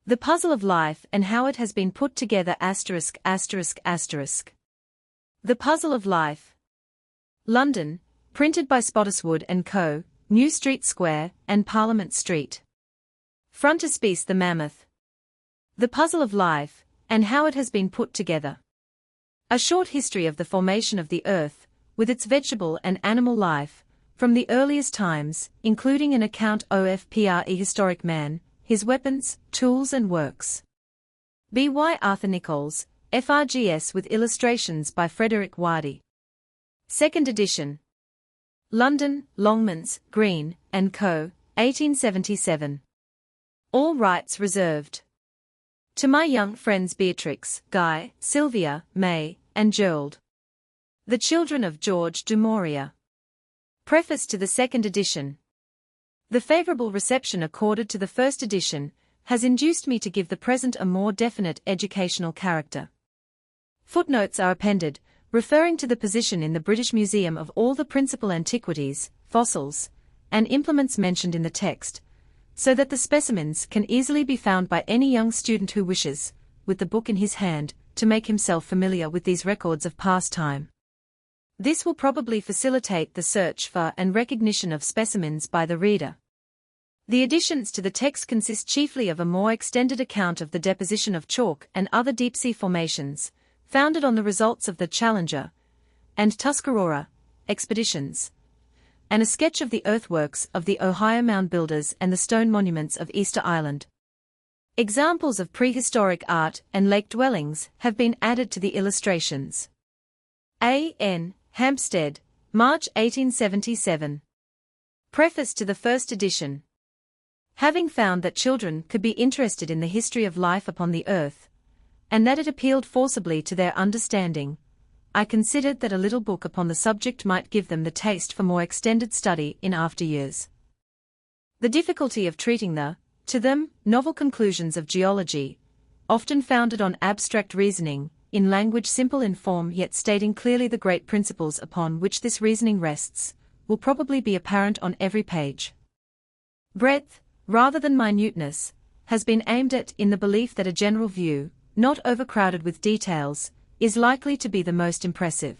The Puzzle of Life and How It Has Been Put Together ******. The Puzzle of Life. London, printed by Spottiswoode & Co., New Street Square and Parliament Street. Frontispiece The Mammoth. The Puzzle of Life, and How It Has Been Put Together. A short history of the formation of the Earth, with its vegetable and animal life, from the earliest times, including an account of prehistoric man, his weapons, tools and works. By Arthur Nicols, FRGS with illustrations by Frederick Wadi. 2nd edition. London, Longmans, Green, & Co., 1877. All rights reserved. To my young friends Beatrix, Guy, Sylvia, May, and Gerald, the children of George du Maurier. Preface to the 2nd edition. The favourable reception accorded to the 1st edition has induced me to give the present a more definite educational character. Footnotes are appended, referring to the position in the British Museum of all the principal antiquities, fossils, and implements mentioned in the text, so that the specimens can easily be found by any young student who wishes, with the book in his hand, to make himself familiar with these records of past time. This will probably facilitate the search for and recognition of specimens by the reader. The additions to the text consist chiefly of a more extended account of the deposition of chalk and other deep-sea formations, founded on the results of the Challenger and Tuscarora expeditions, and a sketch of the earthworks of the Ohio Mound Builders and the stone monuments of Easter Island. Examples of prehistoric art and lake dwellings have been added to the illustrations. A. N. Hampstead, March 1877. Preface to the 1st edition. Having found that children could be interested in the history of life upon the earth, and that it appealed forcibly to their understanding, I considered that a little book upon the subject might give them the taste for more extended study in after years. The difficulty of treating the, to them, novel conclusions of geology, often founded on abstract reasoning, in language simple in form yet stating clearly the great principles upon which this reasoning rests, will probably be apparent on every page. Breadth, rather than minuteness, has been aimed at in the belief that a general view, not overcrowded with details, is likely to be the most impressive.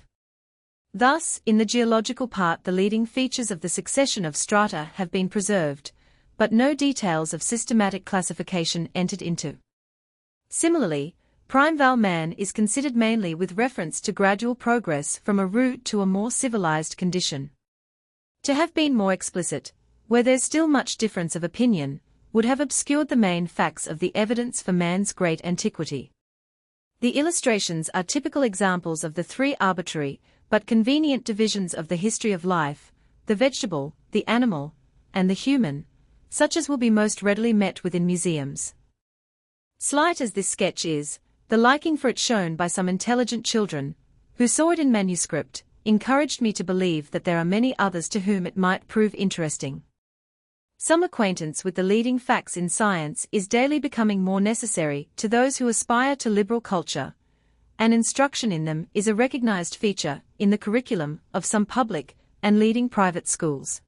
Thus, in the geological part the leading features of the succession of strata have been preserved, but no details of systematic classification entered into. Similarly, Primeval man is considered mainly with reference to gradual progress from a rude to a more civilized condition. To have been more explicit, where there's still much difference of opinion, would have obscured the main facts of the evidence for man's great antiquity. The illustrations are typical examples of the 3 arbitrary, but convenient divisions of the history of life, the vegetable, the animal, and the human, such as will be most readily met with in museums. Slight as this sketch is, the liking for it shown by some intelligent children, who saw it in manuscript, encouraged me to believe that there are many others to whom it might prove interesting. Some acquaintance with the leading facts in science is daily becoming more necessary to those who aspire to liberal culture, and instruction in them is a recognized feature in the curriculum of some public and leading private schools.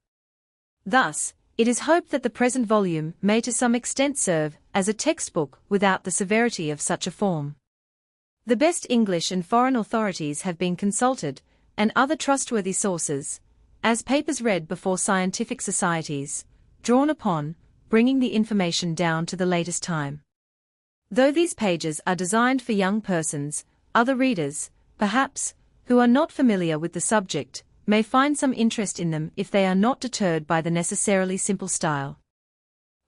Thus, it is hoped that the present volume may to some extent serve as a textbook without the severity of such a form. The best English and foreign authorities have been consulted, and other trustworthy sources, as papers read before scientific societies, drawn upon, bringing the information down to the latest time. Though these pages are designed for young persons, other readers, perhaps, who are not familiar with the subject, may find some interest in them if they are not deterred by the necessarily simple style.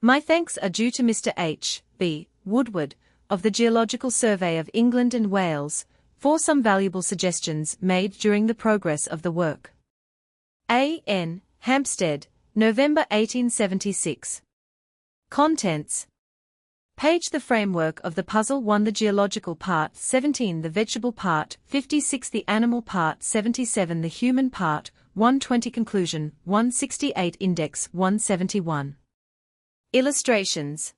My thanks are due to Mr. H. B. Woodward, of the Geological Survey of England and Wales, for some valuable suggestions made during the progress of the work. A. N. Hampstead, November 1876. Contents. Page The framework of the puzzle 1 The geological part 17 The vegetable part 56 The animal part 77 The human part 120 Conclusion 168 Index 171. Illustrations.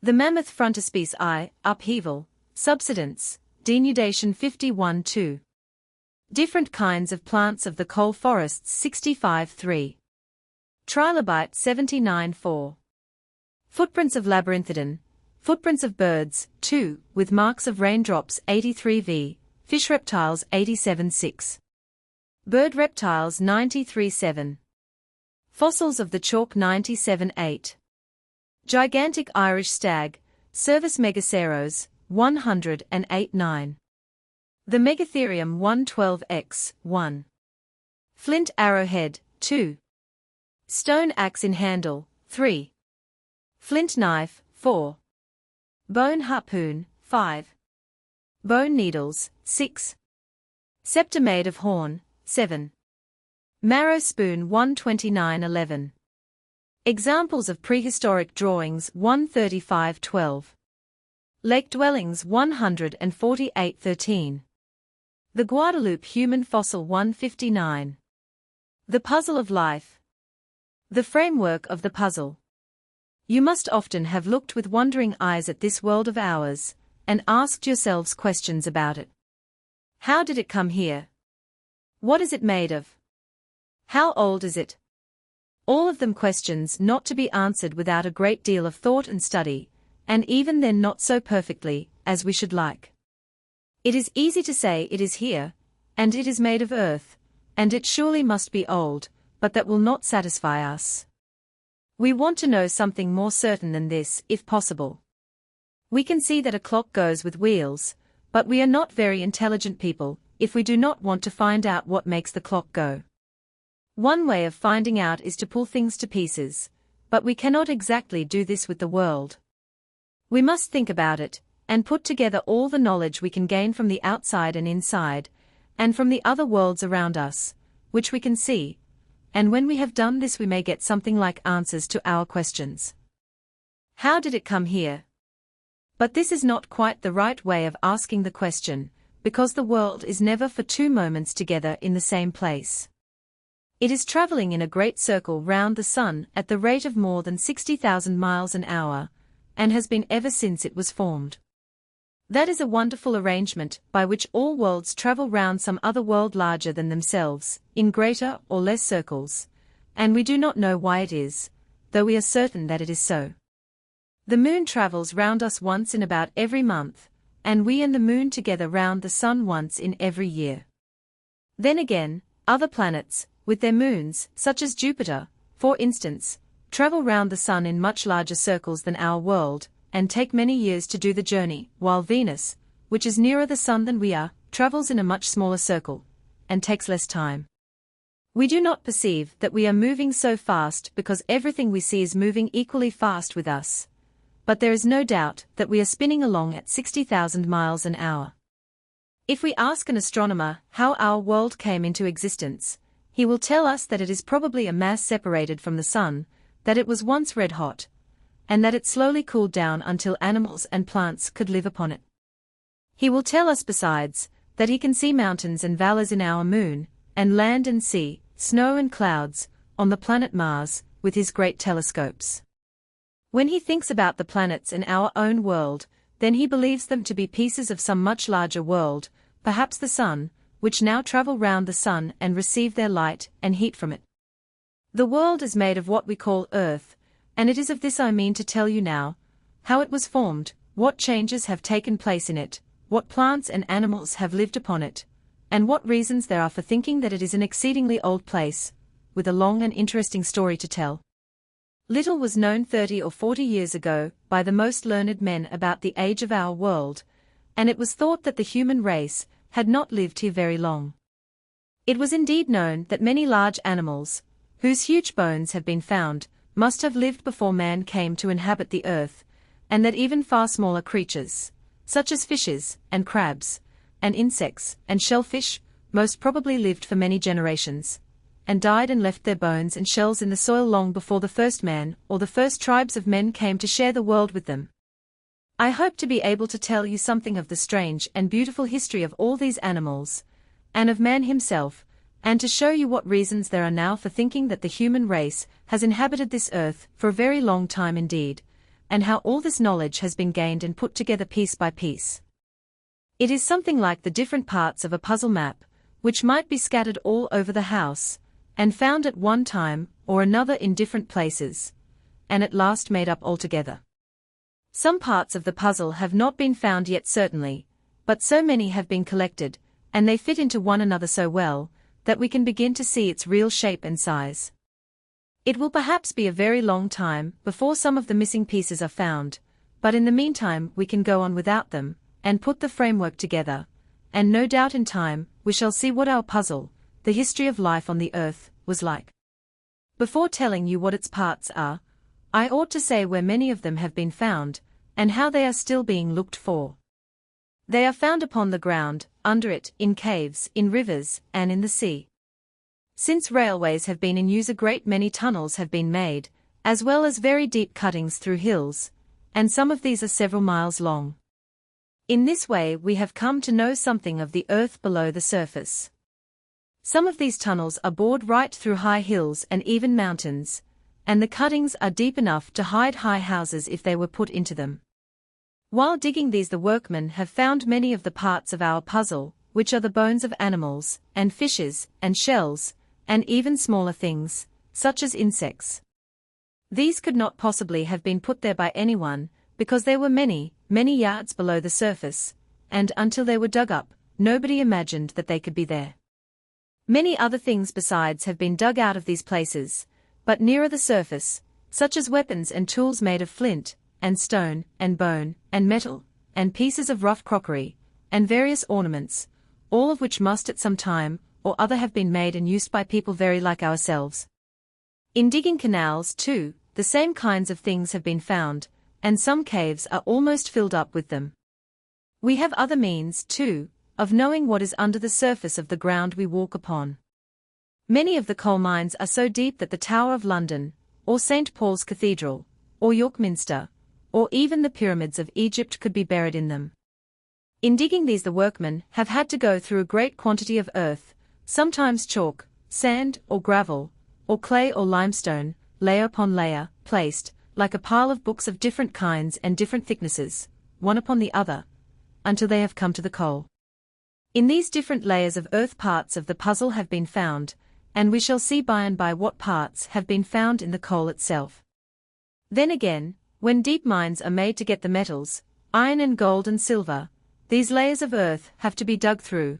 The mammoth frontispiece I, upheaval, subsidence, denudation 51-2. Different kinds of plants of the coal forests 65-3. Trilobite 79-4. Footprints of Labyrinthodon, Footprints of birds, 2, with marks of raindrops 83v, fish reptiles 87.6. Bird reptiles 93.7. Fossils of the chalk 97.8. Gigantic Irish stag, Cervus megaceros, 108.9. The Megatherium 112x, 1. Flint arrowhead, 2. Stone axe in handle, 3. Flint knife, 4. Bone harpoon, 5. Bone needles, 6. Scepter made of horn, 7. Marrow spoon 129.11. Examples of prehistoric drawings 135.12. Lake dwellings 148.13. The Guadeloupe human fossil 159. The puzzle of life. The framework of the puzzle. You must often have looked with wondering eyes at this world of ours, and asked yourselves questions about it. How did it come here? What is it made of? How old is it? All of them questions not to be answered without a great deal of thought and study, and even then not so perfectly as we should like. It is easy to say it is here, and it is made of earth, and it surely must be old, but that will not satisfy us. We want to know something more certain than this, if possible. We can see that a clock goes with wheels, but we are not very intelligent people if we do not want to find out what makes the clock go. One way of finding out is to pull things to pieces, but we cannot exactly do this with the world. We must think about it, and put together all the knowledge we can gain from the outside and inside, and from the other worlds around us, which we can see, and when we have done this we may get something like answers to our questions. How did it come here? But this is not quite the right way of asking the question, because the world is never for 2 moments together in the same place. It is traveling in a great circle round the sun at the rate of more than 60,000 miles an hour, and has been ever since it was formed. That is a wonderful arrangement by which all worlds travel round some other world larger than themselves, in greater or less circles, and we do not know why it is, though we are certain that it is so. The moon travels round us once in about every month, and we and the moon together round the sun once in every year. Then again, other planets, with their moons, such as Jupiter, for instance, travel round the sun in much larger circles than our world, and take many years to do the journey, while Venus, which is nearer the sun than we are, travels in a much smaller circle, and takes less time. We do not perceive that we are moving so fast because everything we see is moving equally fast with us, but there is no doubt that we are spinning along at 60,000 miles an hour. If we ask an astronomer how our world came into existence, he will tell us that it is probably a mass separated from the sun, that it was once red hot, and that it slowly cooled down until animals and plants could live upon it. He will tell us besides, that he can see mountains and valleys in our moon, and land and sea, snow and clouds, on the planet Mars, with his great telescopes. When he thinks about the planets in our own world, then he believes them to be pieces of some much larger world, perhaps the sun, which now travel round the sun and receive their light and heat from it. The world is made of what we call earth, and it is of this I mean to tell you now, how it was formed, what changes have taken place in it, what plants and animals have lived upon it, and what reasons there are for thinking that it is an exceedingly old place, with a long and interesting story to tell. Little was known 30 or 40 years ago by the most learned men about the age of our world, and it was thought that the human race had not lived here very long. It was indeed known that many large animals, whose huge bones have been found, must have lived before man came to inhabit the earth, and that even far smaller creatures, such as fishes, and crabs, and insects, and shellfish, most probably lived for many generations, and died and left their bones and shells in the soil long before the first man or the first tribes of men came to share the world with them. I hope to be able to tell you something of the strange and beautiful history of all these animals, and of man himself, and to show you what reasons there are now for thinking that the human race has inhabited this earth for a very long time indeed, and how all this knowledge has been gained and put together piece by piece. It is something like the different parts of a puzzle map, which might be scattered all over the house, and found at one time or another in different places, and at last made up altogether. Some parts of the puzzle have not been found yet certainly, but so many have been collected, and they fit into one another so well, that we can begin to see its real shape and size. It will perhaps be a very long time before some of the missing pieces are found, but in the meantime we can go on without them, and put the framework together, and no doubt in time we shall see what our puzzle, the history of life on the earth, was like. Before telling you what its parts are, I ought to say where many of them have been found, and how they are still being looked for. They are found upon the ground, under it, in caves, in rivers, and in the sea. Since railways have been in use, a great many tunnels have been made, as well as very deep cuttings through hills, and some of these are several miles long. In this way we have come to know something of the earth below the surface. Some of these tunnels are bored right through high hills and even mountains, and the cuttings are deep enough to hide high houses if they were put into them. While digging these, the workmen have found many of the parts of our puzzle, which are the bones of animals, and fishes, and shells, and even smaller things, such as insects. These could not possibly have been put there by anyone, because they were many, many yards below the surface, and until they were dug up, nobody imagined that they could be there. Many other things besides have been dug out of these places, but nearer the surface, such as weapons and tools made of flint, and stone, and bone, and metal, and pieces of rough crockery, and various ornaments, all of which must at some time or other have been made and used by people very like ourselves. In digging canals, too, the same kinds of things have been found, and some caves are almost filled up with them. We have other means, too, of knowing what is under the surface of the ground we walk upon. Many of the coal mines are so deep that the Tower of London, or St. Paul's Cathedral, or York Minster, or even the pyramids of Egypt could be buried in them. In digging these, the workmen have had to go through a great quantity of earth, sometimes chalk, sand, or gravel, or clay or limestone, layer upon layer, placed, like a pile of books of different kinds and different thicknesses, one upon the other, until they have come to the coal. In these different layers of earth parts of the puzzle have been found, and we shall see by and by what parts have been found in the coal itself. Then again, when deep mines are made to get the metals, iron and gold and silver, these layers of earth have to be dug through,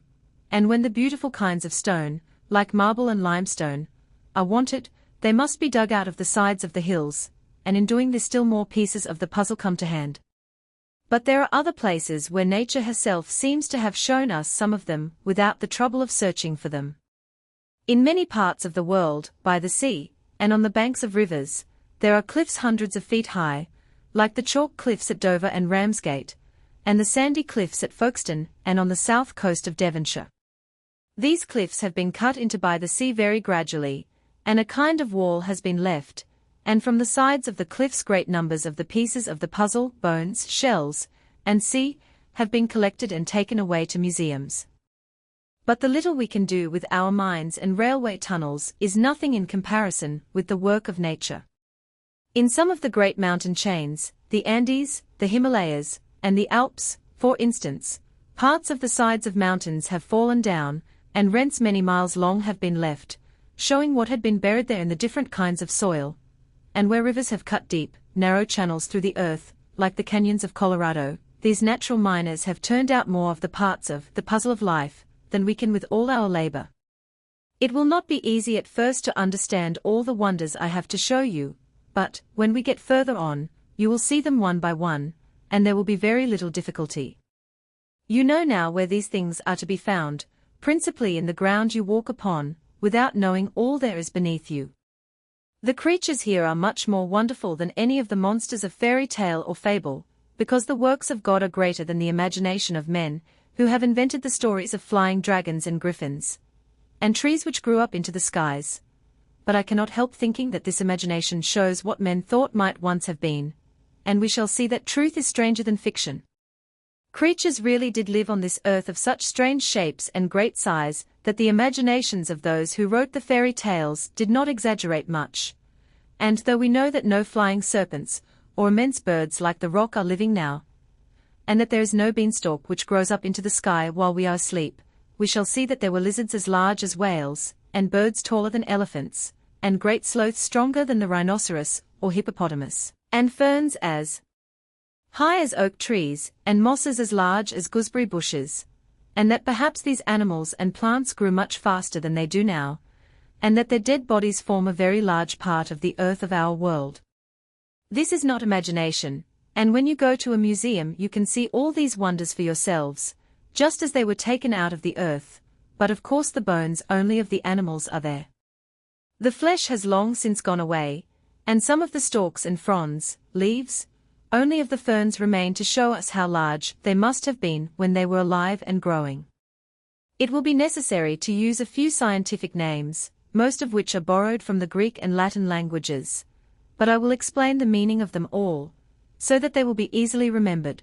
and when the beautiful kinds of stone, like marble and limestone, are wanted, they must be dug out of the sides of the hills, and in doing this still more pieces of the puzzle come to hand. But there are other places where nature herself seems to have shown us some of them without the trouble of searching for them. In many parts of the world, by the sea, and on the banks of rivers, there are cliffs hundreds of feet high, like the chalk cliffs at Dover and Ramsgate, and the sandy cliffs at Folkestone and on the south coast of Devonshire. These cliffs have been cut into by the sea very gradually, and a kind of wall has been left, and from the sides of the cliffs great numbers of the pieces of the puzzle, bones, shells, and sea, have been collected and taken away to museums. But the little we can do with our mines and railway tunnels is nothing in comparison with the work of nature. In some of the great mountain chains, the Andes, the Himalayas, and the Alps, for instance, parts of the sides of mountains have fallen down, and rents many miles long have been left, showing what had been buried there in the different kinds of soil, and where rivers have cut deep, narrow channels through the earth, like the canyons of Colorado, these natural miners have turned out more of the parts of the puzzle of life than we can with all our labor. It will not be easy at first to understand all the wonders I have to show you, but, when we get further on, you will see them one by one, and there will be very little difficulty. You know now where these things are to be found, principally in the ground you walk upon, without knowing all there is beneath you. The creatures here are much more wonderful than any of the monsters of fairy tale or fable, because the works of God are greater than the imagination of men, who have invented the stories of flying dragons and griffins, and trees which grew up into the skies. But I cannot help thinking that this imagination shows what men thought might once have been, and we shall see that truth is stranger than fiction. Creatures really did live on this earth of such strange shapes and great size that the imaginations of those who wrote the fairy tales did not exaggerate much. And though we know that no flying serpents, or immense birds like the roc are living now, and that there is no beanstalk which grows up into the sky while we are asleep, we shall see that there were lizards as large as whales, and birds taller than elephants, and great sloths stronger than the rhinoceros or hippopotamus, and ferns as high as oak trees, and mosses as large as gooseberry bushes, and that perhaps these animals and plants grew much faster than they do now, and that their dead bodies form a very large part of the earth of our world. This is not imagination, and when you go to a museum you can see all these wonders for yourselves, just as they were taken out of the earth, but of course the bones only of the animals are there. The flesh has long since gone away, and some of the stalks and fronds, leaves, only of the ferns remain to show us how large they must have been when they were alive and growing. It will be necessary to use a few scientific names, most of which are borrowed from the Greek and Latin languages, but I will explain the meaning of them all, so that they will be easily remembered.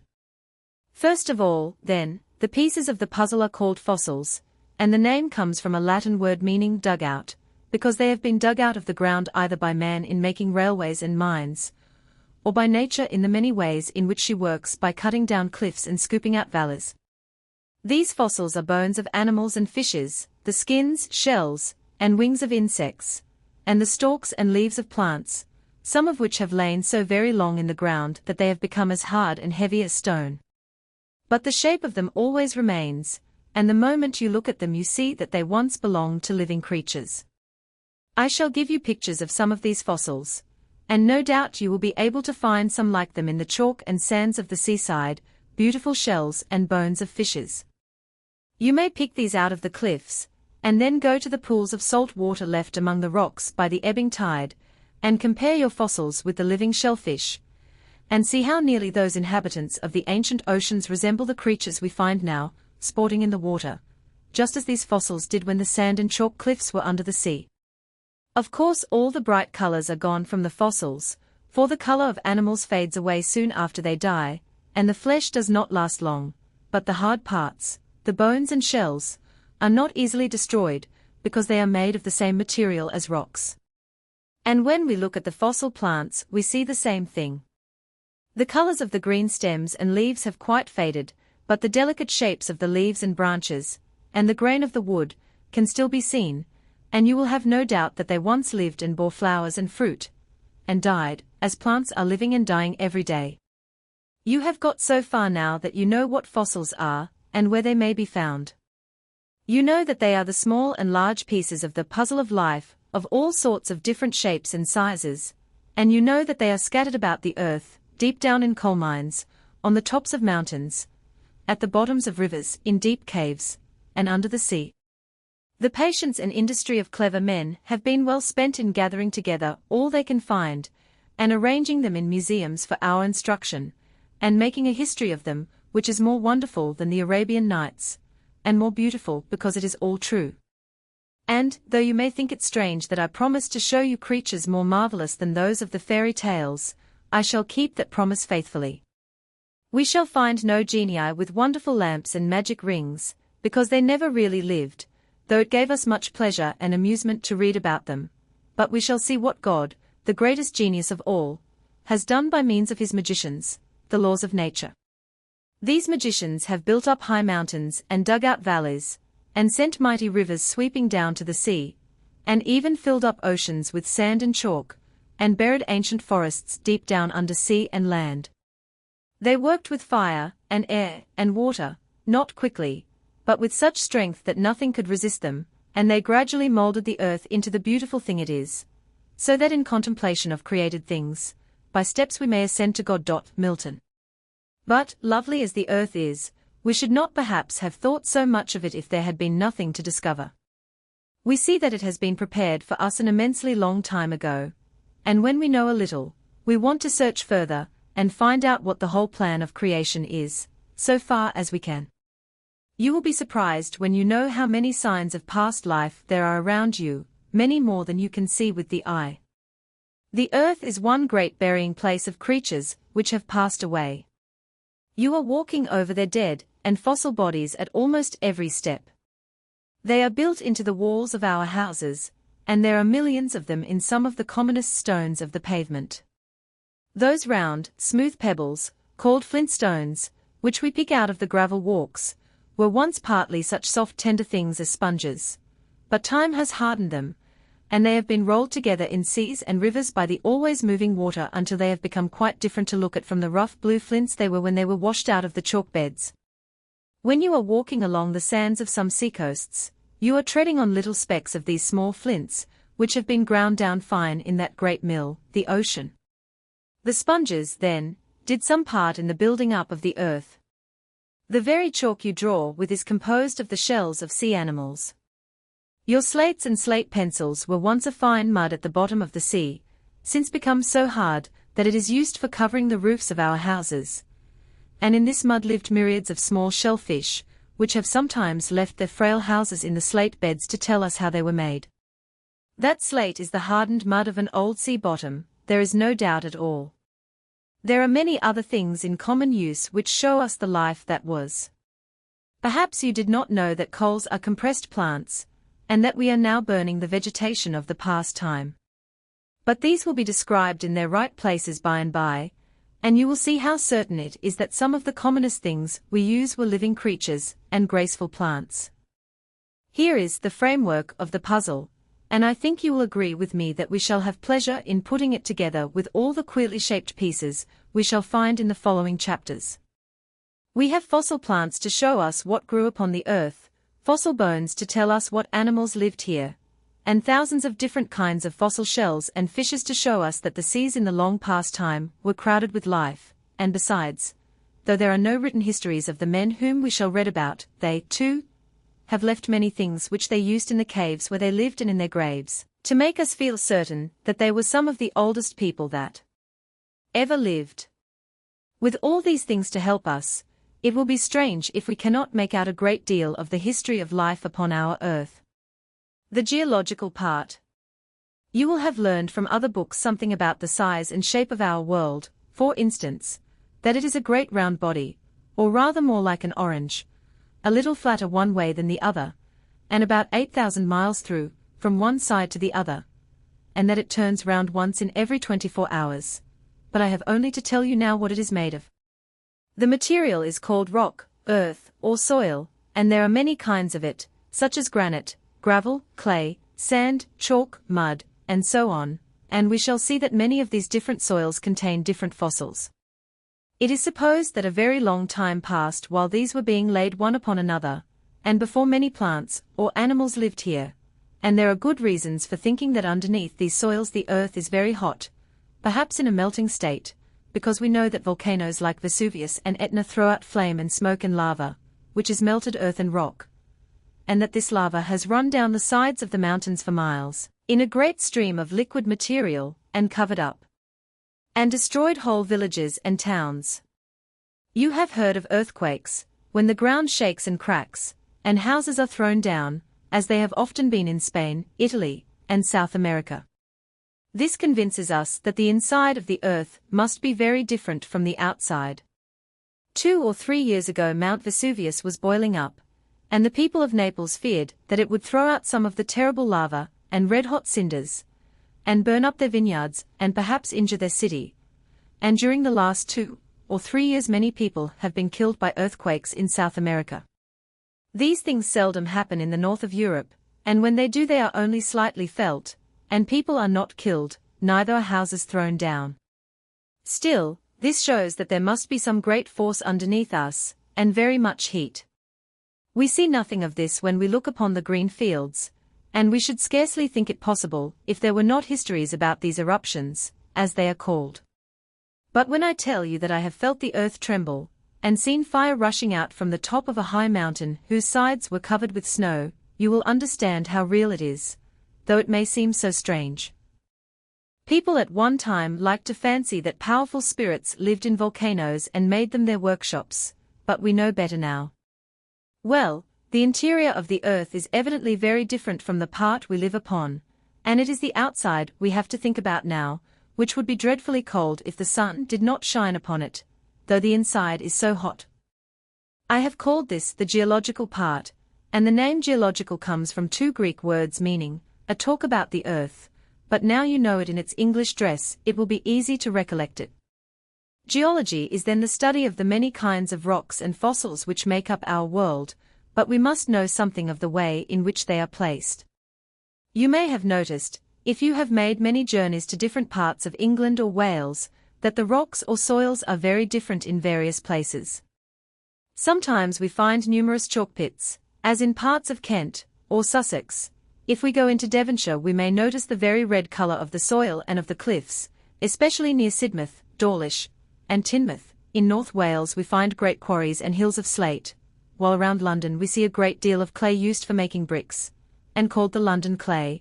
First of all, then, the pieces of the puzzle are called fossils, and the name comes from a Latin word meaning dug out, because they have been dug out of the ground either by man in making railways and mines, or by nature in the many ways in which she works by cutting down cliffs and scooping out valleys. These fossils are bones of animals and fishes, the skins, shells, and wings of insects, and the stalks and leaves of plants, some of which have lain so very long in the ground that they have become as hard and heavy as stone. But the shape of them always remains, and the moment you look at them you see that they once belonged to living creatures. I shall give you pictures of some of these fossils, and no doubt you will be able to find some like them in the chalk and sands of the seaside, beautiful shells and bones of fishes. You may pick these out of the cliffs, and then go to the pools of salt water left among the rocks by the ebbing tide, and compare your fossils with the living shellfish, and see how nearly those inhabitants of the ancient oceans resemble the creatures we find now, sporting in the water, just as these fossils did when the sand and chalk cliffs were under the sea. Of course all the bright colors are gone from the fossils, for the color of animals fades away soon after they die, and the flesh does not last long, but the hard parts, the bones and shells, are not easily destroyed, because they are made of the same material as rocks. And when we look at the fossil plants we see the same thing. The colors of the green stems and leaves have quite faded, but the delicate shapes of the leaves and branches, and the grain of the wood, can still be seen, and you will have no doubt that they once lived and bore flowers and fruit, and died, as plants are living and dying every day. You have got so far now that you know what fossils are, and where they may be found. You know that they are the small and large pieces of the puzzle of life, of all sorts of different shapes and sizes, and you know that they are scattered about the earth, deep down in coal mines, on the tops of mountains, at the bottoms of rivers, in deep caves, and under the sea. The patience and industry of clever men have been well spent in gathering together all they can find, and arranging them in museums for our instruction, and making a history of them, which is more wonderful than the Arabian Nights, and more beautiful because it is all true. And, though you may think it strange that I promise to show you creatures more marvelous than those of the fairy tales, I shall keep that promise faithfully. We shall find no genii with wonderful lamps and magic rings, because they never really lived, though it gave us much pleasure and amusement to read about them, but we shall see what God, the greatest genius of all, has done by means of his magicians, the laws of nature. These magicians have built up high mountains and dug out valleys, and sent mighty rivers sweeping down to the sea, and even filled up oceans with sand and chalk, and buried ancient forests deep down under sea and land. They worked with fire, and air, and water, not quickly, but with such strength that nothing could resist them, and they gradually molded the earth into the beautiful thing it is, so that in contemplation of created things, by steps we may ascend to God. Milton. But, lovely as the earth is, we should not perhaps have thought so much of it if there had been nothing to discover. We see that it has been prepared for us an immensely long time ago, and when we know a little, we want to search further, and find out what the whole plan of creation is, so far as we can. You will be surprised when you know how many signs of past life there are around you, many more than you can see with the eye. The earth is one great burying place of creatures which have passed away. You are walking over their dead and fossil bodies at almost every step. They are built into the walls of our houses, and there are millions of them in some of the commonest stones of the pavement. Those round, smooth pebbles, called flint stones, which we pick out of the gravel walks, were once partly such soft tender things as sponges, but time has hardened them, and they have been rolled together in seas and rivers by the always moving water until they have become quite different to look at from the rough blue flints they were when they were washed out of the chalk beds. When you are walking along the sands of some seacoasts, you are treading on little specks of these small flints, which have been ground down fine in that great mill, the ocean. The sponges, then, did some part in the building up of the earth. The very chalk you draw with is composed of the shells of sea animals. Your slates and slate pencils were once a fine mud at the bottom of the sea, since become so hard that it is used for covering the roofs of our houses. And in this mud lived myriads of small shellfish, which have sometimes left their frail houses in the slate beds to tell us how they were made. That slate is the hardened mud of an old sea bottom, there is no doubt at all. There are many other things in common use which show us the life that was. Perhaps you did not know that coals are compressed plants, and that we are now burning the vegetation of the past time. But these will be described in their right places by and by, and you will see how certain it is that some of the commonest things we use were living creatures and graceful plants. Here is the framework of the puzzle, and I think you will agree with me that we shall have pleasure in putting it together with all the queerly shaped pieces we shall find in the following chapters. We have fossil plants to show us what grew upon the earth, fossil bones to tell us what animals lived here, and thousands of different kinds of fossil shells and fishes to show us that the seas in the long past time were crowded with life, and besides, though there are no written histories of the men whom we shall read about, they, too, have left many things which they used in the caves where they lived and in their graves, to make us feel certain that they were some of the oldest people that ever lived. With all these things to help us, it will be strange if we cannot make out a great deal of the history of life upon our earth. The geological part. You will have learned from other books something about the size and shape of our world, for instance, that it is a great round body, or rather more like an orange, a little flatter one way than the other, and about 8,000 miles through, from one side to the other, and that it turns round once in every 24 hours. But I have only to tell you now what it is made of. The material is called rock, earth, or soil, and there are many kinds of it, such as granite, gravel, clay, sand, chalk, mud, and so on, and we shall see that many of these different soils contain different fossils. It is supposed that a very long time passed while these were being laid one upon another, and before many plants or animals lived here, and there are good reasons for thinking that underneath these soils the earth is very hot, perhaps in a melting state, because we know that volcanoes like Vesuvius and Etna throw out flame and smoke and lava, which is melted earth and rock, and that this lava has run down the sides of the mountains for miles, in a great stream of liquid material, and covered up and destroyed whole villages and towns. You have heard of earthquakes, when the ground shakes and cracks, and houses are thrown down, as they have often been in Spain, Italy, and South America. This convinces us that the inside of the earth must be very different from the outside. 2 or 3 years ago Mount Vesuvius was boiling up, and the people of Naples feared that it would throw out some of the terrible lava and red-hot cinders, and burn up their vineyards and perhaps injure their city. And during the last 2 or 3 years many people have been killed by earthquakes in South America. These things seldom happen in the north of Europe, and when they do they are only slightly felt, and people are not killed, neither are houses thrown down. Still, this shows that there must be some great force underneath us, and very much heat. We see nothing of this when we look upon the green fields, and we should scarcely think it possible if there were not histories about these eruptions, as they are called. But when I tell you that I have felt the earth tremble, and seen fire rushing out from the top of a high mountain whose sides were covered with snow, you will understand how real it is, though it may seem so strange. People at one time liked to fancy that powerful spirits lived in volcanoes and made them their workshops, but we know better now. Well, the interior of the earth is evidently very different from the part we live upon, and it is the outside we have to think about now, which would be dreadfully cold if the sun did not shine upon it, though the inside is so hot. I have called this the geological part, and the name geological comes from 2 Greek words meaning, a talk about the earth, but now you know it in its English dress it will be easy to recollect it. Geology is then the study of the many kinds of rocks and fossils which make up our world, but we must know something of the way in which they are placed. You may have noticed, if you have made many journeys to different parts of England or Wales, that the rocks or soils are very different in various places. Sometimes we find numerous chalk pits, as in parts of Kent or Sussex. If we go into Devonshire, we may notice the very red colour of the soil and of the cliffs, especially near Sidmouth, Dawlish, and Teignmouth. In North Wales we find great quarries and hills of slate, while around London we see a great deal of clay used for making bricks, and called the London clay,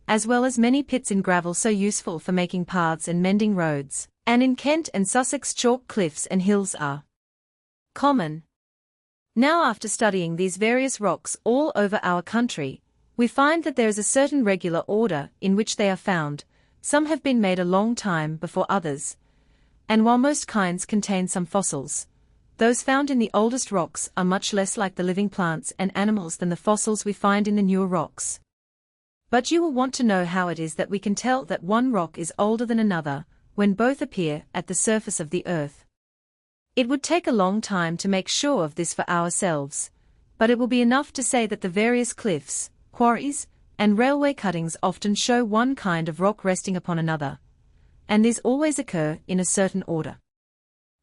as well as many pits in gravel so useful for making paths and mending roads, and in Kent and Sussex chalk cliffs and hills are common. Now, after studying these various rocks all over our country, we find that there is a certain regular order in which they are found. Some have been made a long time before others, and while most kinds contain some fossils, those found in the oldest rocks are much less like the living plants and animals than the fossils we find in the newer rocks. But you will want to know how it is that we can tell that one rock is older than another, when both appear at the surface of the earth. It would take a long time to make sure of this for ourselves, but it will be enough to say that the various cliffs, quarries, and railway cuttings often show one kind of rock resting upon another, and these always occur in a certain order.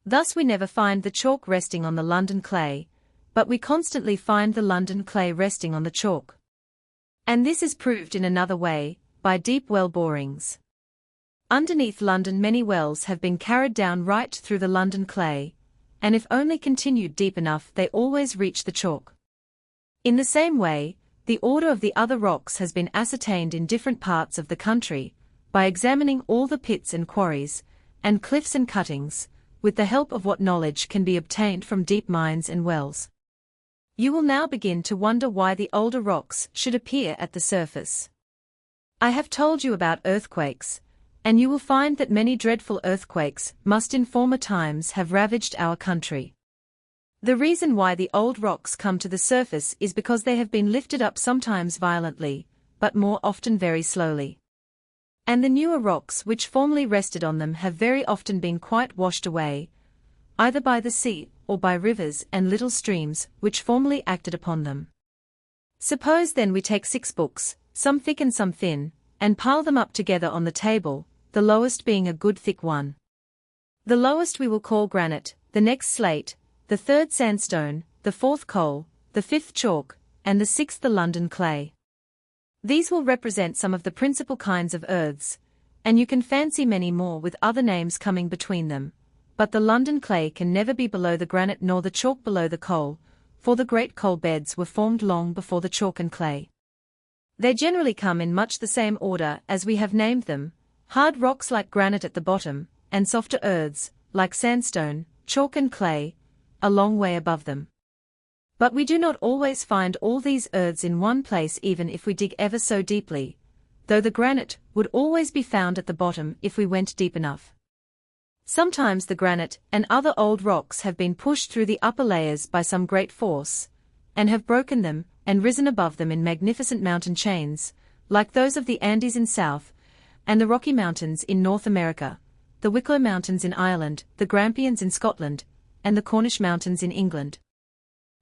Thus we never find the chalk resting on the London clay, but we constantly find the London clay resting on the chalk. And this is proved in another way, by deep well borings. Underneath London many wells have been carried down right through the London clay, and if only continued deep enough they always reach the chalk. In the same way, the order of the other rocks has been ascertained in different parts of the country, by examining all the pits and quarries, and cliffs and cuttings, with the help of what knowledge can be obtained from deep mines and wells. You will now begin to wonder why the older rocks should appear at the surface. I have told you about earthquakes, and you will find that many dreadful earthquakes must in former times have ravaged our country. The reason why the old rocks come to the surface is because they have been lifted up sometimes violently, but more often very slowly. And the newer rocks which formerly rested on them have very often been quite washed away, either by the sea or by rivers and little streams which formerly acted upon them. Suppose then we take 6 books, some thick and some thin, and pile them up together on the table, the lowest being a good thick one. The lowest we will call granite, the next slate, the third sandstone, the fourth coal, the fifth chalk, and the sixth the London clay. These will represent some of the principal kinds of earths, and you can fancy many more with other names coming between them, but the London clay can never be below the granite nor the chalk below the coal, for the great coal beds were formed long before the chalk and clay. They generally come in much the same order as we have named them, hard rocks like granite at the bottom, and softer earths, like sandstone, chalk and clay, a long way above them. But we do not always find all these earths in one place even if we dig ever so deeply, though the granite would always be found at the bottom if we went deep enough. Sometimes the granite and other old rocks have been pushed through the upper layers by some great force, and have broken them and risen above them in magnificent mountain chains, like those of the Andes in South, and the Rocky Mountains in North America, the Wicklow Mountains in Ireland, the Grampians in Scotland, and the Cornish Mountains in England.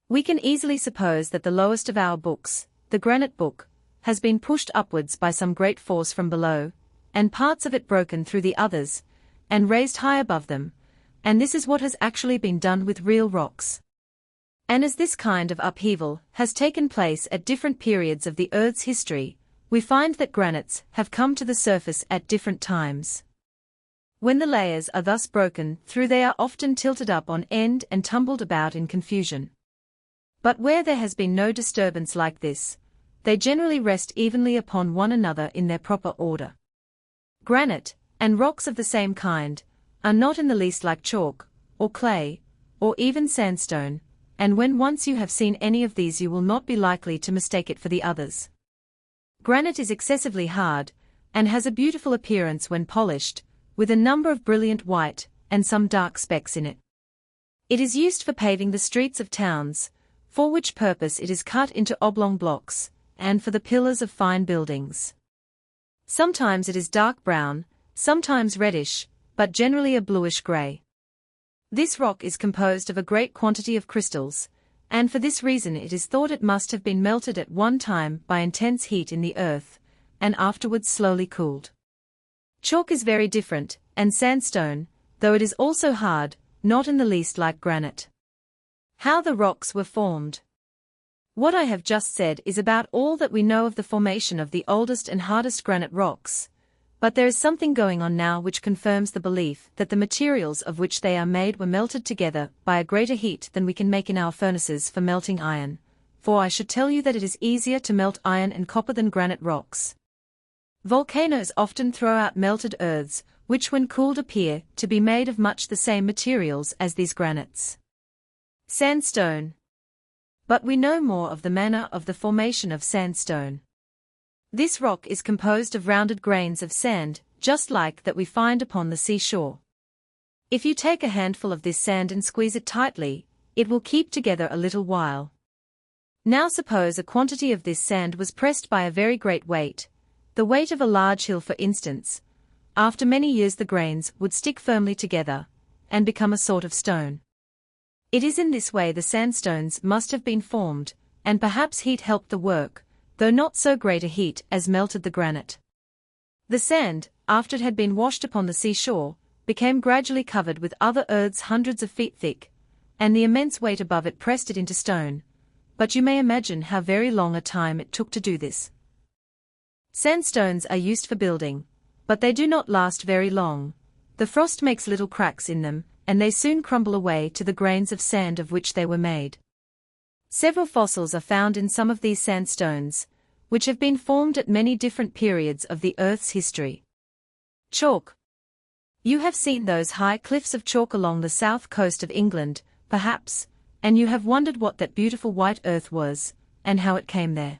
We can easily suppose that the lowest of our books, the granite book, has been pushed upwards by some great force from below, and parts of it broken through the others, and raised high above them, and this is what has actually been done with real rocks. And as this kind of upheaval has taken place at different periods of the earth's history, we find that granites have come to the surface at different times. When the layers are thus broken through, they are often tilted up on end and tumbled about in confusion. But where there has been no disturbance like this, they generally rest evenly upon one another in their proper order. Granite, and rocks of the same kind, are not in the least like chalk, or clay, or even sandstone, and when once you have seen any of these you will not be likely to mistake it for the others. Granite is excessively hard, and has a beautiful appearance when polished, with a number of brilliant white, and some dark specks in it. It is used for paving the streets of towns, for which purpose it is cut into oblong blocks, and for the pillars of fine buildings. Sometimes it is dark brown, sometimes reddish, but generally a bluish grey. This rock is composed of a great quantity of crystals, and for this reason it is thought it must have been melted at one time by intense heat in the earth, and afterwards slowly cooled. Chalk is very different, and sandstone, though it is also hard, not in the least like granite. How the rocks were formed. What I have just said is about all that we know of the formation of the oldest and hardest granite rocks, but there is something going on now which confirms the belief that the materials of which they are made were melted together by a greater heat than we can make in our furnaces for melting iron, for I should tell you that it is easier to melt iron and copper than granite rocks. Volcanoes often throw out melted earths, which when cooled appear to be made of much the same materials as these granites. Sandstone. But we know more of the manner of the formation of sandstone. This rock is composed of rounded grains of sand, just like that we find upon the seashore. If you take a handful of this sand and squeeze it tightly, it will keep together a little while. Now suppose a quantity of this sand was pressed by a very great weight, the weight of a large hill for instance. After many years the grains would stick firmly together, and become a sort of stone. It is in this way the sandstones must have been formed, and perhaps heat helped the work, though not so great a heat as melted the granite. The sand, after it had been washed upon the seashore, became gradually covered with other earths hundreds of feet thick, and the immense weight above it pressed it into stone. But you may imagine how very long a time it took to do this. Sandstones are used for building, but they do not last very long. The frost makes little cracks in them, and they soon crumble away to the grains of sand of which they were made. Several fossils are found in some of these sandstones, which have been formed at many different periods of the Earth's history. Chalk. You have seen those high cliffs of chalk along the south coast of England, perhaps, and you have wondered what that beautiful white earth was, and how it came there.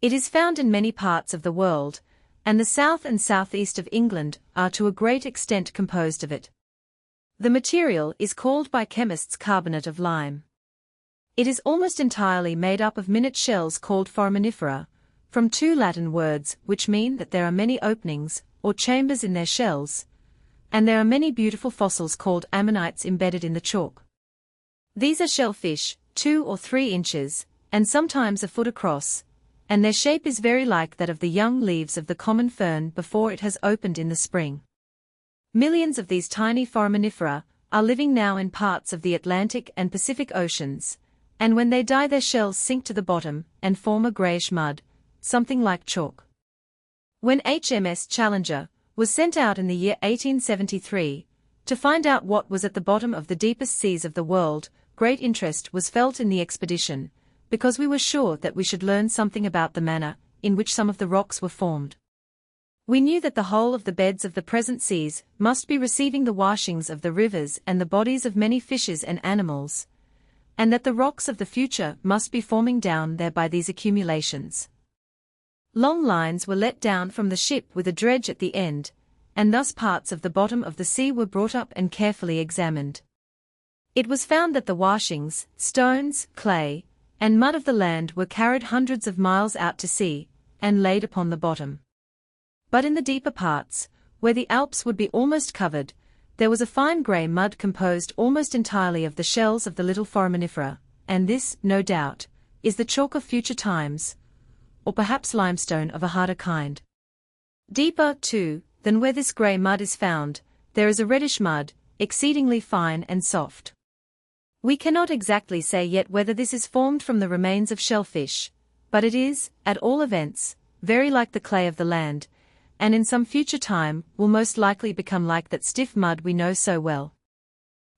It is found in many parts of the world, and the south and southeast of England are to a great extent composed of it. The material is called by chemists carbonate of lime. It is almost entirely made up of minute shells called foraminifera, from two Latin words which mean that there are many openings, or chambers in their shells, and there are many beautiful fossils called ammonites embedded in the chalk. These are shellfish, 2 or 3 inches, and sometimes a foot across, and their shape is very like that of the young leaves of the common fern before it has opened in the spring. Millions of these tiny foraminifera are living now in parts of the Atlantic and Pacific Oceans, and when they die their shells sink to the bottom and form a greyish mud, something like chalk. When HMS Challenger was sent out in the year 1873 to find out what was at the bottom of the deepest seas of the world, great interest was felt in the expedition, because we were sure that we should learn something about the manner in which some of the rocks were formed. We knew that the whole of the beds of the present seas must be receiving the washings of the rivers and the bodies of many fishes and animals, and that the rocks of the future must be forming down there by these accumulations. Long lines were let down from the ship with a dredge at the end, and thus parts of the bottom of the sea were brought up and carefully examined. It was found that the washings, stones, clay, and mud of the land were carried hundreds of miles out to sea, and laid upon the bottom. But in the deeper parts, where the Alps would be almost covered, there was a fine grey mud composed almost entirely of the shells of the little foraminifera, and this, no doubt, is the chalk of future times, or perhaps limestone of a harder kind. Deeper, too, than where this grey mud is found, there is a reddish mud, exceedingly fine and soft. We cannot exactly say yet whether this is formed from the remains of shellfish, but it is, at all events, very like the clay of the land, and in some future time will most likely become like that stiff mud we know so well.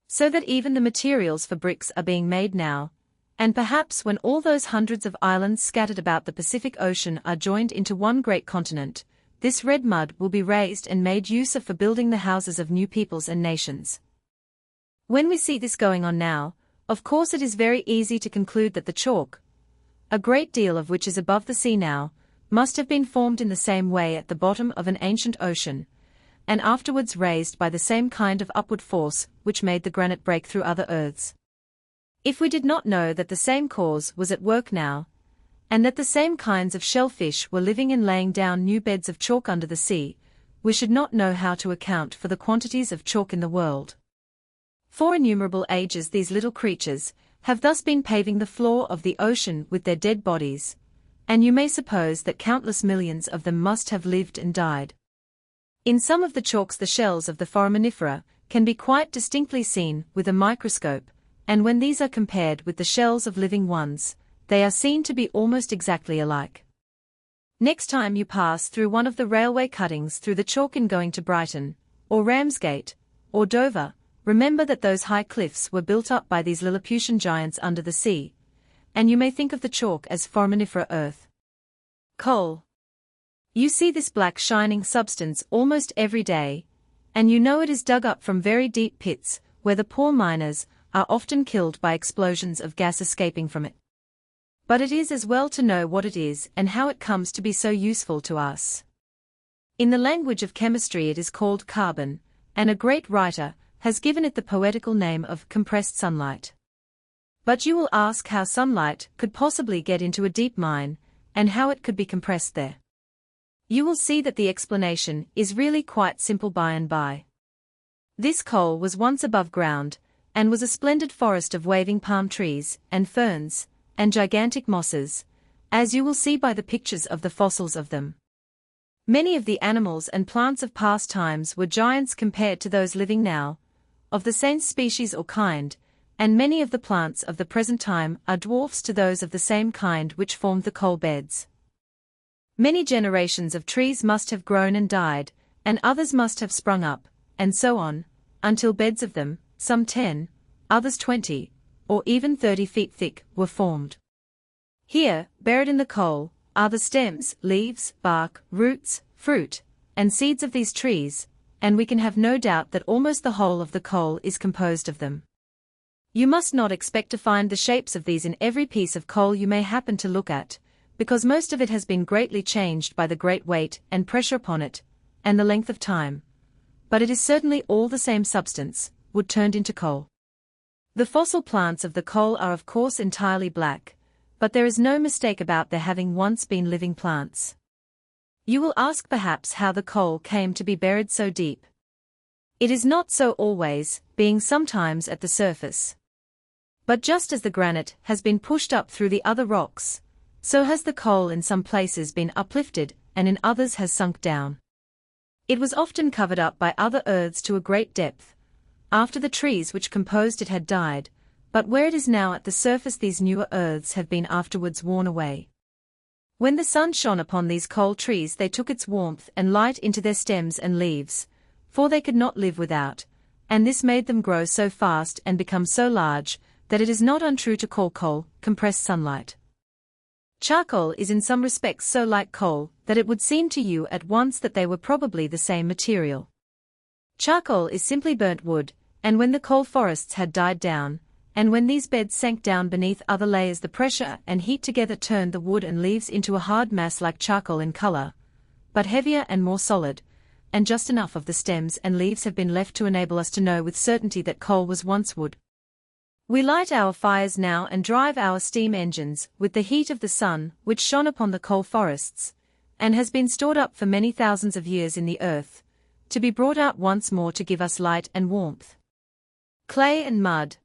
So that even the materials for bricks are being made now, and perhaps when all those hundreds of islands scattered about the Pacific Ocean are joined into one great continent, this red mud will be raised and made use of for building the houses of new peoples and nations. When we see this going on now, of course it is very easy to conclude that the chalk, a great deal of which is above the sea now, must have been formed in the same way at the bottom of an ancient ocean, and afterwards raised by the same kind of upward force which made the granite break through other earths. If we did not know that the same cause was at work now, and that the same kinds of shellfish were living and laying down new beds of chalk under the sea, we should not know how to account for the quantities of chalk in the world. For innumerable ages these little creatures have thus been paving the floor of the ocean with their dead bodies, and you may suppose that countless millions of them must have lived and died. In some of the chalks the shells of the foraminifera can be quite distinctly seen with a microscope, and when these are compared with the shells of living ones, they are seen to be almost exactly alike. Next time you pass through one of the railway cuttings through the chalk in going to Brighton, or Ramsgate, or Dover, remember that those high cliffs were built up by these Lilliputian giants under the sea, and you may think of the chalk as foraminifera earth. Coal. You see this black shining substance almost every day, and you know it is dug up from very deep pits, where the poor miners are often killed by explosions of gas escaping from it. But it is as well to know what it is and how it comes to be so useful to us. In the language of chemistry it is called carbon, and a great writer has given it the poetical name of compressed sunlight. But you will ask how sunlight could possibly get into a deep mine, and how it could be compressed there. You will see that the explanation is really quite simple by and by. This coal was once above ground, and was a splendid forest of waving palm trees, and ferns, and gigantic mosses, as you will see by the pictures of the fossils of them. Many of the animals and plants of past times were giants compared to those living now, of the same species or kind, and many of the plants of the present time are dwarfs to those of the same kind which formed the coal beds. Many generations of trees must have grown and died, and others must have sprung up, and so on, until beds of them, some 10, others 20, or even 30 feet thick, were formed. Here, buried in the coal, are the stems, leaves, bark, roots, fruit, and seeds of these trees, and we can have no doubt that almost the whole of the coal is composed of them. You must not expect to find the shapes of these in every piece of coal you may happen to look at, because most of it has been greatly changed by the great weight and pressure upon it, and the length of time. But it is certainly all the same substance, wood turned into coal. The fossil plants of the coal are of course entirely black, but there is no mistake about their having once been living plants. You will ask perhaps how the coal came to be buried so deep. It is not so always, being sometimes at the surface. But just as the granite has been pushed up through the other rocks, so has the coal in some places been uplifted, and in others has sunk down. It was often covered up by other earths to a great depth, after the trees which composed it had died, but where it is now at the surface these newer earths have been afterwards worn away. When the sun shone upon these coal trees they took its warmth and light into their stems and leaves, for they could not live without, and this made them grow so fast and become so large, that it is not untrue to call coal compressed sunlight. Charcoal is in some respects so like coal that it would seem to you at once that they were probably the same material. Charcoal is simply burnt wood, and when the coal forests had died down, and when these beds sank down beneath other layers, the pressure and heat together turned the wood and leaves into a hard mass like charcoal in color, but heavier and more solid, and just enough of the stems and leaves have been left to enable us to know with certainty that coal was once wood. We light our fires now and drive our steam engines with the heat of the sun which shone upon the coal forests, and has been stored up for many thousands of years in the earth, to be brought out once more to give us light and warmth. Clay and mud.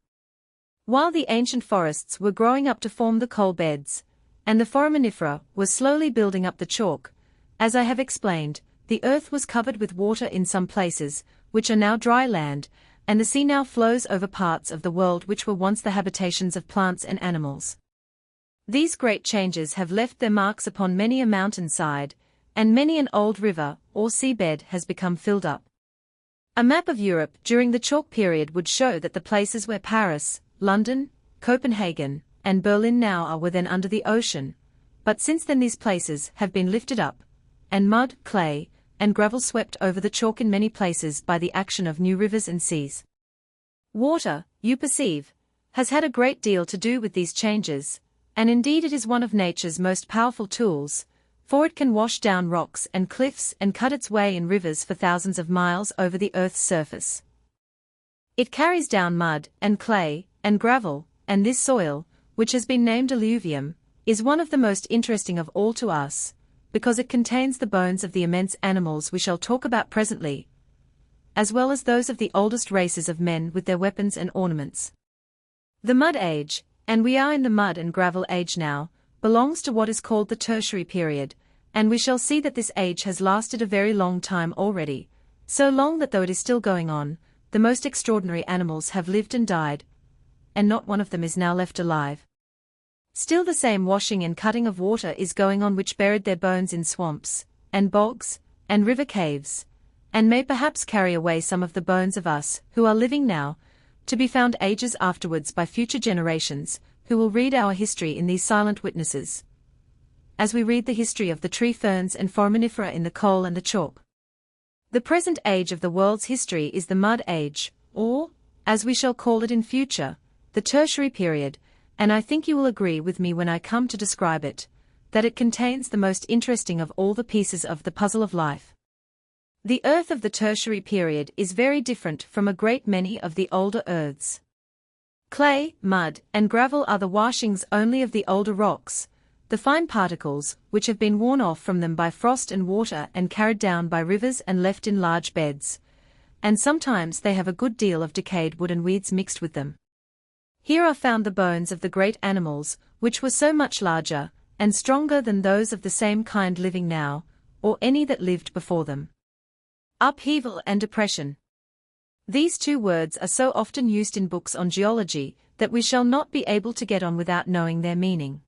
While the ancient forests were growing up to form the coal beds, and the foraminifera was slowly building up the chalk, as I have explained, the earth was covered with water in some places, which are now dry land, and the sea now flows over parts of the world which were once the habitations of plants and animals. These great changes have left their marks upon many a mountainside, and many an old river or seabed has become filled up. A map of Europe during the chalk period would show that the places where Paris, London, Copenhagen, and Berlin now are were then under the ocean, but since then these places have been lifted up, and mud, clay, and gravel swept over the chalk in many places by the action of new rivers and seas. Water, you perceive, has had a great deal to do with these changes, and indeed it is one of nature's most powerful tools, for it can wash down rocks and cliffs and cut its way in rivers for thousands of miles over the earth's surface. It carries down mud and clay and gravel, and this soil, which has been named alluvium, is one of the most interesting of all to us, because it contains the bones of the immense animals we shall talk about presently, as well as those of the oldest races of men with their weapons and ornaments. The mud age, and we are in the mud and gravel age now, belongs to what is called the Tertiary period, and we shall see that this age has lasted a very long time already, so long that though it is still going on, the most extraordinary animals have lived and died, and not one of them is now left alive. Still the same washing and cutting of water is going on which buried their bones in swamps, and bogs, and river caves, and may perhaps carry away some of the bones of us, who are living now, to be found ages afterwards by future generations, who will read our history in these silent witnesses, as we read the history of the tree ferns and foraminifera in the coal and the chalk. The present age of the world's history is the Mud Age, or, as we shall call it in future, the Tertiary period, and I think you will agree with me when I come to describe it, that it contains the most interesting of all the pieces of the puzzle of life. The earth of the Tertiary period is very different from a great many of the older earths. Clay, mud, and gravel are the washings only of the older rocks, the fine particles, which have been worn off from them by frost and water and carried down by rivers and left in large beds, and sometimes they have a good deal of decayed wood and weeds mixed with them. Here are found the bones of the great animals, which were so much larger and stronger than those of the same kind living now, or any that lived before them. Upheaval and depression. These two words are so often used in books on geology that we shall not be able to get on without knowing their meaning.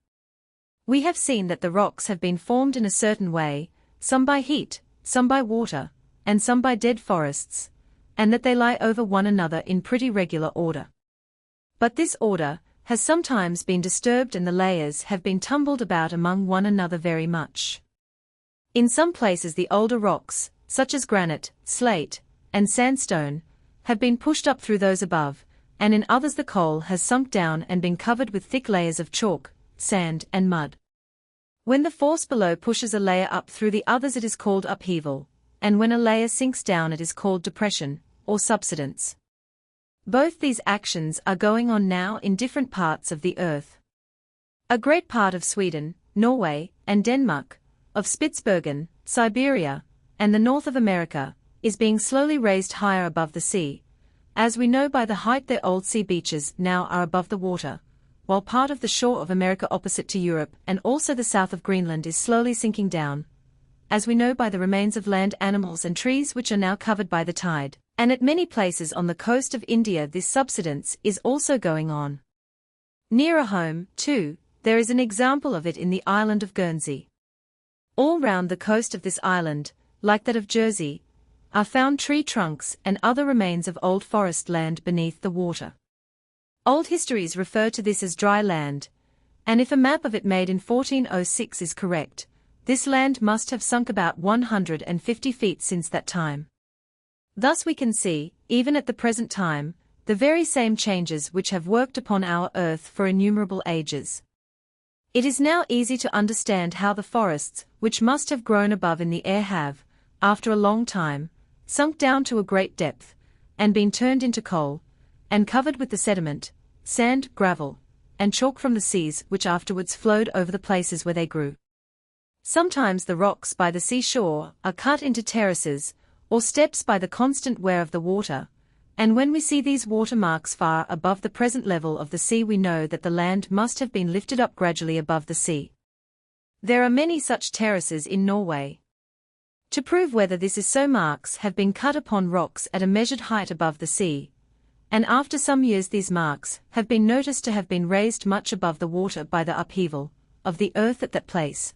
We have seen that the rocks have been formed in a certain way, some by heat, some by water, and some by dead forests, and that they lie over one another in pretty regular order. But this order has sometimes been disturbed and the layers have been tumbled about among one another very much. In some places the older rocks, such as granite, slate, and sandstone, have been pushed up through those above, and in others the coal has sunk down and been covered with thick layers of chalk, sand, and mud. When the force below pushes a layer up through the others it is called upheaval, and when a layer sinks down it is called depression, or subsidence. Both these actions are going on now in different parts of the earth. A great part of Sweden, Norway, and Denmark, of Spitsbergen, Siberia, and the north of America, is being slowly raised higher above the sea, as we know by the height their old sea beaches now are above the water, while part of the shore of America opposite to Europe and also the south of Greenland is slowly sinking down, as we know by the remains of land animals and trees which are now covered by the tide. And at many places on the coast of India this subsidence is also going on. Nearer home, too, there is an example of it in the island of Guernsey. All round the coast of this island, like that of Jersey, are found tree trunks and other remains of old forest land beneath the water. Old histories refer to this as dry land, and if a map of it made in 1406 is correct, this land must have sunk about 150 feet since that time. Thus we can see, even at the present time, the very same changes which have worked upon our earth for innumerable ages. It is now easy to understand how the forests, which must have grown above in the air have, after a long time, sunk down to a great depth, and been turned into coal, and covered with the sediment, sand, gravel, and chalk from the seas which afterwards flowed over the places where they grew. Sometimes the rocks by the seashore are cut into terraces, or steps by the constant wear of the water, and when we see these watermarks far above the present level of the sea we know that the land must have been lifted up gradually above the sea. There are many such terraces in Norway. To prove whether this is so, marks have been cut upon rocks at a measured height above the sea, and after some years these marks have been noticed to have been raised much above the water by the upheaval of the earth at that place.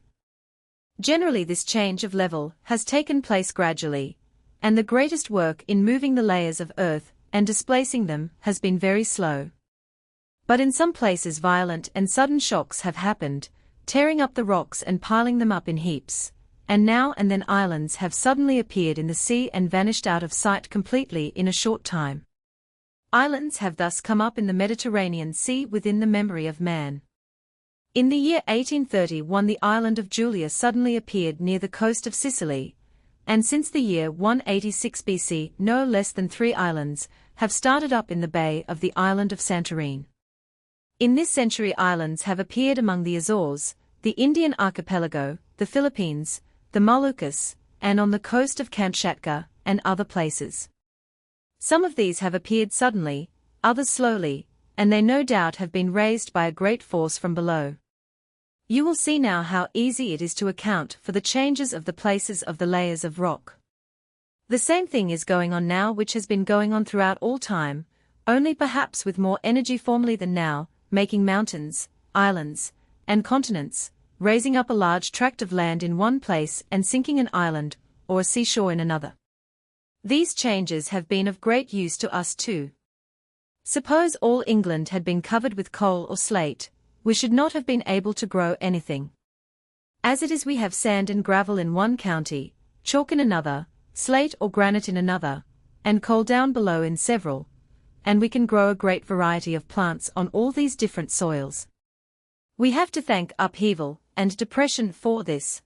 Generally this change of level has taken place gradually, and the greatest work in moving the layers of earth and displacing them has been very slow. But in some places violent and sudden shocks have happened, tearing up the rocks and piling them up in heaps, and now and then islands have suddenly appeared in the sea and vanished out of sight completely in a short time. Islands have thus come up in the Mediterranean Sea within the memory of man. In the year 1831 the island of Julia suddenly appeared near the coast of Sicily, and since the year 186 BC no less than 3 islands have started up in the bay of the island of Santorini. In this century islands have appeared among the Azores, the Indian archipelago, the Philippines, the Moluccas, and on the coast of Kamchatka, and other places. Some of these have appeared suddenly, others slowly, and they no doubt have been raised by a great force from below. You will see now how easy it is to account for the changes of the places of the layers of rock. The same thing is going on now which has been going on throughout all time, only perhaps with more energy formerly than now, making mountains, islands, and continents, raising up a large tract of land in one place and sinking an island, or a seashore in another. These changes have been of great use to us too. Suppose all England had been covered with coal or slate, we should not have been able to grow anything. As it is, we have sand and gravel in one county, chalk in another, slate or granite in another, and coal down below in several, and we can grow a great variety of plants on all these different soils. We have to thank upheaval and depression for this.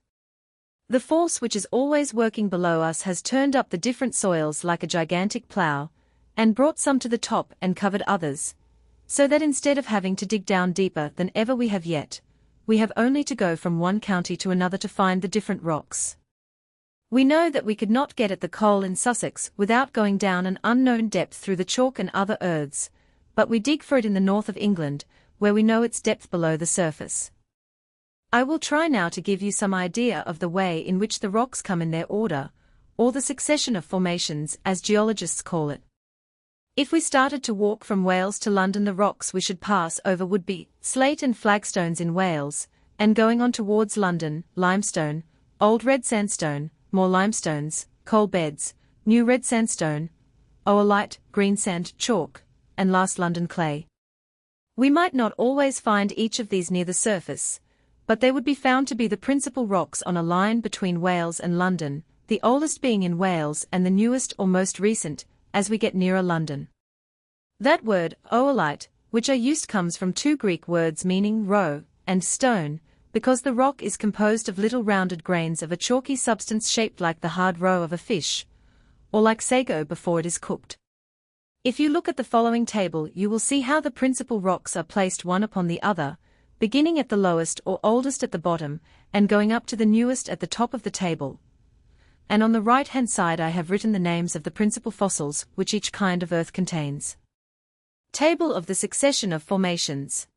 The force which is always working below us has turned up the different soils like a gigantic plough, and brought some to the top and covered others, so that instead of having to dig down deeper than ever we have yet, we have only to go from one county to another to find the different rocks. We know that we could not get at the coal in Sussex without going down an unknown depth through the chalk and other earths, but we dig for it in the north of England, where we know its depth below the surface. I will try now to give you some idea of the way in which the rocks come in their order, or the succession of formations as geologists call it. If we started to walk from Wales to London, the rocks we should pass over would be slate and flagstones in Wales, and going on towards London, limestone, old red sandstone, more limestones, coal beds, new red sandstone, oolite, green sand, chalk, and last London clay. We might not always find each of these near the surface, but they would be found to be the principal rocks on a line between Wales and London, the oldest being in Wales and the newest or most recent, as we get nearer London. That word, oolite, which I used comes from two Greek words meaning row and stone, because the rock is composed of little rounded grains of a chalky substance shaped like the hard roe of a fish, or like sago before it is cooked. If you look at the following table, you will see how the principal rocks are placed one upon the other, beginning at the lowest or oldest at the bottom, and going up to the newest at the top of the table. And on the right-hand side I have written the names of the principal fossils which each kind of earth contains. Table of the succession of formations.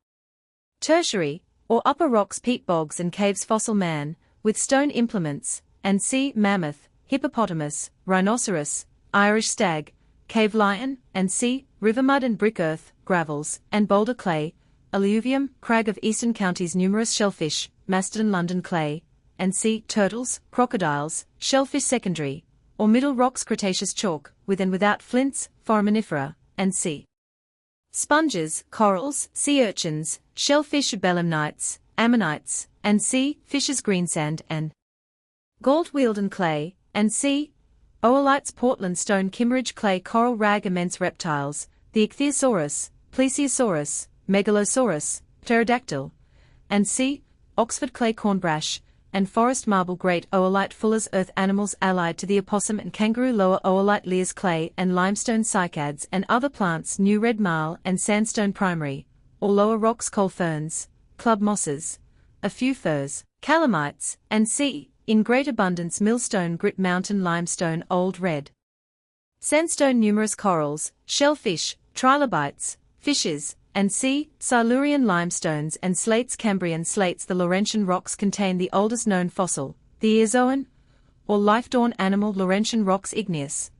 Tertiary, or upper rocks, peat bogs and caves, fossil man, with stone implements, and sea mammoth, hippopotamus, rhinoceros, Irish stag, cave lion, and sea, river mud and brick earth, gravels, and boulder clay, alluvium, crag of eastern counties, numerous shellfish, mastodon, London clay, and sea, turtles, crocodiles, shellfish, secondary, or middle rocks, Cretaceous chalk, with and without flints, foraminifera, and sea sponges, corals, sea urchins, shellfish, belemnites, ammonites, and sea fishes, greensand and gold, Wealden clay, and sea oolites, Portland stone, Kimmeridge clay, coral rag, immense reptiles, the ichthyosaurus, plesiosaurus, megalosaurus, pterodactyl, and sea Oxford clay, cornbrash, and forest marble, great oolite, Fuller's earth, animals allied to the opossum and kangaroo, lower oolite, Lear's clay and limestone, cycads and other plants, new red marl and sandstone, primary, or lower rocks, coal ferns, club mosses, a few firs, calamites, and sea, in great abundance, millstone, grit, mountain limestone, old red sandstone, numerous corals, shellfish, trilobites, fishes, and sea, Silurian limestones and slates, Cambrian slates. The Laurentian rocks contain the oldest known fossil, the Eozoan, or life-dorn animal, Laurentian rocks, igneous,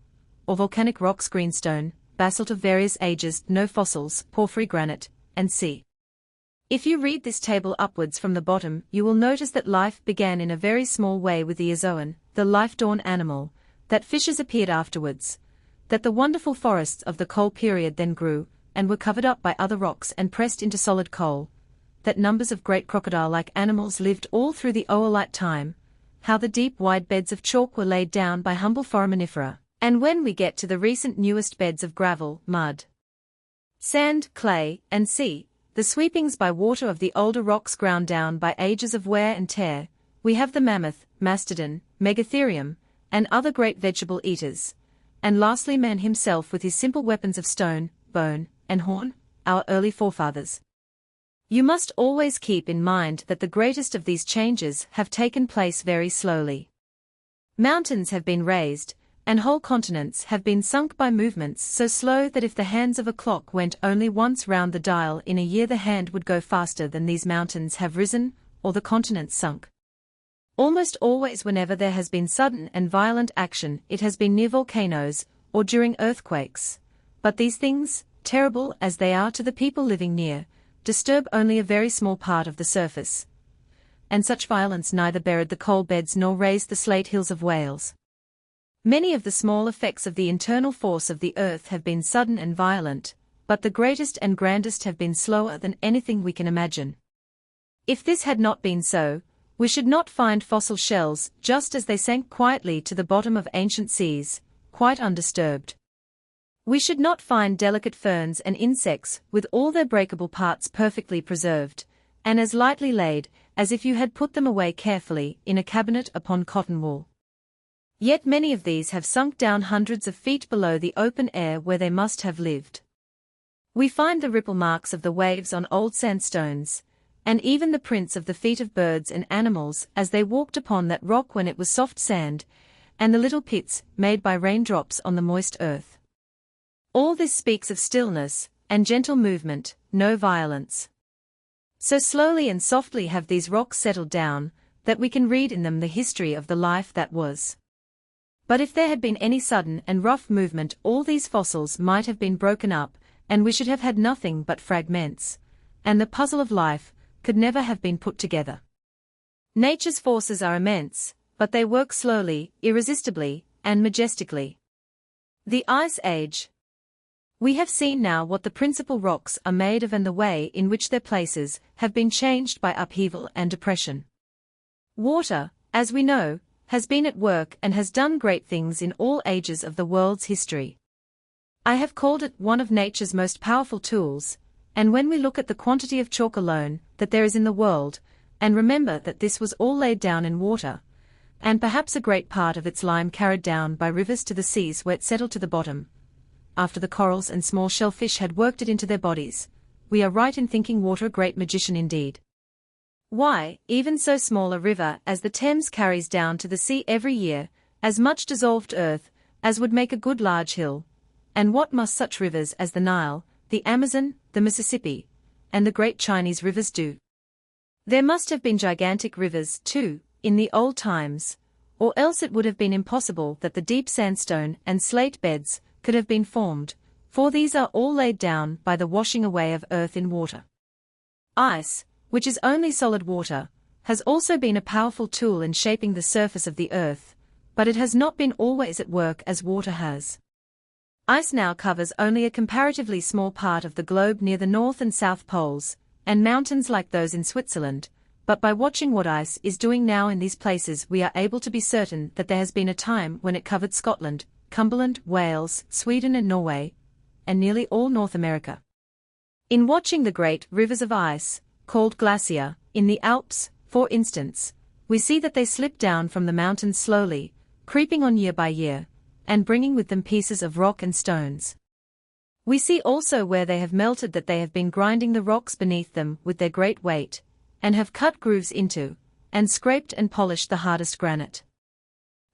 or volcanic rocks, greenstone, basalt of various ages, no fossils, porphyry granite, and sea. If you read this table upwards from the bottom, you will notice that life began in a very small way with the Eozoan, the life-dorn animal, that fishes appeared afterwards, that the wonderful forests of the coal period then grew, and were covered up by other rocks and pressed into solid coal, that numbers of great crocodile-like animals lived all through the oolite time, how the deep wide beds of chalk were laid down by humble foraminifera, and when we get to the recent newest beds of gravel, mud, sand, clay, and sea, the sweepings by water of the older rocks ground down by ages of wear and tear, we have the mammoth, mastodon, megatherium, and other great vegetable eaters, and lastly man himself with his simple weapons of stone, bone, and horn, our early forefathers. You must always keep in mind that the greatest of these changes have taken place very slowly. Mountains have been raised, and whole continents have been sunk by movements so slow that if the hands of a clock went only once round the dial in a year, the hand would go faster than these mountains have risen, or the continents sunk. Almost always whenever there has been sudden and violent action, it has been near volcanoes, or during earthquakes. But these things, terrible as they are to the people living near, disturb only a very small part of the surface. And such violence neither buried the coal beds nor raised the slate hills of Wales. Many of the small effects of the internal force of the earth have been sudden and violent, but the greatest and grandest have been slower than anything we can imagine. If this had not been so, we should not find fossil shells just as they sank quietly to the bottom of ancient seas, quite undisturbed. We should not find delicate ferns and insects with all their breakable parts perfectly preserved, and as lightly laid as if you had put them away carefully in a cabinet upon cotton wool. Yet many of these have sunk down hundreds of feet below the open air where they must have lived. We find the ripple marks of the waves on old sandstones, and even the prints of the feet of birds and animals as they walked upon that rock when it was soft sand, and the little pits made by raindrops on the moist earth. All this speaks of stillness and gentle movement, no violence. So slowly and softly have these rocks settled down, that we can read in them the history of the life that was. But if there had been any sudden and rough movement, all these fossils might have been broken up, and we should have had nothing but fragments, and the puzzle of life could never have been put together. Nature's forces are immense, but they work slowly, irresistibly, and majestically. The Ice Age. We have seen now what the principal rocks are made of and the way in which their places have been changed by upheaval and depression. Water, as we know, has been at work and has done great things in all ages of the world's history. I have called it one of nature's most powerful tools, and when we look at the quantity of chalk alone that there is in the world, and remember that this was all laid down in water, and perhaps a great part of its lime carried down by rivers to the seas where it settled to the bottom, after the corals and small shellfish had worked it into their bodies, we are right in thinking water a great magician indeed. Why, even so small a river as the Thames carries down to the sea every year as much dissolved earth as would make a good large hill, and what must such rivers as the Nile, the Amazon, the Mississippi, and the great Chinese rivers do? There must have been gigantic rivers, too, in the old times, or else it would have been impossible that the deep sandstone and slate beds could have been formed, for these are all laid down by the washing away of earth in water. Ice, which is only solid water, has also been a powerful tool in shaping the surface of the earth, but it has not been always at work as water has. Ice now covers only a comparatively small part of the globe near the North and South Poles, and mountains like those in Switzerland, but by watching what ice is doing now in these places we are able to be certain that there has been a time when it covered Scotland, Cumberland, Wales, Sweden and Norway, and nearly all North America. In watching the great rivers of ice, called glacier, in the Alps, for instance, we see that they slip down from the mountains slowly, creeping on year by year, and bringing with them pieces of rock and stones. We see also where they have melted that they have been grinding the rocks beneath them with their great weight, and have cut grooves into, and scraped and polished the hardest granite.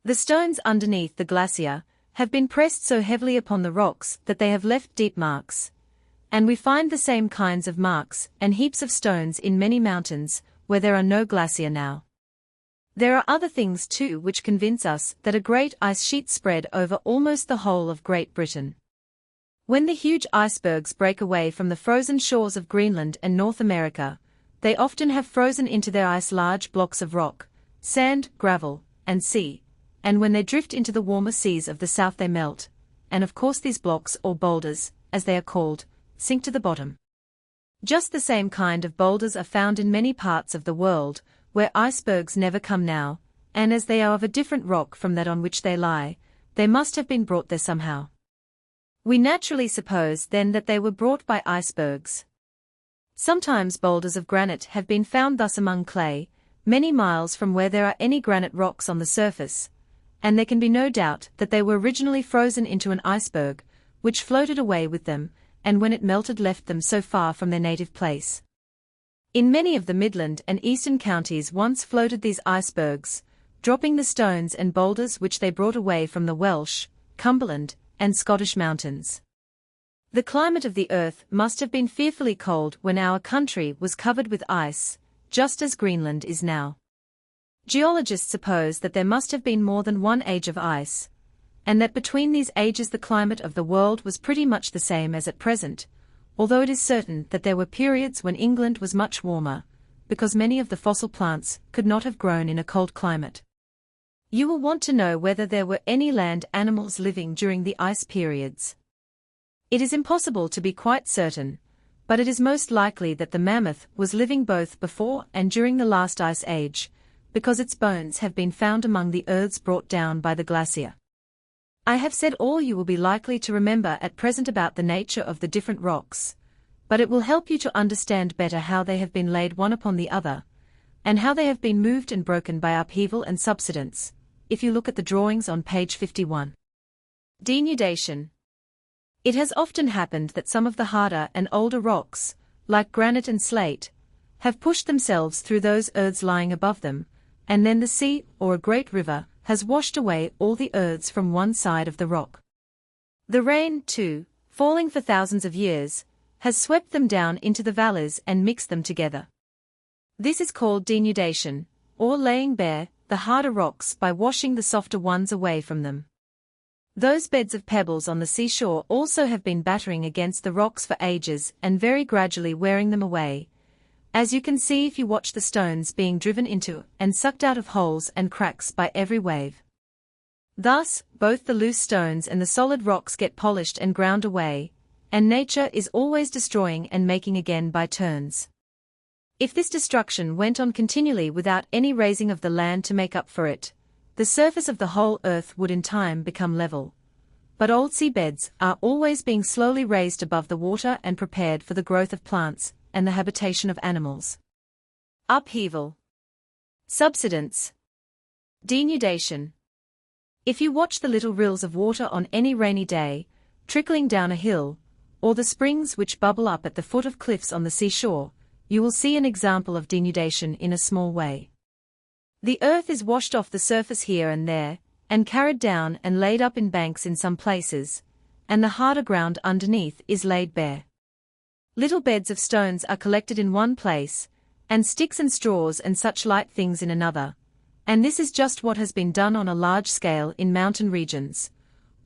The stones underneath the glacier have been pressed so heavily upon the rocks that they have left deep marks, and we find the same kinds of marks and heaps of stones in many mountains where there are no glacier now. There are other things too which convince us that a great ice sheet spread over almost the whole of Great Britain. When the huge icebergs break away from the frozen shores of Greenland and North America, they often have frozen into their ice large blocks of rock, sand, gravel, and sea, and when they drift into the warmer seas of the south they melt, and of course these blocks, or boulders, as they are called, sink to the bottom. Just the same kind of boulders are found in many parts of the world, where icebergs never come now, and as they are of a different rock from that on which they lie, they must have been brought there somehow. We naturally suppose then that they were brought by icebergs. Sometimes boulders of granite have been found thus among clay, many miles from where there are any granite rocks on the surface, and there can be no doubt that they were originally frozen into an iceberg, which floated away with them, and when it melted left them so far from their native place. In many of the Midland and Eastern counties once floated these icebergs, dropping the stones and boulders which they brought away from the Welsh, Cumberland, and Scottish mountains. The climate of the earth must have been fearfully cold when our country was covered with ice, just as Greenland is now. Geologists suppose that there must have been more than one age of ice, and that between these ages the climate of the world was pretty much the same as at present, although it is certain that there were periods when England was much warmer, because many of the fossil plants could not have grown in a cold climate. You will want to know whether there were any land animals living during the ice periods. It is impossible to be quite certain, but it is most likely that the mammoth was living both before and during the last ice age, because its bones have been found among the earths brought down by the glacier. I have said all you will be likely to remember at present about the nature of the different rocks, but it will help you to understand better how they have been laid one upon the other, and how they have been moved and broken by upheaval and subsidence, if you look at the drawings on page 51. Denudation. It has often happened that some of the harder and older rocks, like granite and slate, have pushed themselves through those earths lying above them, and then the sea, or a great river, has washed away all the earths from one side of the rock. The rain, too, falling for thousands of years, has swept them down into the valleys and mixed them together. This is called denudation, or laying bare the harder rocks by washing the softer ones away from them. Those beds of pebbles on the seashore also have been battering against the rocks for ages and very gradually wearing them away, as you can see if you watch the stones being driven into and sucked out of holes and cracks by every wave. Thus, both the loose stones and the solid rocks get polished and ground away, and nature is always destroying and making again by turns. If this destruction went on continually without any raising of the land to make up for it, the surface of the whole earth would in time become level. But old seabeds are always being slowly raised above the water and prepared for the growth of plants and the habitation of animals. Upheaval. Subsidence. Denudation. If you watch the little rills of water on any rainy day, trickling down a hill, or the springs which bubble up at the foot of cliffs on the seashore, you will see an example of denudation in a small way. The earth is washed off the surface here and there, and carried down and laid up in banks in some places, and the harder ground underneath is laid bare. Little beds of stones are collected in one place, and sticks and straws and such light things in another, and this is just what has been done on a large scale in mountain regions,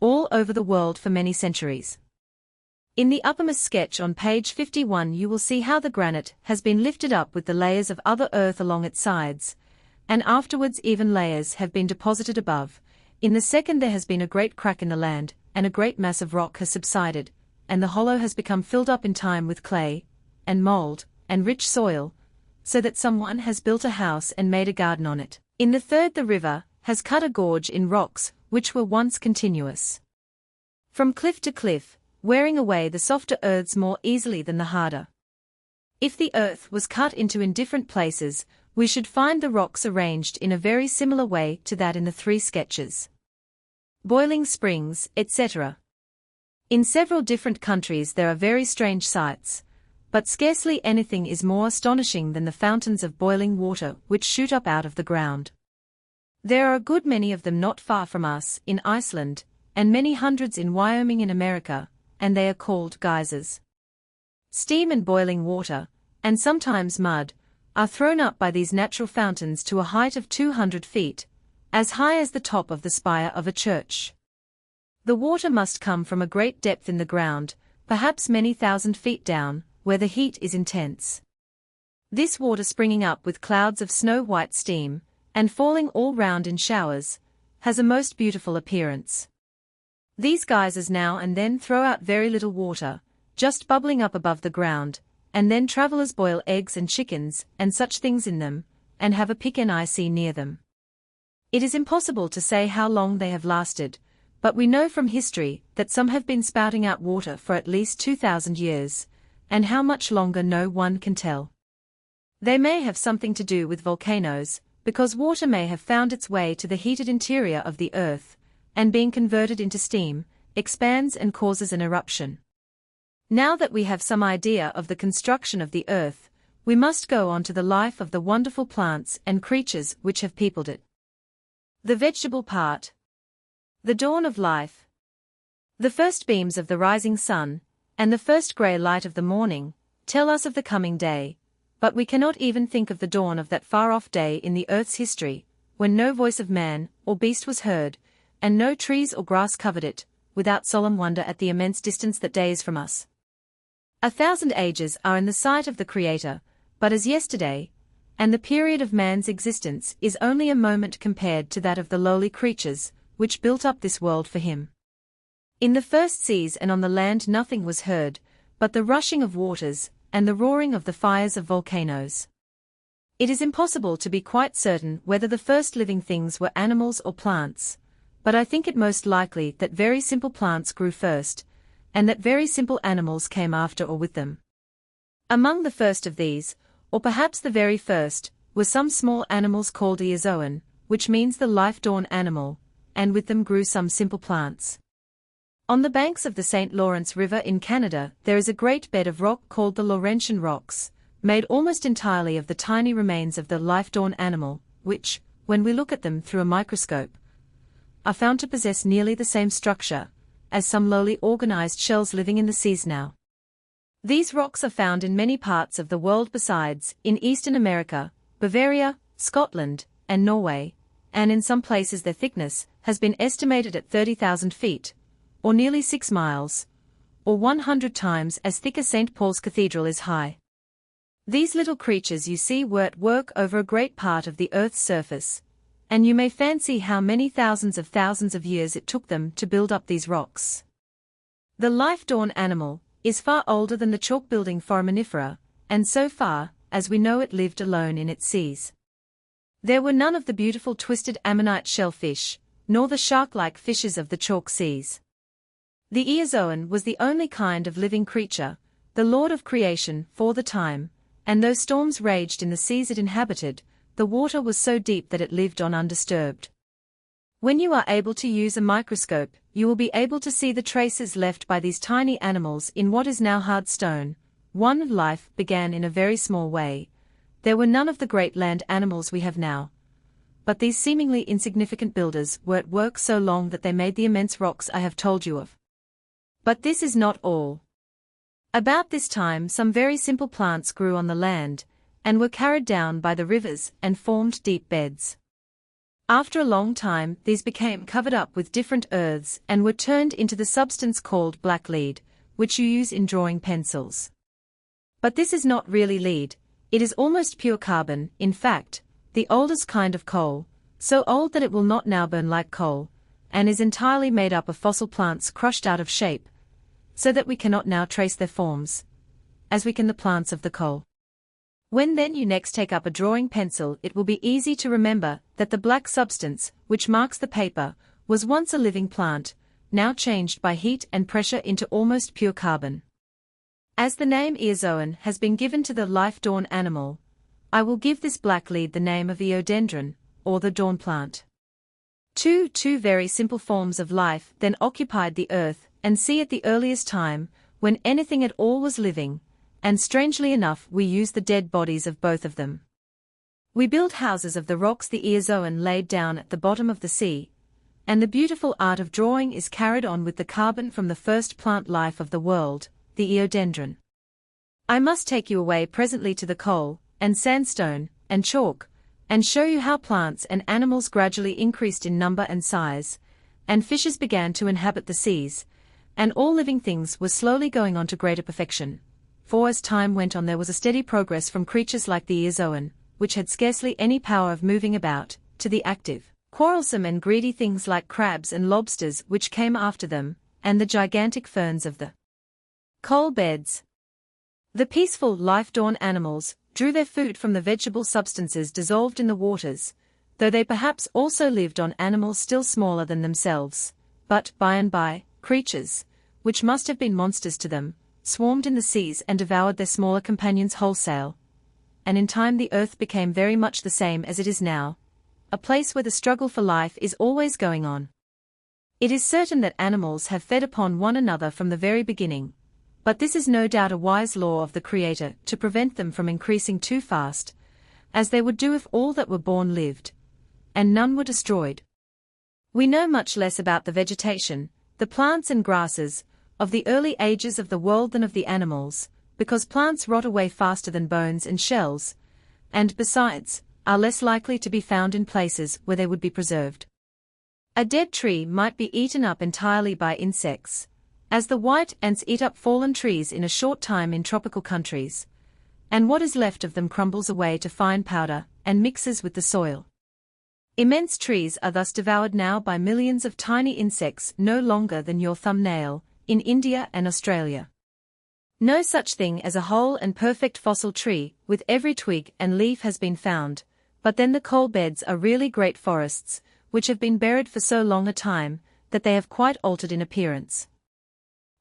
all over the world for many centuries. In the uppermost sketch on page 51 you will see how the granite has been lifted up with the layers of other earth along its sides, and afterwards even layers have been deposited above. In the second there has been a great crack in the land, and a great mass of rock has subsided, and the hollow has become filled up in time with clay, and mold, and rich soil, so that someone has built a house and made a garden on it. In the third the river has cut a gorge in rocks which were once continuous, from cliff to cliff, wearing away the softer earths more easily than the harder. If the earth was cut into in different places, we should find the rocks arranged in a very similar way to that in the three sketches. Boiling springs, etc. In several different countries there are very strange sights, but scarcely anything is more astonishing than the fountains of boiling water which shoot up out of the ground. There are a good many of them not far from us in Iceland, and many hundreds in Wyoming in America, and they are called geysers. Steam and boiling water, and sometimes mud, are thrown up by these natural fountains to a height of 200 feet, as high as the top of the spire of a church. The water must come from a great depth in the ground, perhaps many thousand feet down, where the heat is intense. This water springing up with clouds of snow-white steam, and falling all round in showers, has a most beautiful appearance. These geysers now and then throw out very little water, just bubbling up above the ground, and then travelers boil eggs and chickens and such things in them, and have a picnic near them. It is impossible to say how long they have lasted, but we know from history that some have been spouting out water for at least 2,000 years, and how much longer no one can tell. They may have something to do with volcanoes, because water may have found its way to the heated interior of the earth, and being converted into steam, expands and causes an eruption. Now that we have some idea of the construction of the earth, we must go on to the life of the wonderful plants and creatures which have peopled it. The vegetable part. The dawn of life. The first beams of the rising sun, and the first grey light of the morning, tell us of the coming day, But we cannot even think of the dawn of that far-off day in the earth's history, when no voice of man or beast was heard, and no trees or grass covered it, without solemn wonder at the immense distance that day is from us. 1,000 ages are in the sight of the Creator, but as yesterday, and the period of man's existence is only a moment compared to that of the lowly creatures, which built up this world for him. In the first seas and on the land nothing was heard, but the rushing of waters, and the roaring of the fires of volcanoes. It is impossible to be quite certain whether the first living things were animals or plants, but I think it most likely that very simple plants grew first, and that very simple animals came after or with them. Among the first of these, or perhaps the very first, were some small animals called eozoan, which means the life-dawn animal, and with them grew some simple plants. On the banks of the St. Lawrence River in Canada there is a great bed of rock called the Laurentian rocks, made almost entirely of the tiny remains of the life-dawn animal, which, when we look at them through a microscope, are found to possess nearly the same structure as some lowly organized shells living in the seas now. These rocks are found in many parts of the world besides in Eastern America, Bavaria, Scotland, and Norway, and in some places their thickness has been estimated at 30,000 feet, or nearly 6 miles, or 100 times as thick as St. Paul's Cathedral is high. These little creatures you see were at work over a great part of the earth's surface, and you may fancy how many thousands of years it took them to build up these rocks. The life-dawn animal is far older than the chalk-building foraminifera, and so far as we know it lived alone in its seas. There were none of the beautiful twisted ammonite shellfish, nor the shark-like fishes of the chalk seas. The eozoan was the only kind of living creature, the lord of creation for the time, and though storms raged in the seas it inhabited, the water was so deep that it lived on undisturbed. When you are able to use a microscope, you will be able to see the traces left by these tiny animals in what is now hard stone. One life began in a very small way. There were none of the great land animals we have now. But these seemingly insignificant builders were at work so long that they made the immense rocks I have told you of. But this is not all. About this time some very simple plants grew on the land, and were carried down by the rivers and formed deep beds. After a long time these became covered up with different earths and were turned into the substance called black lead, which you use in drawing pencils. But this is not really lead, it is almost pure carbon, in fact, the oldest kind of coal, so old that it will not now burn like coal, and is entirely made up of fossil plants crushed out of shape, so that we cannot now trace their forms, as we can the plants of the coal. When then you next take up a drawing pencil it will be easy to remember that the black substance, which marks the paper, was once a living plant, now changed by heat and pressure into almost pure carbon. As the name eozoan has been given to the life-dawn animal, I will give this black lead the name of eodendron, or the dawn plant. Two very simple forms of life then occupied the earth and sea at the earliest time, when anything at all was living, and strangely enough we use the dead bodies of both of them. We build houses of the rocks the eozoan laid down at the bottom of the sea, and the beautiful art of drawing is carried on with the carbon from the first plant life of the world, the eodendron. I must take you away presently to the coal, and sandstone, and chalk, and show you how plants and animals gradually increased in number and size, and fishes began to inhabit the seas, and all living things were slowly going on to greater perfection, for as time went on there was a steady progress from creatures like the eozoan, which had scarcely any power of moving about, to the active, quarrelsome and greedy things like crabs and lobsters which came after them, and the gigantic ferns of the coal beds. The peaceful life-dawn animals drew their food from the vegetable substances dissolved in the waters, though they perhaps also lived on animals still smaller than themselves, but, by and by, creatures, which must have been monsters to them, swarmed in the seas and devoured their smaller companions wholesale, and in time the earth became very much the same as it is now, a place where the struggle for life is always going on. It is certain that animals have fed upon one another from the very beginning, but this is no doubt a wise law of the Creator to prevent them from increasing too fast, as they would do if all that were born lived, and none were destroyed. We know much less about the vegetation, the plants and grasses, of the early ages of the world than of the animals, because plants rot away faster than bones and shells, and besides, are less likely to be found in places where they would be preserved. A dead tree might be eaten up entirely by insects, as the white ants eat up fallen trees in a short time in tropical countries, and what is left of them crumbles away to fine powder and mixes with the soil. Immense trees are thus devoured now by millions of tiny insects no longer than your thumbnail, in India and Australia. No such thing as a whole and perfect fossil tree, with every twig and leaf has been found, but then the coal beds are really great forests, which have been buried for so long a time, that they have quite altered in appearance.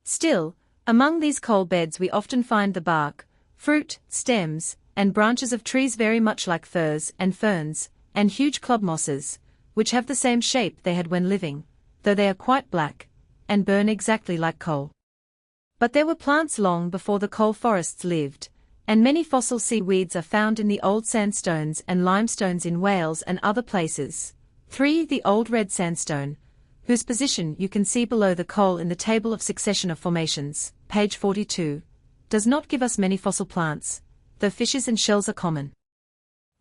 Still, among these coal beds we often find the bark, fruit, stems, and branches of trees very much like firs and ferns, and huge club mosses, which have the same shape they had when living, though they are quite black, and burn exactly like coal. But there were plants long before the coal forests lived, and many fossil seaweeds are found in the old sandstones and limestones in Wales and other places. 3. The old red sandstone, whose position you can see below the coal in the table of succession of formations, page 42, does not give us many fossil plants, though fishes and shells are common.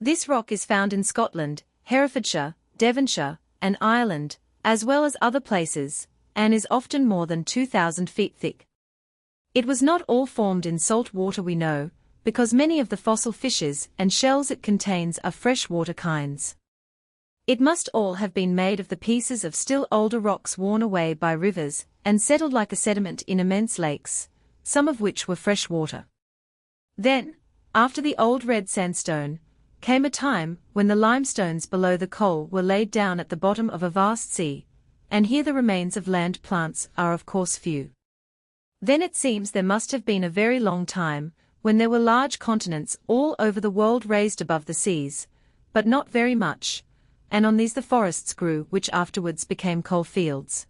This rock is found in Scotland, Herefordshire, Devonshire, and Ireland, as well as other places, and is often more than 2,000 feet thick. It was not all formed in salt water, we know, because many of the fossil fishes and shells it contains are freshwater kinds. It must all have been made of the pieces of still older rocks worn away by rivers and settled like a sediment in immense lakes, some of which were fresh water. Then, after the old red sandstone, came a time when the limestones below the coal were laid down at the bottom of a vast sea, and here the remains of land plants are of course few. Then it seems there must have been a very long time, when there were large continents all over the world raised above the seas, but not very much, and on these the forests grew which afterwards became coal fields.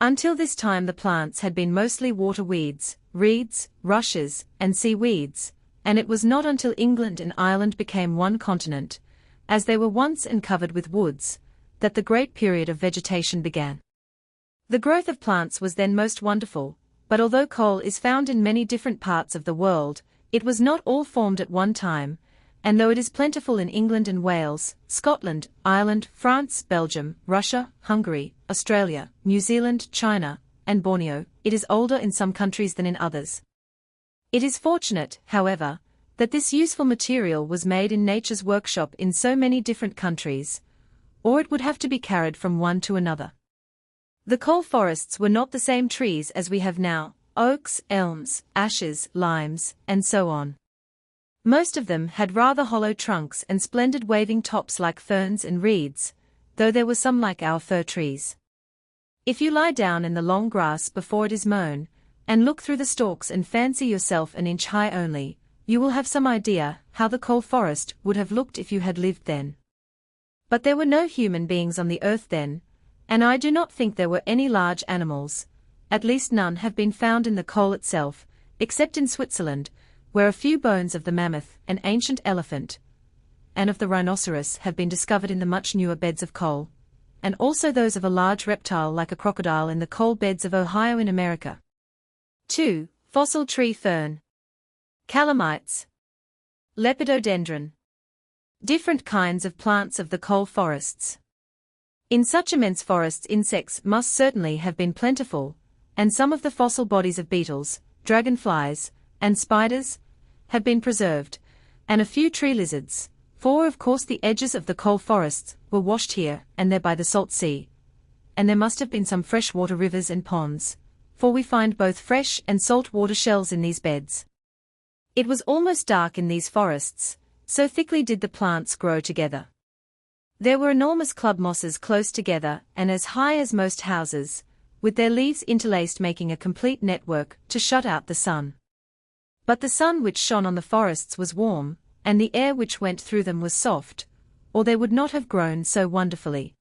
Until this time the plants had been mostly water weeds, reeds, rushes, and seaweeds, and it was not until England and Ireland became one continent, as they were once and covered with woods, that the great period of vegetation began. The growth of plants was then most wonderful, but although coal is found in many different parts of the world, it was not all formed at one time, and though it is plentiful in England and Wales, Scotland, Ireland, France, Belgium, Russia, Hungary, Australia, New Zealand, China, and Borneo, it is older in some countries than in others. It is fortunate, however, that this useful material was made in nature's workshop in so many different countries, or it would have to be carried from one to another. The coal forests were not the same trees as we have now, oaks, elms, ashes, limes, and so on. Most of them had rather hollow trunks and splendid waving tops like ferns and reeds, though there were some like our fir trees. If you lie down in the long grass before it is mown, and look through the stalks and fancy yourself an inch high only, you will have some idea how the coal forest would have looked if you had lived then. But there were no human beings on the earth then, and I do not think there were any large animals, at least none have been found in the coal itself, except in Switzerland, where a few bones of the mammoth, an ancient elephant, and of the rhinoceros have been discovered in the much newer beds of coal, and also those of a large reptile like a crocodile in the coal beds of Ohio in America. 2. Fossil tree fern. Calamites. Lepidodendron. Different kinds of plants of the coal forests. In such immense forests insects must certainly have been plentiful, and some of the fossil bodies of beetles, dragonflies, and spiders have been preserved, and a few tree lizards, for of course the edges of the coal forests were washed here and there by the salt sea, and there must have been some freshwater rivers and ponds, for we find both fresh and salt water shells in these beds. It was almost dark in these forests, so thickly did the plants grow together. There were enormous club mosses close together and as high as most houses, with their leaves interlaced making a complete network to shut out the sun. But the sun which shone on the forests was warm, and the air which went through them was soft, or they would not have grown so wonderfully.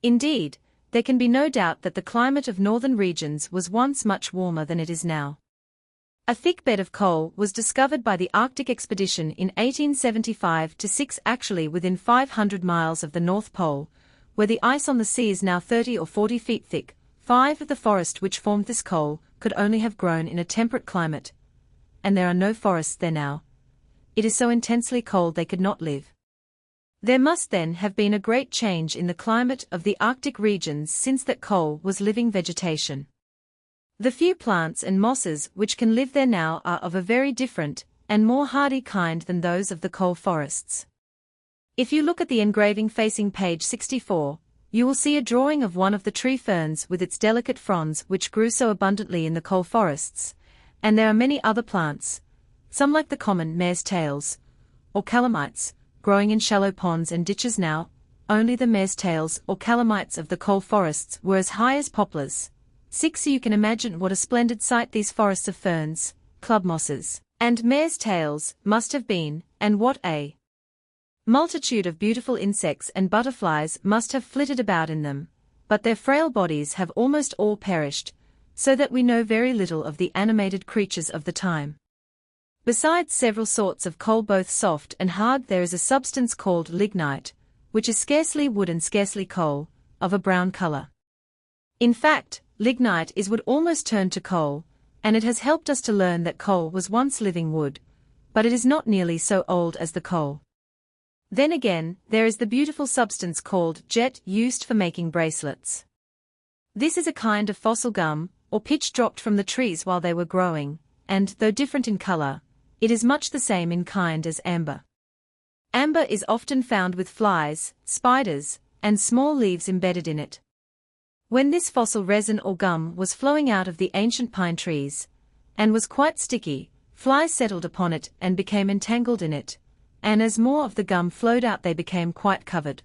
Indeed, there can be no doubt that the climate of northern regions was once much warmer than it is now. A thick bed of coal was discovered by the Arctic expedition in 1875-6 actually within 500 miles of the North Pole, where the ice on the sea is now 30 or 40 feet thick. 5. The forest which formed this coal could only have grown in a temperate climate, and there are no forests there now. It is so intensely cold they could not live. There must then have been a great change in the climate of the Arctic regions since that coal was living vegetation. The few plants and mosses which can live there now are of a very different and more hardy kind than those of the coal forests. If you look at the engraving facing page 64, you will see a drawing of one of the tree ferns with its delicate fronds which grew so abundantly in the coal forests, and there are many other plants, some like the common mare's tails, or calamites, growing in shallow ponds and ditches now. Only the mare's tails or calamites of the coal forests were as high as poplars. 6. So you can imagine what a splendid sight these forests of ferns, club mosses, and mare's tails must have been, and what a multitude of beautiful insects and butterflies must have flitted about in them, but their frail bodies have almost all perished, so that we know very little of the animated creatures of the time. Besides several sorts of coal both soft and hard, there is a substance called lignite, which is scarcely wood and scarcely coal, of a brown color. In fact, lignite is wood almost turned to coal, and it has helped us to learn that coal was once living wood, but it is not nearly so old as the coal. Then again, there is the beautiful substance called jet, used for making bracelets. This is a kind of fossil gum, or pitch dropped from the trees while they were growing, and, though different in color, it is much the same in kind as amber. Amber is often found with flies, spiders, and small leaves embedded in it. When this fossil resin or gum was flowing out of the ancient pine trees, and was quite sticky, flies settled upon it and became entangled in it, and as more of the gum flowed out they became quite covered.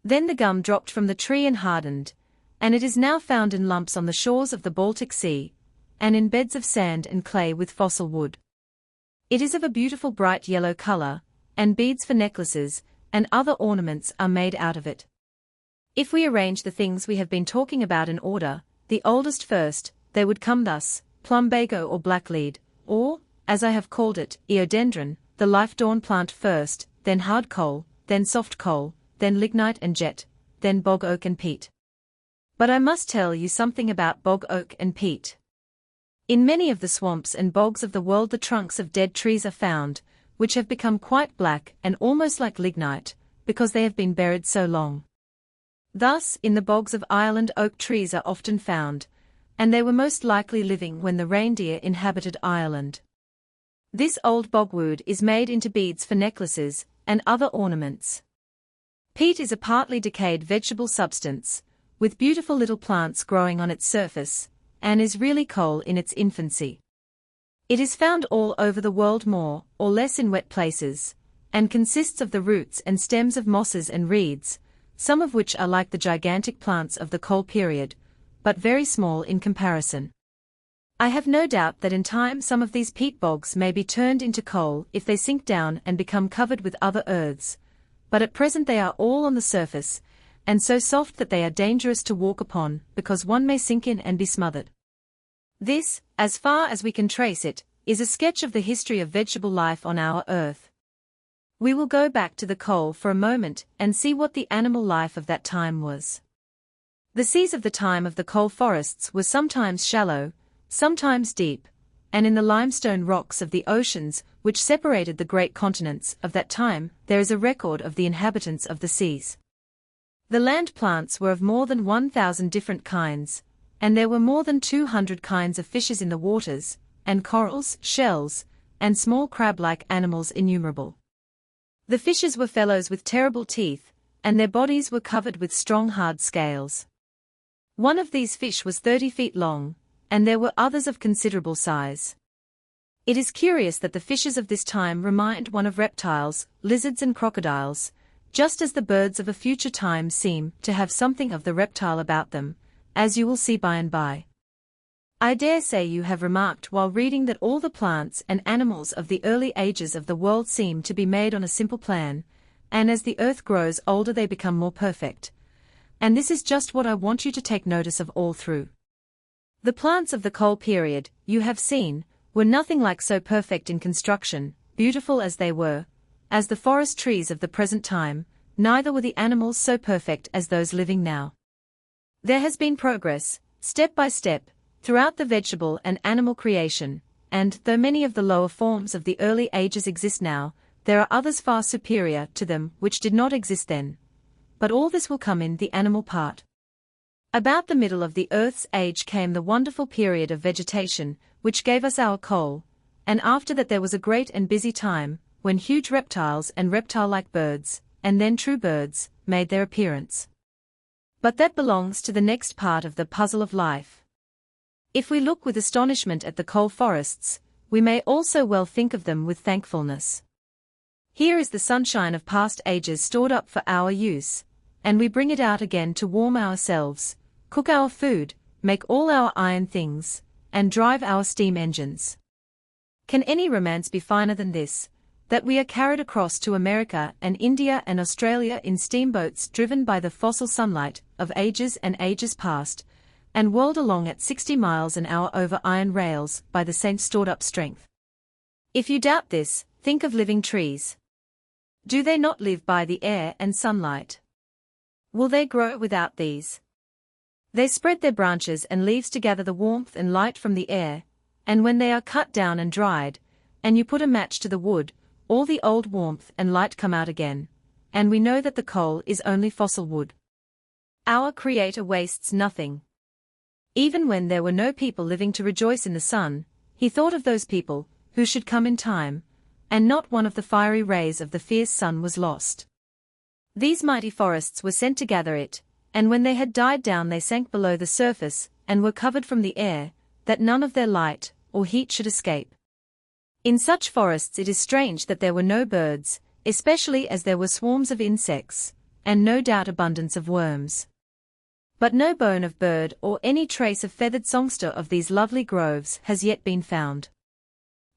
Then the gum dropped from the tree and hardened, and it is now found in lumps on the shores of the Baltic Sea, and in beds of sand and clay with fossil wood. It is of a beautiful bright yellow color, and beads for necklaces and other ornaments are made out of it. If we arrange the things we have been talking about in order, the oldest first, they would come thus: plumbago or blacklead, or, as I have called it, eodendron, the life-dawn plant first, then hard coal, then soft coal, then lignite and jet, then bog oak and peat. But I must tell you something about bog oak and peat. In many of the swamps and bogs of the world the trunks of dead trees are found, which have become quite black and almost like lignite, because they have been buried so long. Thus, in the bogs of Ireland oak trees are often found, and they were most likely living when the reindeer inhabited Ireland. This old bogwood is made into beads for necklaces and other ornaments. Peat is a partly decayed vegetable substance, with beautiful little plants growing on its surface, and is really coal in its infancy. It is found all over the world more or less in wet places, and consists of the roots and stems of mosses and reeds, some of which are like the gigantic plants of the coal period, but very small in comparison. I have no doubt that in time some of these peat bogs may be turned into coal if they sink down and become covered with other earths, but at present they are all on the surface, and so soft that they are dangerous to walk upon, because one may sink in and be smothered. This, as far as we can trace it, is a sketch of the history of vegetable life on our earth. We will go back to the coal for a moment and see what the animal life of that time was. The seas of the time of the coal forests were sometimes shallow, sometimes deep, and in the limestone rocks of the oceans which separated the great continents of that time there is a record of the inhabitants of the seas. The land plants were of more than 1,000 different kinds, and there were more than 200 kinds of fishes in the waters, and corals, shells, and small crab-like animals innumerable. The fishes were fellows with terrible teeth, and their bodies were covered with strong hard scales. One of these fish was 30 feet long, and there were others of considerable size. It is curious that the fishes of this time remind one of reptiles, lizards and crocodiles, just as the birds of a future time seem to have something of the reptile about them, as you will see by and by. I dare say you have remarked while reading that all the plants and animals of the early ages of the world seem to be made on a simple plan, and as the earth grows older they become more perfect. And this is just what I want you to take notice of all through. The plants of the coal period, you have seen, were nothing like so perfect in construction, beautiful as they were, as the forest trees of the present time, neither were the animals so perfect as those living now. There has been progress, step by step, throughout the vegetable and animal creation, and, though many of the lower forms of the early ages exist now, there are others far superior to them which did not exist then. But all this will come in the animal part. About the middle of the Earth's age came the wonderful period of vegetation, which gave us our coal, and after that there was a great and busy time, when huge reptiles and reptile-like birds, and then true birds, made their appearance. But that belongs to the next part of the puzzle of life. If we look with astonishment at the coal forests, we may also well think of them with thankfulness. Here is the sunshine of past ages stored up for our use, and we bring it out again to warm ourselves, cook our food, make all our iron things, and drive our steam engines. Can any romance be finer than this, that we are carried across to America and India and Australia in steamboats driven by the fossil sunlight of ages and ages past, and whirled along at 60 miles an hour over iron rails by the same stored-up strength? If you doubt this, think of living trees. Do they not live by the air and sunlight? Will they grow without these? They spread their branches and leaves to gather the warmth and light from the air, and when they are cut down and dried, and you put a match to the wood, all the old warmth and light come out again, and we know that the coal is only fossil wood. Our Creator wastes nothing. Even when there were no people living to rejoice in the sun, He thought of those people who should come in time, and not one of the fiery rays of the fierce sun was lost. These mighty forests were sent to gather it, and when they had died down they sank below the surface, and were covered from the air, that none of their light or heat should escape. In such forests it is strange that there were no birds, especially as there were swarms of insects, and no doubt abundance of worms. But no bone of bird or any trace of feathered songster of these lovely groves has yet been found.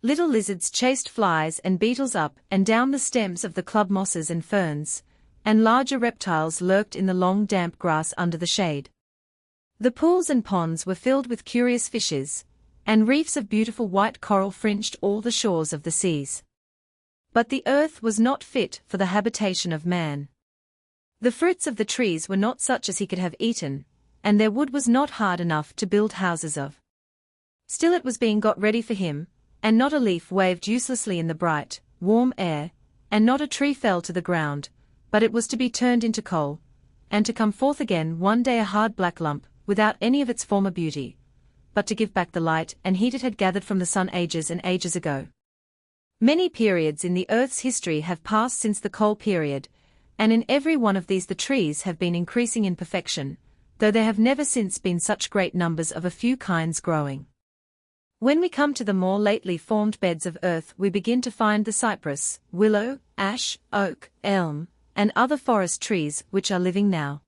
Little lizards chased flies and beetles up and down the stems of the club mosses and ferns, and larger reptiles lurked in the long damp grass under the shade. The pools and ponds were filled with curious fishes, and reefs of beautiful white coral fringed all the shores of the seas. But the earth was not fit for the habitation of man. The fruits of the trees were not such as he could have eaten, and their wood was not hard enough to build houses of. Still it was being got ready for him, and not a leaf waved uselessly in the bright, warm air, and not a tree fell to the ground, but it was to be turned into coal, and to come forth again one day a hard black lump, without any of its former beauty, but to give back the light and heat it had gathered from the sun ages and ages ago. Many periods in the earth's history have passed since the coal period, and in every one of these the trees have been increasing in perfection, though there have never since been such great numbers of a few kinds growing. When we come to the more lately formed beds of earth we begin to find the cypress, willow, ash, oak, elm, and other forest trees which are living now.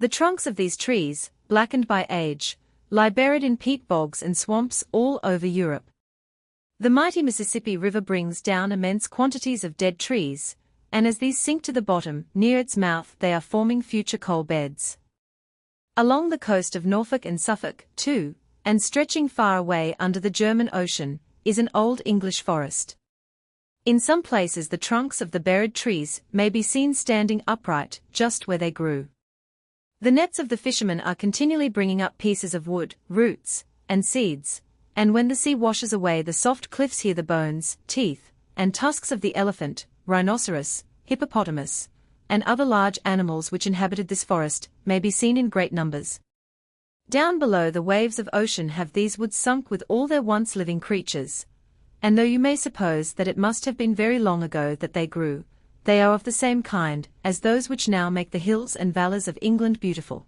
The trunks of these trees, blackened by age, lie buried in peat bogs and swamps all over Europe. The mighty Mississippi River brings down immense quantities of dead trees, and as these sink to the bottom near its mouth they are forming future coal beds. Along the coast of Norfolk and Suffolk, too, and stretching far away under the German Ocean, is an old English forest. In some places the trunks of the buried trees may be seen standing upright just where they grew. The nets of the fishermen are continually bringing up pieces of wood, roots, and seeds, and when the sea washes away the soft cliffs here the bones, teeth, and tusks of the elephant, rhinoceros, hippopotamus, and other large animals which inhabited this forest may be seen in great numbers. Down below the waves of ocean have these woods sunk with all their once living creatures, and though you may suppose that it must have been very long ago that they grew, they are of the same kind as those which now make the hills and valleys of England beautiful.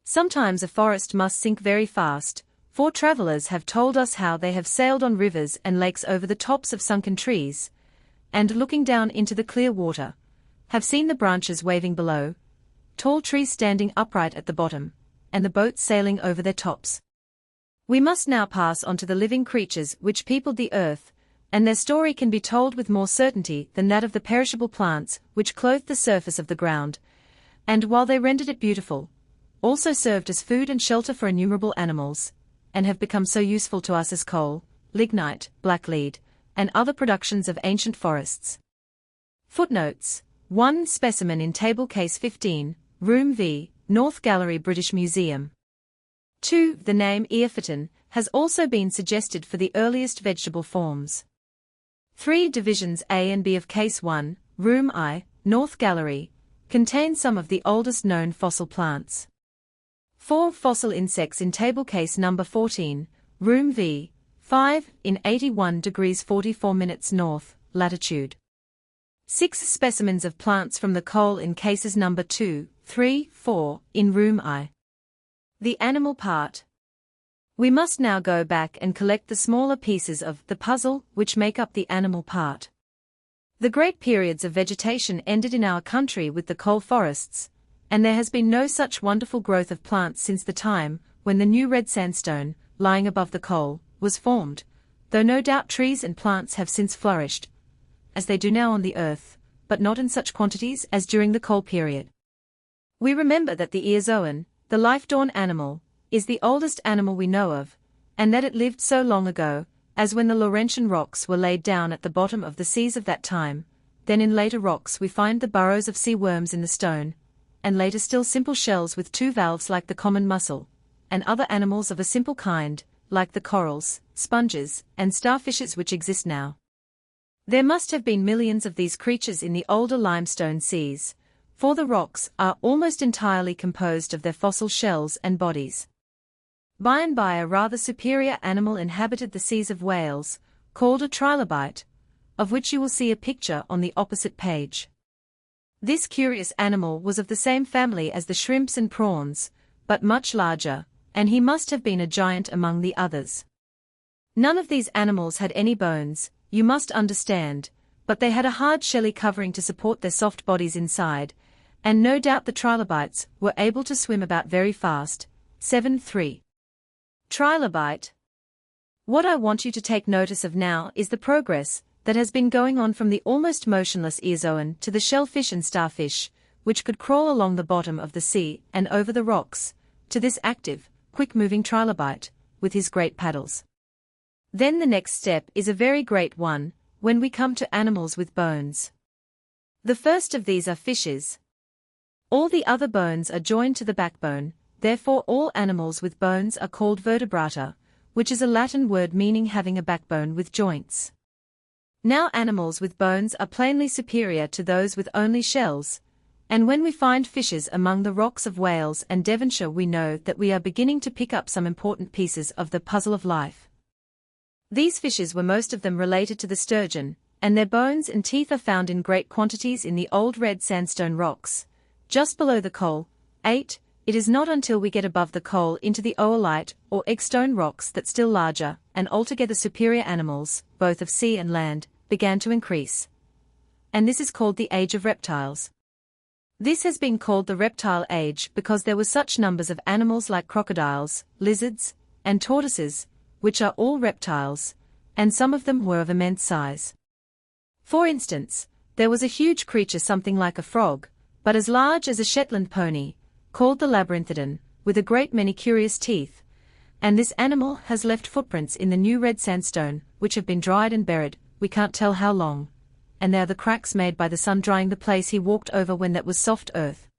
Sometimes a forest must sink very fast, for travellers have told us how they have sailed on rivers and lakes over the tops of sunken trees, and looking down into the clear water, have seen the branches waving below, tall trees standing upright at the bottom, and the boats sailing over their tops. We must now pass on to the living creatures which peopled the earth, and their story can be told with more certainty than that of the perishable plants which clothed the surface of the ground, and while they rendered it beautiful, also served as food and shelter for innumerable animals, and have become so useful to us as coal, lignite, blacklead, and other productions of ancient forests. Footnotes: 1 specimen in Table Case 15, Room V, North Gallery, British Museum. 2. The name Eophyton has also been suggested for the earliest vegetable forms. 3 divisions A and B of Case 1, Room I, North Gallery, contain some of the oldest known fossil plants. 4 fossil insects in Table Case Number 14, Room V, 5, in 81 degrees 44 minutes north, latitude. 6 specimens of plants from the coal in Cases Number 2, 3, 4, in Room I. The animal part. We must now go back and collect the smaller pieces of the puzzle which make up the animal part. The great periods of vegetation ended in our country with the coal forests, and there has been no such wonderful growth of plants since the time when the new red sandstone, lying above the coal, was formed, though no doubt trees and plants have since flourished, as they do now on the earth, but not in such quantities as during the coal period. We remember that the Eozoan, the life-dawn animal, is the oldest animal we know of, and that it lived so long ago, as when the Laurentian rocks were laid down at the bottom of the seas of that time. Then in later rocks we find the burrows of sea worms in the stone, and later still simple shells with 2 valves like the common mussel, and other animals of a simple kind, like the corals, sponges, and starfishes which exist now. There must have been millions of these creatures in the older limestone seas, for the rocks are almost entirely composed of their fossil shells and bodies. By and by a rather superior animal inhabited the seas of Wales, called a trilobite, of which you will see a picture on the opposite page. This curious animal was of the same family as the shrimps and prawns, but much larger, and he must have been a giant among the others. None of these animals had any bones, you must understand, but they had a hard shelly covering to support their soft bodies inside, and no doubt the trilobites were able to swim about very fast. 7.3. Trilobite. What I want you to take notice of now is the progress that has been going on from the almost motionless Eozoan to the shellfish and starfish, which could crawl along the bottom of the sea and over the rocks, to this active, quick-moving trilobite, with his great paddles. Then the next step is a very great one, when we come to animals with bones. The first of these are fishes. All the other bones are joined to the backbone, therefore all animals with bones are called vertebrata, which is a Latin word meaning having a backbone with joints. Now animals with bones are plainly superior to those with only shells, and when we find fishes among the rocks of Wales and Devonshire we know that we are beginning to pick up some important pieces of the puzzle of life. These fishes were most of them related to the sturgeon, and their bones and teeth are found in great quantities in the old red sandstone rocks, just below the coal. 8. It is not until we get above the coal into the oolite or eggstone rocks that still larger and altogether superior animals, both of sea and land, began to increase. And this is called the Age of Reptiles. This has been called the Reptile Age because there were such numbers of animals like crocodiles, lizards, and tortoises, which are all reptiles, and some of them were of immense size. For instance, there was a huge creature something like a frog, but as large as a Shetland pony, called the labyrinthodon, with a great many curious teeth, and this animal has left footprints in the new red sandstone, which have been dried and buried, we can't tell how long, and they are the cracks made by the sun drying the place he walked over when that was soft earth.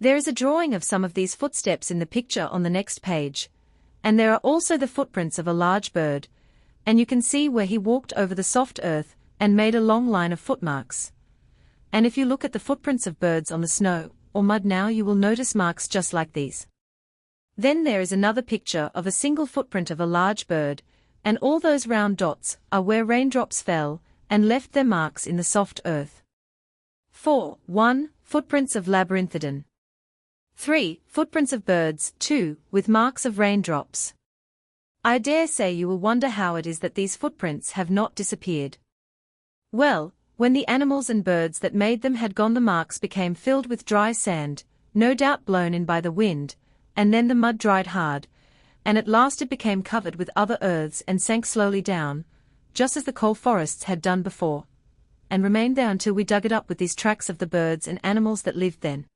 There is a drawing of some of these footsteps in the picture on the next page, and there are also the footprints of a large bird, and you can see where he walked over the soft earth and made a long line of footmarks. And if you look at the footprints of birds on the snow or mud now you will notice marks just like these. Then there is another picture of a single footprint of a large bird, and all those round dots are where raindrops fell and left their marks in the soft earth. 4. 1. Footprints of labyrinthodon. 3. Footprints of birds, 2, with marks of raindrops. I dare say you will wonder how it is that these footprints have not disappeared. Well, when the animals and birds that made them had gone the marks became filled with dry sand, no doubt blown in by the wind, and then the mud dried hard, and at last it became covered with other earths and sank slowly down, just as the coal forests had done before, and remained there until we dug it up with these tracks of the birds and animals that lived then.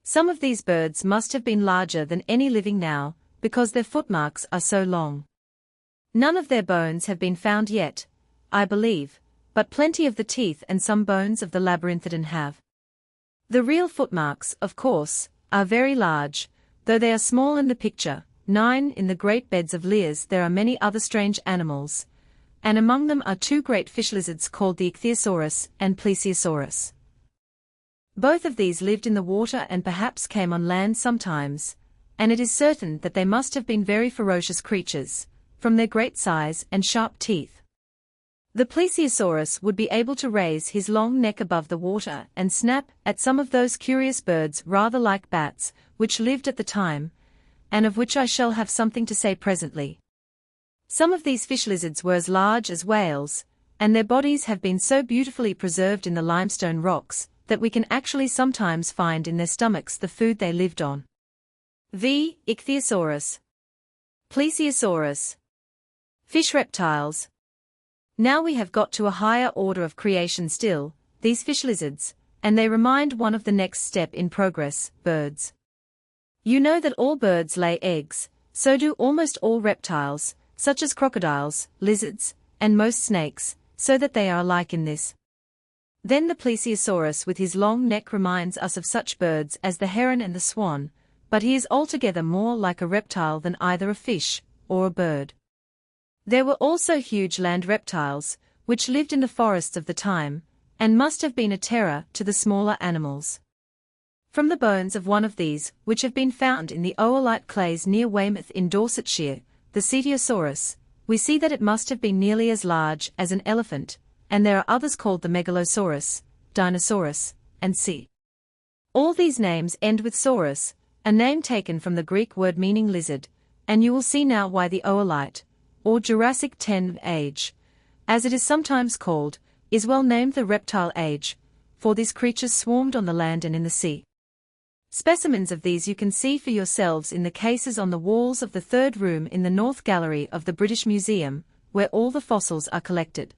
Some of these birds must have been larger than any living now, because their footmarks are so long. None of their bones have been found yet, I believe, but plenty of the teeth and some bones of the labyrinthodon have. The real footmarks, of course, are very large, though they are small in the picture, 9. In the great beds of Lias there are many other strange animals, and among them are two great fish lizards called the Ichthyosaurus and Plesiosaurus. Both of these lived in the water and perhaps came on land sometimes, and it is certain that they must have been very ferocious creatures, from their great size and sharp teeth. The Plesiosaurus would be able to raise his long neck above the water and snap at some of those curious birds rather like bats, which lived at the time, and of which I shall have something to say presently. Some of these fish lizards were as large as whales, and their bodies have been so beautifully preserved in the limestone rocks that we can actually sometimes find in their stomachs the food they lived on. V. Ichthyosaurus. Plesiosaurus. Fish reptiles. Now we have got to a higher order of creation still, these fish lizards, and they remind one of the next step in progress, birds. You know that all birds lay eggs, so do almost all reptiles, such as crocodiles, lizards, and most snakes, so that they are alike in this. Then the Plesiosaurus with his long neck reminds us of such birds as the heron and the swan, but he is altogether more like a reptile than either a fish or a bird. There were also huge land reptiles, which lived in the forests of the time, and must have been a terror to the smaller animals. From the bones of one of these, which have been found in the oolite clays near Weymouth in Dorsetshire, the Cetiosaurus, we see that it must have been nearly as large as an elephant, and there are others called the Megalosaurus, Dinosaurus, and C. All these names end with saurus, a name taken from the Greek word meaning lizard, and you will see now why the oolite, or Jurassic 10 age, as it is sometimes called, is well named the reptile age, for these creatures swarmed on the land and in the sea. Specimens of these you can see for yourselves in the cases on the walls of the third room in the North Gallery of the British Museum, where all the fossils are collected.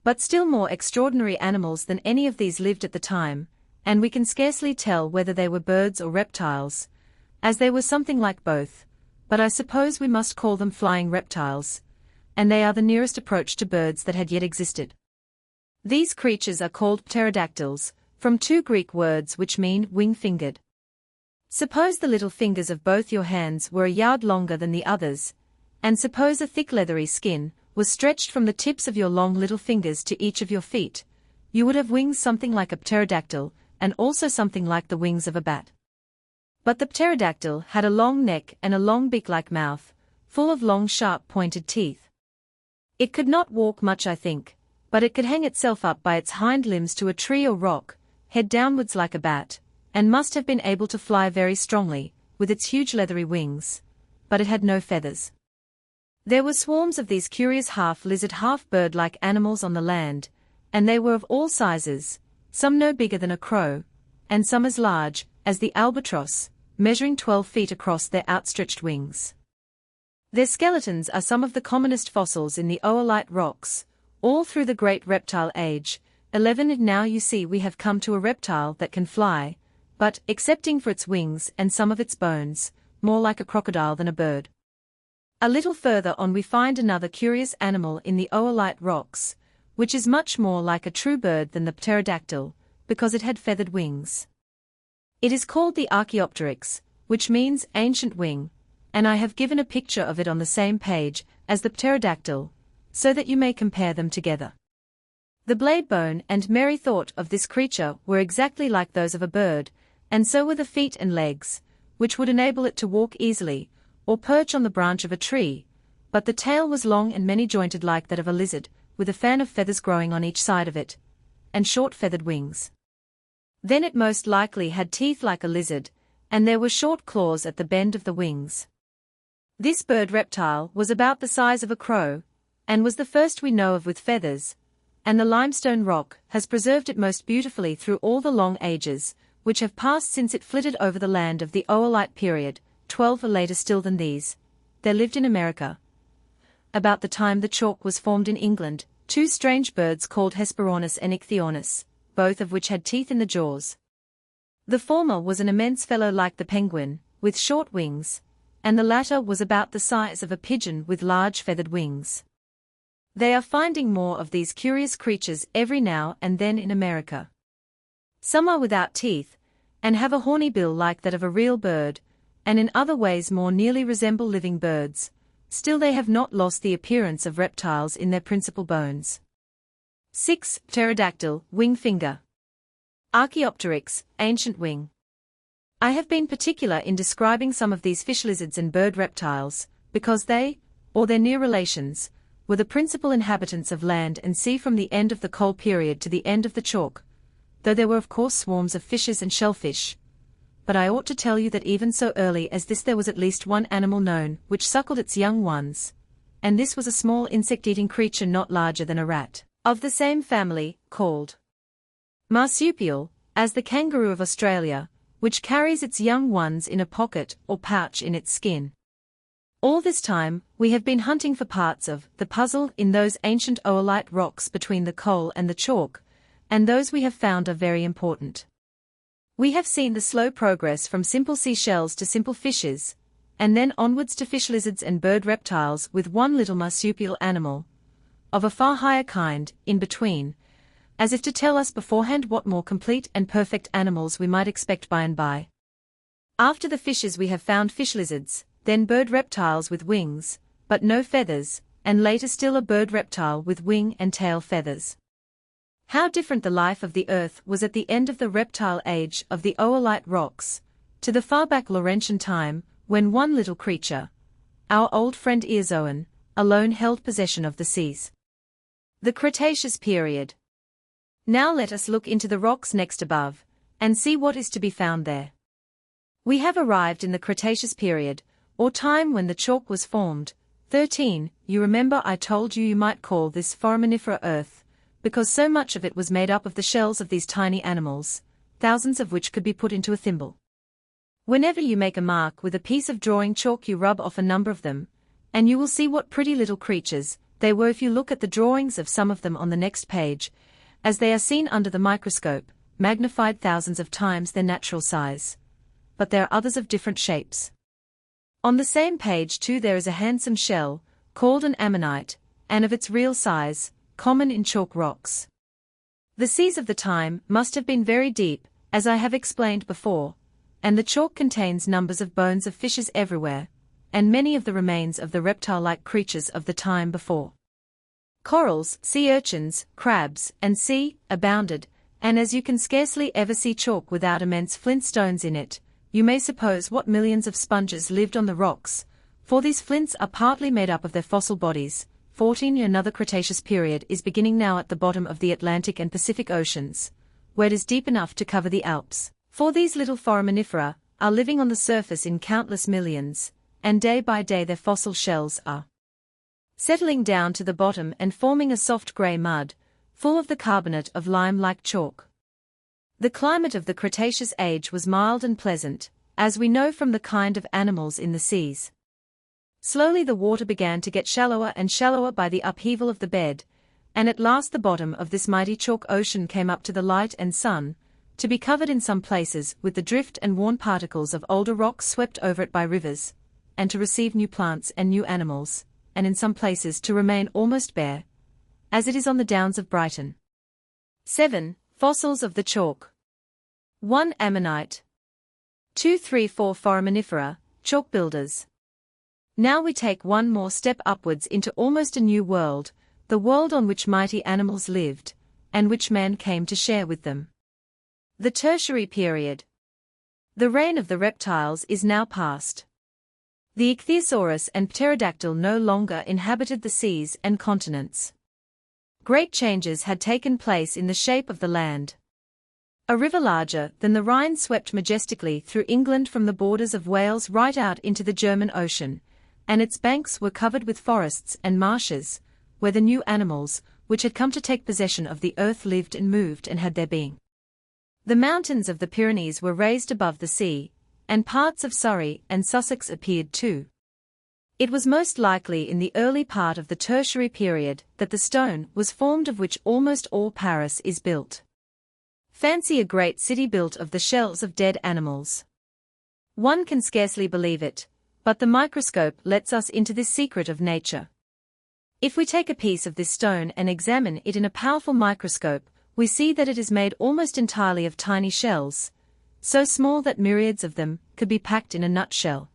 But still more extraordinary animals than any of these lived at the time, and we can scarcely tell whether they were birds or reptiles, as they were something like both, but I suppose we must call them flying reptiles, and they are the nearest approach to birds that had yet existed. These creatures are called pterodactyls, from two Greek words which mean wing-fingered. Suppose the little fingers of both your hands were a yard longer than the others, and suppose a thick leathery skin was stretched from the tips of your long little fingers to each of your feet, you would have wings something like a pterodactyl, and also something like the wings of a bat. But the pterodactyl had a long neck and a long beak-like mouth, full of long sharp pointed teeth. It could not walk much, I think, but it could hang itself up by its hind limbs to a tree or rock, head downwards like a bat, and must have been able to fly very strongly, with its huge leathery wings, but it had no feathers. There were swarms of these curious half-lizard half-bird-like animals on the land, and they were of all sizes, some no bigger than a crow, and some as large as the albatross, measuring 12 feet across their outstretched wings. Their skeletons are some of the commonest fossils in the oolite rocks, all through the great reptile age. 11 And now you see we have come to a reptile that can fly, but, excepting for its wings and some of its bones, more like a crocodile than a bird. A little further on we find another curious animal in the oolite rocks, which is much more like a true bird than the pterodactyl, because it had feathered wings. It is called the Archaeopteryx, which means ancient wing, and I have given a picture of it on the same page as the pterodactyl, so that you may compare them together. The blade bone and merry thought of this creature were exactly like those of a bird, and so were the feet and legs, which would enable it to walk easily, or perch on the branch of a tree, but the tail was long and many-jointed like that of a lizard, with a fan of feathers growing on each side of it, and short feathered wings. Then it most likely had teeth like a lizard, and there were short claws at the bend of the wings. This bird reptile was about the size of a crow, and was the first we know of with feathers, and the limestone rock has preserved it most beautifully through all the long ages, which have passed since it flitted over the land of the oolite period. 12 or later still than these, there lived in America, about the time the chalk was formed in England, two strange birds called Hesperornis and Ichthyornis, both of which had teeth in the jaws. The former was an immense fellow like the penguin, with short wings, and the latter was about the size of a pigeon with large feathered wings. They are finding more of these curious creatures every now and then in America. Some are without teeth, and have a horny bill like that of a real bird, and in other ways more nearly resemble living birds, still they have not lost the appearance of reptiles in their principal bones. 6. Pterodactyl, wing finger. Archaeopteryx, ancient wing. I have been particular in describing some of these fish lizards and bird reptiles, because they, or their near relations, were the principal inhabitants of land and sea from the end of the coal period to the end of the chalk, though there were of course swarms of fishes and shellfish. But I ought to tell you that even so early as this there was at least one animal known which suckled its young ones, and this was a small insect-eating creature not larger than a rat, of the same family, called marsupial, as the kangaroo of Australia, which carries its young ones in a pocket or pouch in its skin. All this time, we have been hunting for parts of the puzzle in those ancient oolite rocks between the coal and the chalk, and those we have found are very important. We have seen the slow progress from simple seashells to simple fishes, and then onwards to fish lizards and bird reptiles with one little marsupial animal, of a far higher kind, in between, as if to tell us beforehand what more complete and perfect animals we might expect by and by. After the fishes we have found fish lizards, then bird reptiles with wings, but no feathers, and later still a bird reptile with wing and tail feathers. How different the life of the earth was at the end of the reptile age of the oolite rocks, to the far back Laurentian time, when one little creature, our old friend Eozoan, alone held possession of the seas. The Cretaceous period. Now let us look into the rocks next above, and see what is to be found there. We have arrived in the Cretaceous period, or time when the chalk was formed. 13. You remember I told you might call this foraminifera earth, because so much of it was made up of the shells of these tiny animals, thousands of which could be put into a thimble. Whenever you make a mark with a piece of drawing chalk you rub off a number of them, and you will see what pretty little creatures they were if you look at the drawings of some of them on the next page, as they are seen under the microscope, magnified thousands of times their natural size. But there are others of different shapes. On the same page too there is a handsome shell, called an ammonite, and of its real size, common in chalk rocks. The seas of the time must have been very deep, as I have explained before, and the chalk contains numbers of bones of fishes everywhere, and many of the remains of the reptile-like creatures of the time before. Corals, sea urchins, crabs, and sea abounded, and as you can scarcely ever see chalk without immense flint stones in it, you may suppose what millions of sponges lived on the rocks, for these flints are partly made up of their fossil bodies. 14. Another Cretaceous period is beginning now at the bottom of the Atlantic and Pacific Oceans, where it is deep enough to cover the Alps, for these little foraminifera are living on the surface in countless millions, and day by day their fossil shells are settling down to the bottom and forming a soft grey mud, full of the carbonate of lime like chalk. The climate of the Cretaceous age was mild and pleasant, as we know from the kind of animals in the seas. Slowly the water began to get shallower and shallower by the upheaval of the bed, and at last the bottom of this mighty chalk ocean came up to the light and sun, to be covered in some places with the drift and worn particles of older rocks swept over it by rivers, and to receive new plants and new animals, and in some places to remain almost bare, as it is on the downs of Brighton. 7. Fossils of the chalk. 1. Ammonite. 2, 3, 4 Foraminifera, chalk builders. Now we take one more step upwards into almost a new world, the world on which mighty animals lived, and which man came to share with them. The Tertiary period. The reign of the reptiles is now past. The ichthyosaurus and pterodactyl no longer inhabited the seas and continents. Great changes had taken place in the shape of the land. A river larger than the Rhine swept majestically through England from the borders of Wales right out into the German Ocean, and its banks were covered with forests and marshes, where the new animals, which had come to take possession of the earth lived and moved and had their being. The mountains of the Pyrenees were raised above the sea, and parts of Surrey and Sussex appeared too. It was most likely in the early part of the Tertiary period that the stone was formed of which almost all Paris is built. Fancy a great city built of the shells of dead animals. One can scarcely believe it, but the microscope lets us into this secret of nature. If we take a piece of this stone and examine it in a powerful microscope, we see that it is made almost entirely of tiny shells, so small that myriads of them could be packed in a nutshell.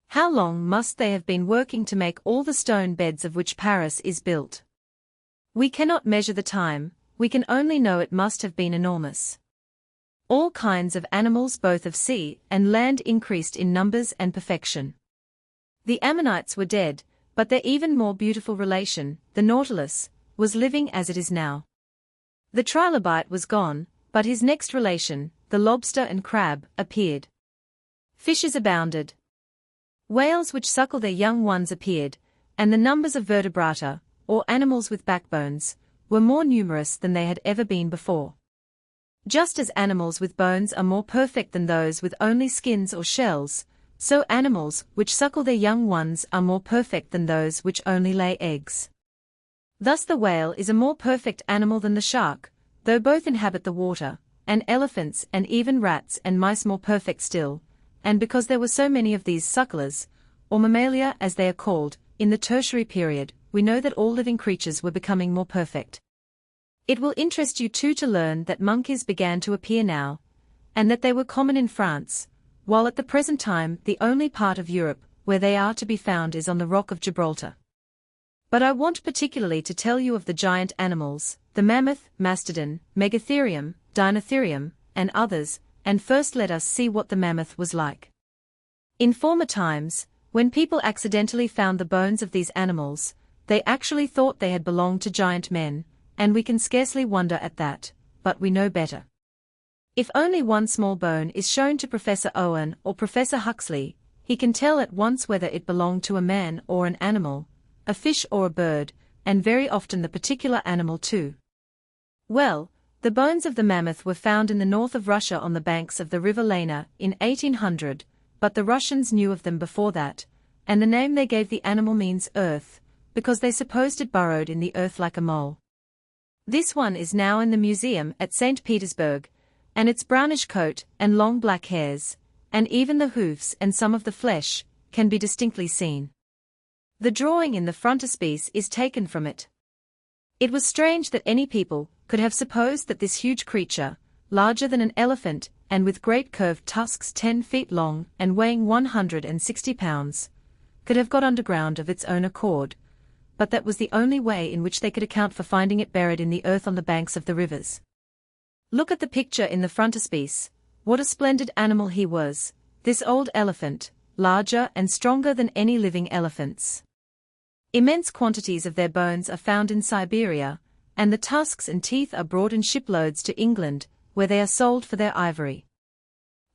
How long must they have been working to make all the stone beds of which Paris is built? We cannot measure the time, we can only know it must have been enormous. All kinds of animals both of sea and land increased in numbers and perfection. The ammonites were dead, but their even more beautiful relation, the nautilus, was living as it is now. The trilobite was gone, but his next relation, the lobster and crab, appeared. Fishes abounded. Whales which suckle their young ones appeared, and the numbers of vertebrata, or animals with backbones, were more numerous than they had ever been before. Just as animals with bones are more perfect than those with only skins or shells, so animals which suckle their young ones are more perfect than those which only lay eggs. Thus the whale is a more perfect animal than the shark, though both inhabit the water, and elephants and even rats and mice more perfect still, and because there were so many of these sucklers, or mammalia as they are called, in the tertiary period, we know that all living creatures were becoming more perfect. It will interest you too to learn that monkeys began to appear now, and that they were common in France, while at the present time the only part of Europe where they are to be found is on the rock of Gibraltar. But I want particularly to tell you of the giant animals, the mammoth, mastodon, megatherium, dinotherium, and others, and first let us see what the mammoth was like. In former times, when people accidentally found the bones of these animals, they actually thought they had belonged to giant men, and we can scarcely wonder at that, but we know better. If only one small bone is shown to Professor Owen or Professor Huxley, he can tell at once whether it belonged to a man or an animal, a fish or a bird, and very often the particular animal too. Well, the bones of the mammoth were found in the north of Russia on the banks of the river Lena in 1800, but the Russians knew of them before that, and the name they gave the animal means earth, because they supposed it burrowed in the earth like a mole. This one is now in the museum at St. Petersburg, and its brownish coat and long black hairs, and even the hoofs and some of the flesh, can be distinctly seen. The drawing in the frontispiece is taken from it. It was strange that any people could have supposed that this huge creature, larger than an elephant and with great curved tusks 10 feet long and weighing 160 pounds, could have got underground of its own accord, but that was the only way in which they could account for finding it buried in the earth on the banks of the rivers. Look at the picture in the frontispiece. What a splendid animal he was, this old elephant, larger and stronger than any living elephants. Immense quantities of their bones are found in Siberia, and the tusks and teeth are brought in shiploads to England, where they are sold for their ivory.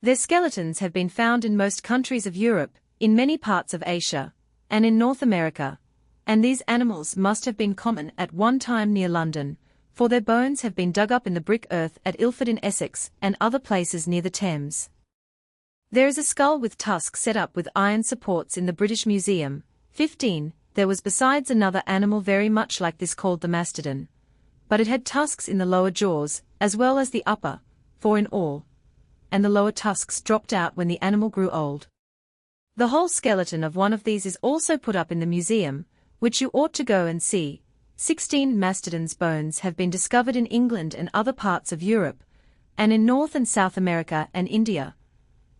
Their skeletons have been found in most countries of Europe, in many parts of Asia, and in North America, and these animals must have been common at one time near London, for their bones have been dug up in the brick earth at Ilford in Essex and other places near the Thames. There is a skull with tusks set up with iron supports in the British Museum. 15. There was besides another animal very much like this called the mastodon, but it had tusks in the lower jaws, as well as the upper, 4 in all, and the lower tusks dropped out when the animal grew old. The whole skeleton of one of these is also put up in the museum, which you ought to go and see. 16 mastodons' bones have been discovered in England and other parts of Europe, and in North and South America and India,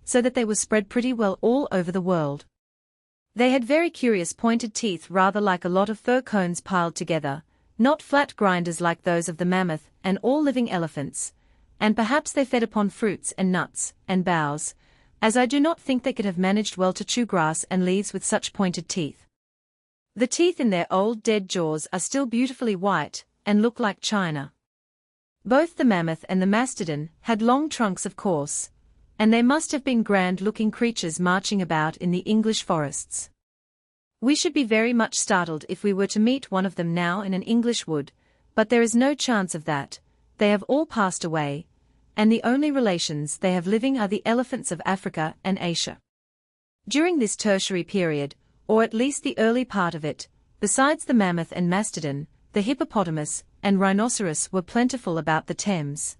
so that they were spread pretty well all over the world. They had very curious pointed teeth rather like a lot of fir cones piled together, not flat grinders like those of the mammoth and all living elephants, and perhaps they fed upon fruits and nuts and boughs, as I do not think they could have managed well to chew grass and leaves with such pointed teeth. The teeth in their old dead jaws are still beautifully white, and look like china. Both the mammoth and the mastodon had long trunks of course, and they must have been grand-looking creatures marching about in the English forests. We should be very much startled if we were to meet one of them now in an English wood, but there is no chance of that. They have all passed away, and the only relations they have living are the elephants of Africa and Asia. During this tertiary period, or at least the early part of it, besides the mammoth and mastodon, the hippopotamus and rhinoceros were plentiful about the Thames.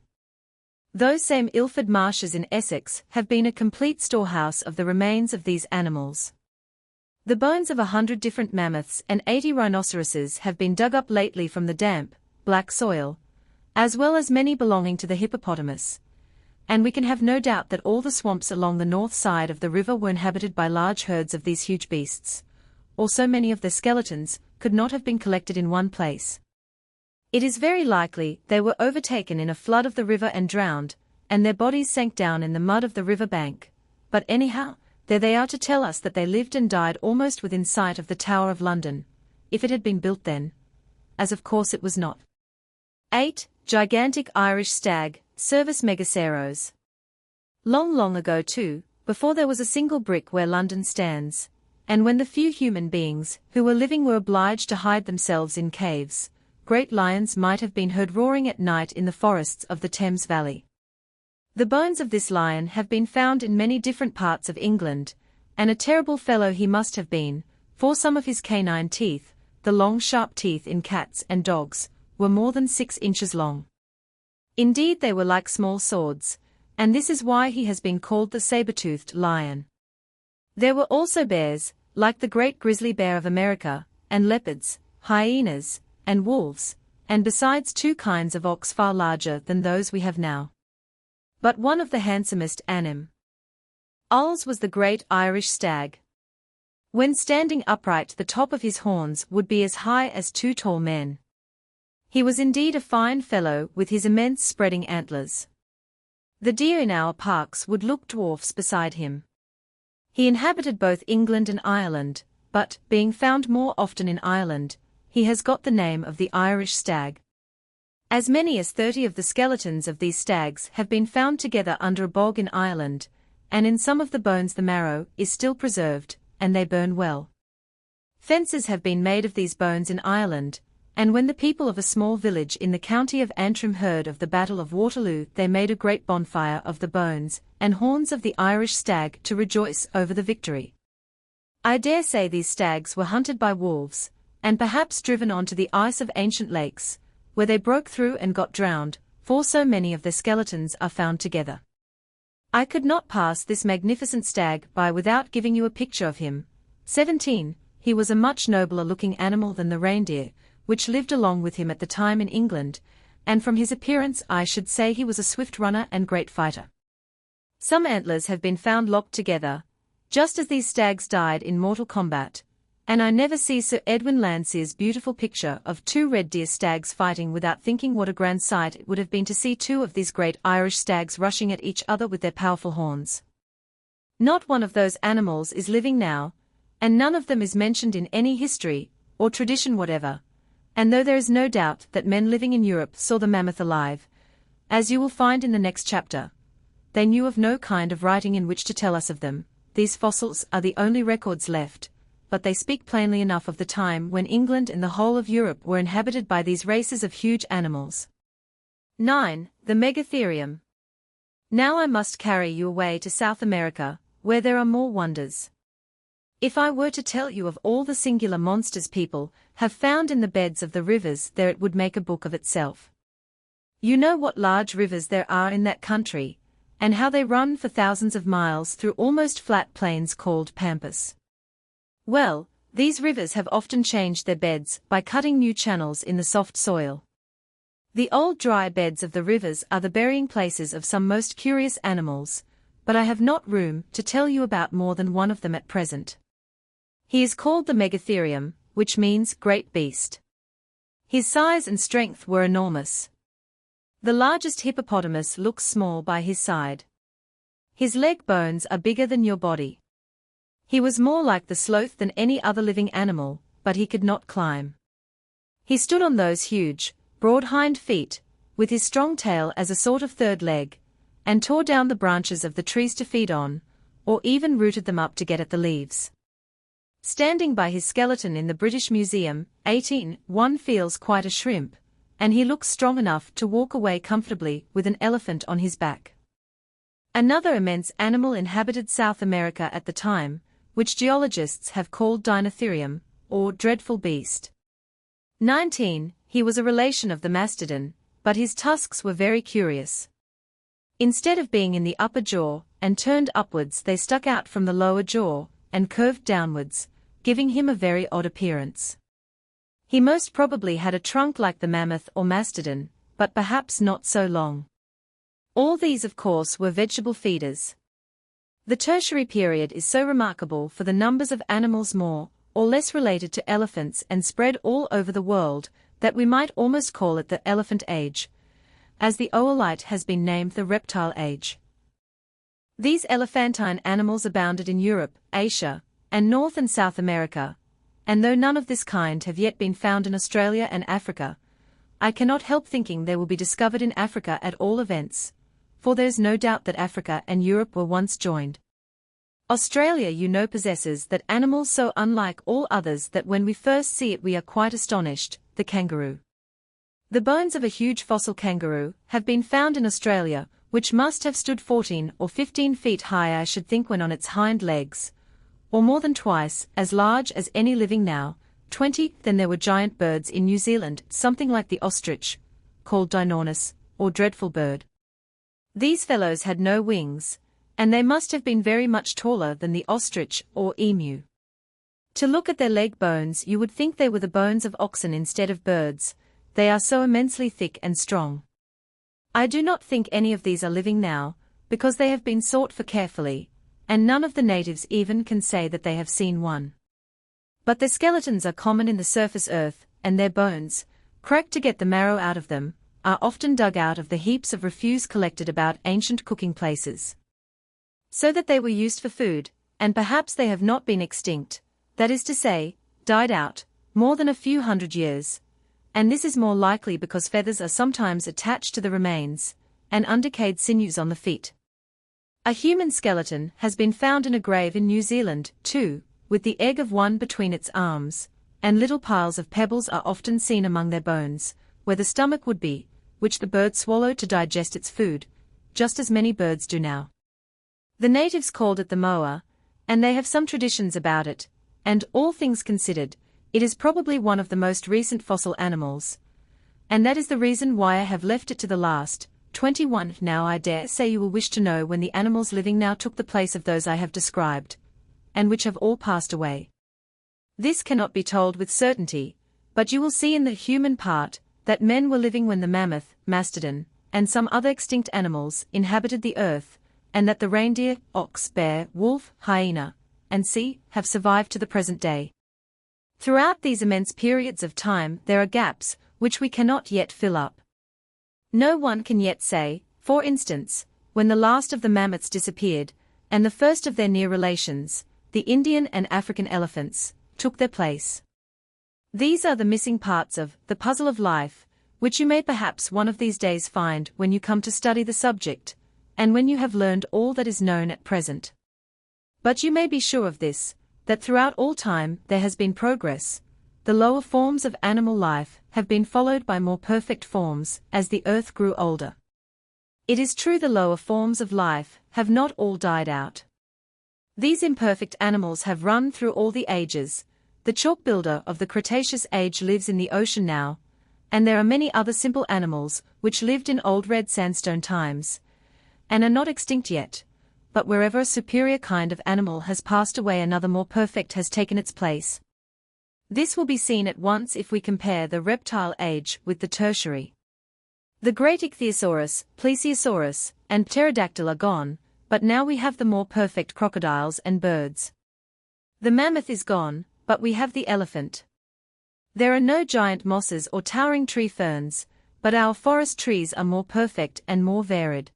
Those same Ilford marshes in Essex have been a complete storehouse of the remains of these animals. The bones of 100 different mammoths and 80 rhinoceroses have been dug up lately from the damp, black soil, as well as many belonging to the hippopotamus, and we can have no doubt that all the swamps along the north side of the river were inhabited by large herds of these huge beasts, or so many of their skeletons could not have been collected in one place. It is very likely they were overtaken in a flood of the river and drowned, and their bodies sank down in the mud of the river bank, but anyhow, there they are to tell us that they lived and died almost within sight of the Tower of London, if it had been built then, as of course it was not. 8. Gigantic Irish Stag, Cervus megaceros. Long, long ago too, before there was a single brick where London stands, and when the few human beings who were living were obliged to hide themselves in caves, great lions might have been heard roaring at night in the forests of the Thames Valley. The bones of this lion have been found in many different parts of England, and a terrible fellow he must have been, for some of his canine teeth, the long sharp teeth in cats and dogs, were more than 6 inches long. Indeed they were like small swords, and this is why he has been called the saber-toothed lion. There were also bears, like the great grizzly bear of America, and leopards, hyenas, and wolves, and besides 2 kinds of ox far larger than those we have now. But one of the handsomest animals was the great Irish stag. When standing upright, the top of his horns would be as high as 2 tall men. He was indeed a fine fellow with his immense spreading antlers. The deer in our parks would look dwarfs beside him. He inhabited both England and Ireland, but, being found more often in Ireland, he has got the name of the Irish stag. As many as 30 of the skeletons of these stags have been found together under a bog in Ireland, and in some of the bones the marrow is still preserved, and they burn well. Fences have been made of these bones in Ireland, and when the people of a small village in the county of Antrim heard of the Battle of Waterloo, they made a great bonfire of the bones and horns of the Irish stag to rejoice over the victory. I dare say these stags were hunted by wolves, and perhaps driven onto the ice of ancient lakes, where they broke through and got drowned, for so many of their skeletons are found together. I could not pass this magnificent stag by without giving you a picture of him. 17. He was a much nobler looking animal than the reindeer, which lived along with him at the time in England, and from his appearance I should say he was a swift runner and great fighter. Some antlers have been found locked together, just as these stags died in mortal combat, and I never see Sir Edwin Landseer's beautiful picture of 2 red deer stags fighting without thinking what a grand sight it would have been to see 2 of these great Irish stags rushing at each other with their powerful horns. Not one of those animals is living now, and none of them is mentioned in any history or tradition whatever, and though there is no doubt that men living in Europe saw the mammoth alive, as you will find in the next chapter, they knew of no kind of writing in which to tell us of them. These fossils are the only records left, but they speak plainly enough of the time when England and the whole of Europe were inhabited by these races of huge animals. 9. The Megatherium. Now I must carry you away to South America, where there are more wonders. If I were to tell you of all the singular monsters people have found in the beds of the rivers there, it would make a book of itself. You know what large rivers there are in that country, and how they run for thousands of miles through almost flat plains called pampas. Well, these rivers have often changed their beds by cutting new channels in the soft soil. The old dry beds of the rivers are the burying places of some most curious animals, but I have not room to tell you about more than one of them at present. He is called the Megatherium, which means great beast. His size and strength were enormous. The largest hippopotamus looks small by his side. His leg bones are bigger than your body. He was more like the sloth than any other living animal, but he could not climb. He stood on those huge, broad hind feet, with his strong tail as a sort of third leg, and tore down the branches of the trees to feed on, or even rooted them up to get at the leaves. Standing by his skeleton in the British Museum, 18, one feels quite a shrimp, and he looks strong enough to walk away comfortably with an elephant on his back. Another immense animal inhabited South America at the time, which geologists have called Dinotherium, or dreadful beast. 19. He was a relation of the mastodon, but his tusks were very curious. Instead of being in the upper jaw and turned upwards, they stuck out from the lower jaw and curved downwards, giving him a very odd appearance. He most probably had a trunk like the mammoth or mastodon, but perhaps not so long. All these of course were vegetable feeders. The Tertiary period is so remarkable for the numbers of animals more or less related to elephants and spread all over the world, that we might almost call it the Elephant Age, as the Oolite has been named the Reptile Age. These elephantine animals abounded in Europe, Asia, and North and South America, and though none of this kind have yet been found in Australia and Africa, I cannot help thinking they will be discovered in Africa at all events, for there's no doubt that Africa and Europe were once joined. Australia possesses that animal so unlike all others that when we first see it we are quite astonished, the kangaroo. The bones of a huge fossil kangaroo have been found in Australia, which must have stood 14 or 15 feet high I should think when on its hind legs, or more than twice as large as any living now, 20. Then there were giant birds in New Zealand, something like the ostrich, called Dinornis, or dreadful bird. These fellows had no wings, and they must have been very much taller than the ostrich or emu. To look at their leg bones you would think they were the bones of oxen instead of birds, they are so immensely thick and strong. I do not think any of these are living now, because they have been sought for carefully, and none of the natives even can say that they have seen one. But their skeletons are common in the surface earth, and their bones, cracked to get the marrow out of them, are often dug out of the heaps of refuse collected about ancient cooking places. So that they were used for food, and perhaps they have not been extinct, that is to say, died out, more than a few hundred years, and this is more likely because feathers are sometimes attached to the remains, and undecayed sinews on the feet. A human skeleton has been found in a grave in New Zealand, too, with the egg of one between its arms, and little piles of pebbles are often seen among their bones, where the stomach would be, which the bird swallowed to digest its food, just as many birds do now. The natives called it the moa, and they have some traditions about it, and all things considered, it is probably one of the most recent fossil animals. And that is the reason why I have left it to the last. 21. Now I dare say you will wish to know when the animals living now took the place of those I have described, and which have all passed away. This cannot be told with certainty, but you will see in the human part, that men were living when the mammoth, mastodon, and some other extinct animals inhabited the earth, and that the reindeer, ox, bear, wolf, hyena, and sea, have survived to the present day. Throughout these immense periods of time there are gaps, which we cannot yet fill up. No one can yet say, for instance, when the last of the mammoths disappeared, and the first of their near relations, the Indian and African elephants, took their place. These are the missing parts of the puzzle of life, which you may perhaps one of these days find when you come to study the subject, and when you have learned all that is known at present. But you may be sure of this, that throughout all time there has been progress. The lower forms of animal life have been followed by more perfect forms as the earth grew older. It is true the lower forms of life have not all died out. These imperfect animals have run through all the ages. The chalk builder of the Cretaceous age lives in the ocean now, and there are many other simple animals which lived in old red sandstone times, and are not extinct yet, but wherever a superior kind of animal has passed away another more perfect has taken its place. This will be seen at once if we compare the reptile age with the tertiary. The great ichthyosaurus, plesiosaurus, and pterodactyl are gone, but now we have the more perfect crocodiles and birds. The mammoth is gone, but we have the elephant. There are no giant mosses or towering tree ferns, but our forest trees are more perfect and more varied.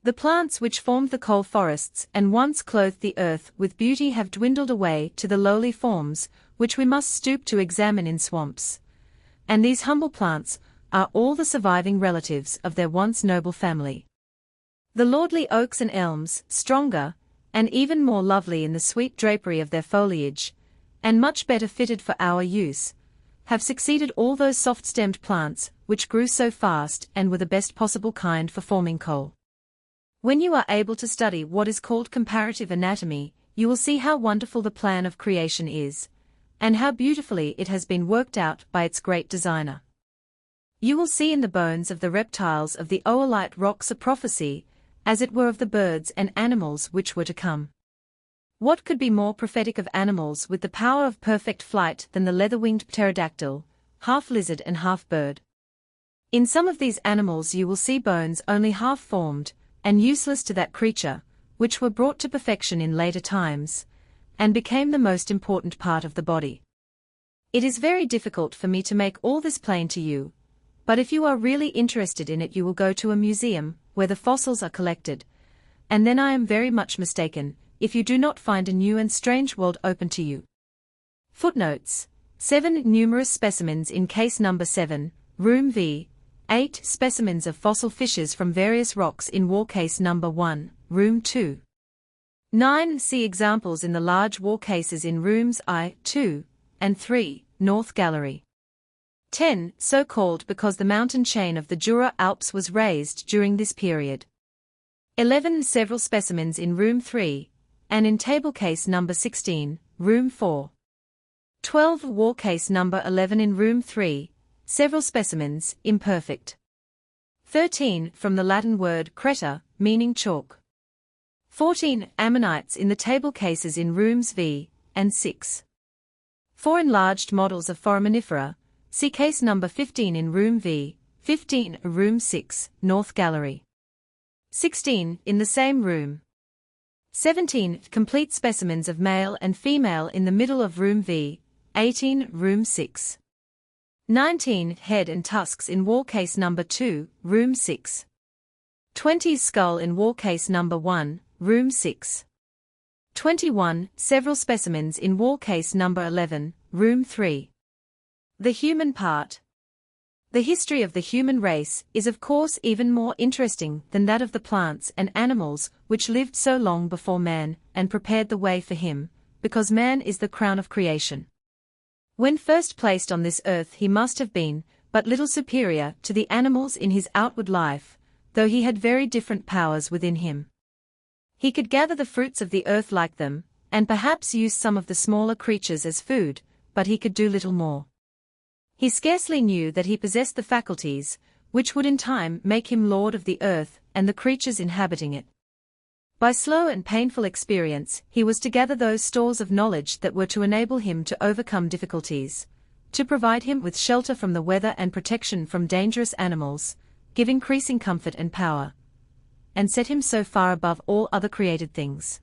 The plants which formed the coal forests and once clothed the earth with beauty have dwindled away to the lowly forms, which we must stoop to examine in swamps. And these humble plants are all the surviving relatives of their once noble family. The lordly oaks and elms, stronger, and even more lovely in the sweet drapery of their foliage, and much better fitted for our use, have succeeded all those soft-stemmed plants which grew so fast and were the best possible kind for forming coal. When you are able to study what is called comparative anatomy, you will see how wonderful the plan of creation is, and how beautifully it has been worked out by its great designer. You will see in the bones of the reptiles of the Oolite rocks a prophecy, as it were of the birds and animals which were to come. What could be more prophetic of animals with the power of perfect flight than the leather-winged pterodactyl, half lizard and half bird? In some of these animals you will see bones only half formed, and useless to that creature, which were brought to perfection in later times, and became the most important part of the body. It is very difficult for me to make all this plain to you, but if you are really interested in it you will go to a museum, where the fossils are collected, and then I am very much mistaken, if you do not find a new and strange world open to you. Footnotes: 7 numerous specimens in case number 7, room V, 8 specimens of fossil fishes from various rocks in war case number 1, room 2. 9 see examples in the large war cases in rooms I, 2, and 3, North Gallery. 10 so called because the mountain chain of the Jura Alps was raised during this period. 11 several specimens in room 3, and in table case number 16, room 4. 12 war case number 11 in room 3, several specimens, imperfect. 13 from the Latin word creta, meaning chalk. 14 ammonites in the table cases in rooms V, and 6. 4 enlarged models of foraminifera, see case number 15 in room V, 15 room 6, North Gallery. 16 in the same room. 17 complete specimens of male and female in the middle of room V, 18 room 6. 19 head and tusks in war case number 2, room 6. 20 skull in war case number 1, room 6. 21 several specimens in war case number 11, room 3. The human part. The history of the human race is of course even more interesting than that of the plants and animals which lived so long before man and prepared the way for him, because man is the crown of creation. When first placed on this earth he must have been but little superior to the animals in his outward life, though he had very different powers within him. He could gather the fruits of the earth like them, and perhaps use some of the smaller creatures as food, but he could do little more. He scarcely knew that he possessed the faculties, which would in time make him lord of the earth and the creatures inhabiting it. By slow and painful experience he was to gather those stores of knowledge that were to enable him to overcome difficulties, to provide him with shelter from the weather and protection from dangerous animals, give increasing comfort and power, and set him so far above all other created things.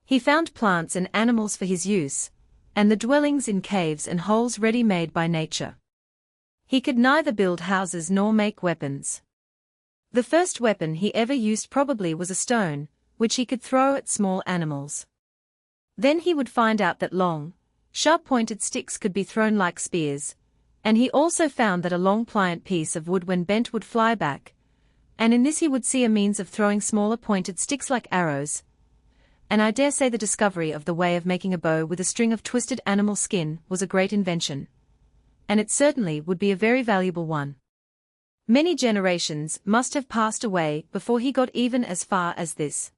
He found plants and animals for his use, and the dwellings in caves and holes ready-made by nature. He could neither build houses nor make weapons. The first weapon he ever used probably was a stone, which he could throw at small animals. Then he would find out that long, sharp-pointed sticks could be thrown like spears, and he also found that a long pliant piece of wood when bent would fly back, and in this he would see a means of throwing smaller pointed sticks like arrows, and I dare say the discovery of the way of making a bow with a string of twisted animal skin was a great invention, and it certainly would be a very valuable one. Many generations must have passed away before he got even as far as this.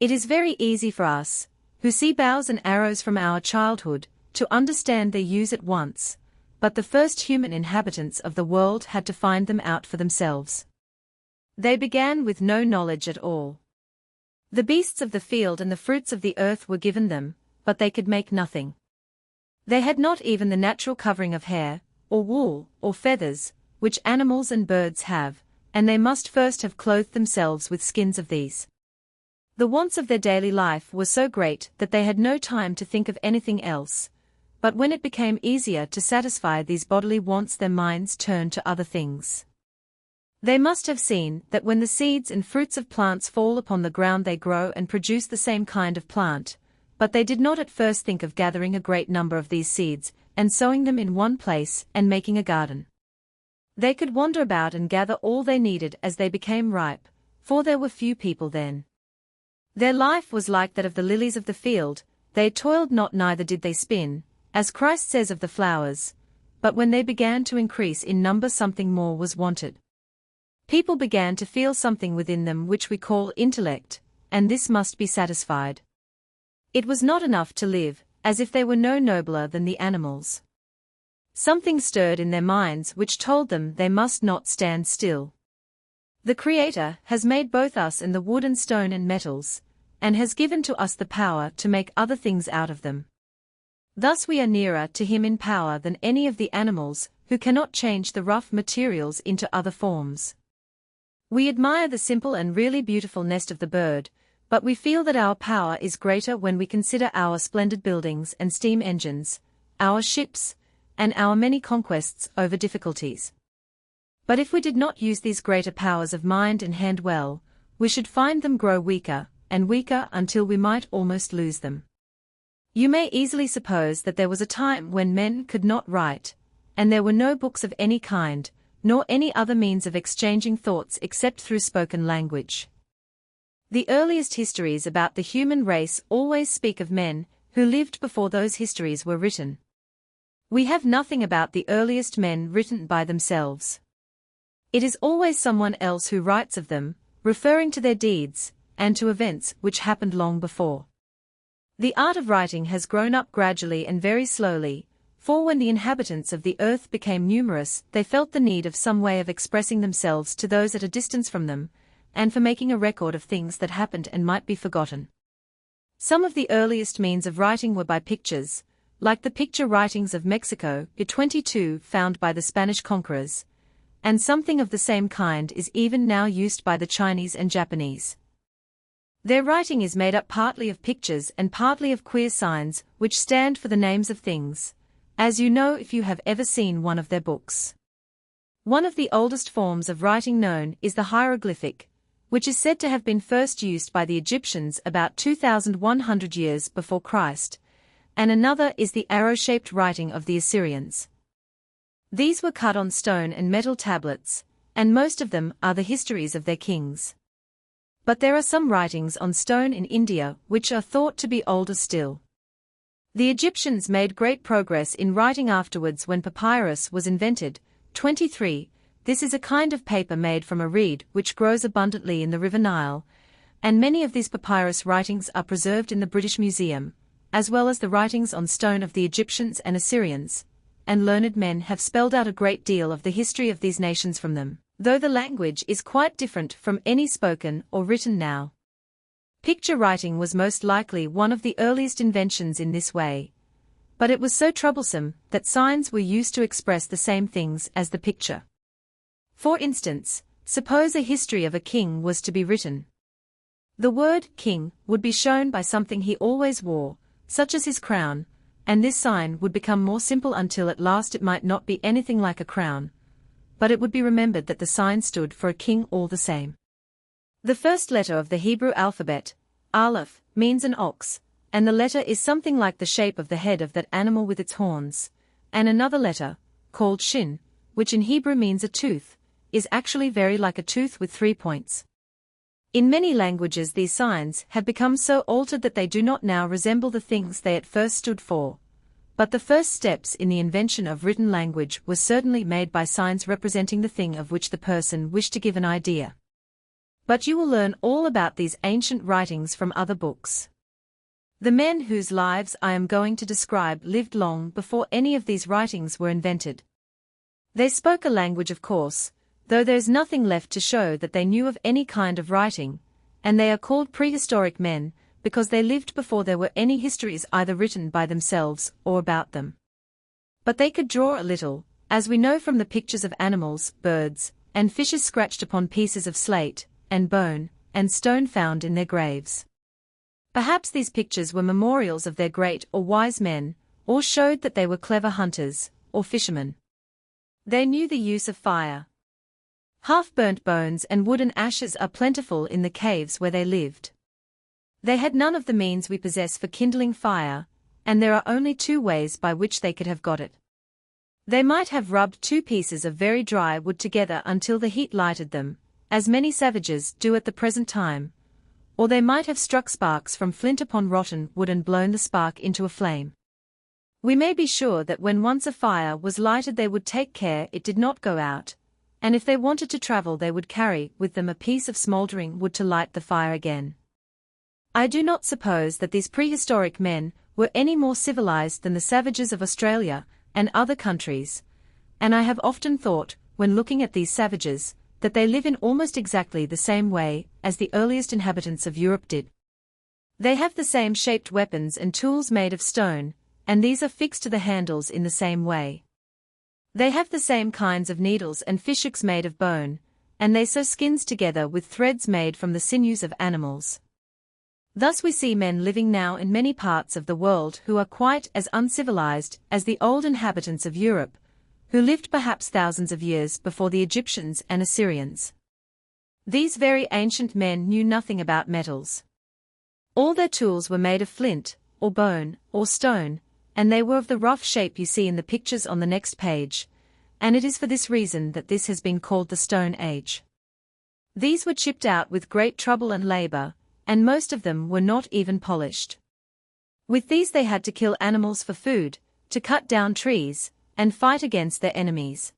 It is very easy for us, who see bows and arrows from our childhood, to understand their use at once, but the first human inhabitants of the world had to find them out for themselves. They began with no knowledge at all. The beasts of the field and the fruits of the earth were given them, but they could make nothing. They had not even the natural covering of hair, or wool, or feathers, which animals and birds have, and they must first have clothed themselves with skins of these. The wants of their daily life were so great that they had no time to think of anything else, but when it became easier to satisfy these bodily wants their minds turned to other things. They must have seen that when the seeds and fruits of plants fall upon the ground they grow and produce the same kind of plant, but they did not at first think of gathering a great number of these seeds, and sowing them in one place and making a garden. They could wander about and gather all they needed as they became ripe, for there were few people then. Their life was like that of the lilies of the field, they toiled not neither did they spin, as Christ says of the flowers, but when they began to increase in number something more was wanted. People began to feel something within them which we call intellect, and this must be satisfied. It was not enough to live, as if they were no nobler than the animals. Something stirred in their minds which told them they must not stand still. The Creator has made both us and the wood and stone and metals, and has given to us the power to make other things out of them. Thus we are nearer to Him in power than any of the animals, who cannot change the rough materials into other forms. We admire the simple and really beautiful nest of the bird, but we feel that our power is greater when we consider our splendid buildings and steam engines, our ships, and our many conquests over difficulties. But if we did not use these greater powers of mind and hand well, we should find them grow weaker and weaker until we might almost lose them. You may easily suppose that there was a time when men could not write, and there were no books of any kind, nor any other means of exchanging thoughts except through spoken language. The earliest histories about the human race always speak of men who lived before those histories were written. We have nothing about the earliest men written by themselves. It is always someone else who writes of them, referring to their deeds, and to events which happened long before. The art of writing has grown up gradually and very slowly, for when the inhabitants of the earth became numerous, they felt the need of some way of expressing themselves to those at a distance from them, and for making a record of things that happened and might be forgotten. Some of the earliest means of writing were by pictures, like the picture writings of Mexico, 22 found by the Spanish conquerors, and something of the same kind is even now used by the Chinese and Japanese. Their writing is made up partly of pictures and partly of queer signs which stand for the names of things, as you know if you have ever seen one of their books. One of the oldest forms of writing known is the hieroglyphic, which is said to have been first used by the Egyptians about 2,100 years before Christ, and another is the arrow-shaped writing of the Assyrians. These were cut on stone and metal tablets, and most of them are the histories of their kings. But there are some writings on stone in India which are thought to be older still. The Egyptians made great progress in writing afterwards when papyrus was invented. 23. This is a kind of paper made from a reed which grows abundantly in the River Nile, and many of these papyrus writings are preserved in the British Museum, as well as the writings on stone of the Egyptians and Assyrians, and learned men have spelled out a great deal of the history of these nations from them, though the language is quite different from any spoken or written now. Picture writing was most likely one of the earliest inventions in this way, but it was so troublesome that signs were used to express the same things as the picture. For instance, suppose a history of a king was to be written. The word king would be shown by something he always wore, such as his crown, and this sign would become more simple until at last it might not be anything like a crown, but it would be remembered that the sign stood for a king all the same. The first letter of the Hebrew alphabet, Aleph, means an ox, and the letter is something like the shape of the head of that animal with its horns, and another letter, called Shin, which in Hebrew means a tooth, is actually very like a tooth with 3 points. In many languages these signs have become so altered that they do not now resemble the things they at first stood for. But the first steps in the invention of written language were certainly made by signs representing the thing of which the person wished to give an idea. But you will learn all about these ancient writings from other books. The men whose lives I am going to describe lived long before any of these writings were invented. They spoke a language, of course, though there's nothing left to show that they knew of any kind of writing, and they are called prehistoric men, because they lived before there were any histories either written by themselves or about them. But they could draw a little, as we know from the pictures of animals, birds, and fishes scratched upon pieces of slate, and bone, and stone found in their graves. Perhaps these pictures were memorials of their great or wise men, or showed that they were clever hunters, or fishermen. They knew the use of fire. Half-burnt bones and wood and ashes are plentiful in the caves where they lived. They had none of the means we possess for kindling fire, and there are only 2 ways by which they could have got it. They might have rubbed 2 pieces of very dry wood together until the heat lighted them, as many savages do at the present time, or they might have struck sparks from flint upon rotten wood and blown the spark into a flame. We may be sure that when once a fire was lighted they would take care it did not go out, and if they wanted to travel they would carry with them a piece of smouldering wood to light the fire again. I do not suppose that these prehistoric men were any more civilized than the savages of Australia and other countries, and I have often thought, when looking at these savages, that they live in almost exactly the same way as the earliest inhabitants of Europe did. They have the same shaped weapons and tools made of stone, and these are fixed to the handles in the same way. They have the same kinds of needles and fishhooks made of bone, and they sew skins together with threads made from the sinews of animals. Thus we see men living now in many parts of the world who are quite as uncivilized as the old inhabitants of Europe, who lived perhaps thousands of years before the Egyptians and Assyrians. These very ancient men knew nothing about metals. All their tools were made of flint, or bone, or stone, and they were of the rough shape you see in the pictures on the next page, and it is for this reason that this has been called the Stone Age. These were chipped out with great trouble and labor, and most of them were not even polished. With these they had to kill animals for food, to cut down trees, and fight against their enemies.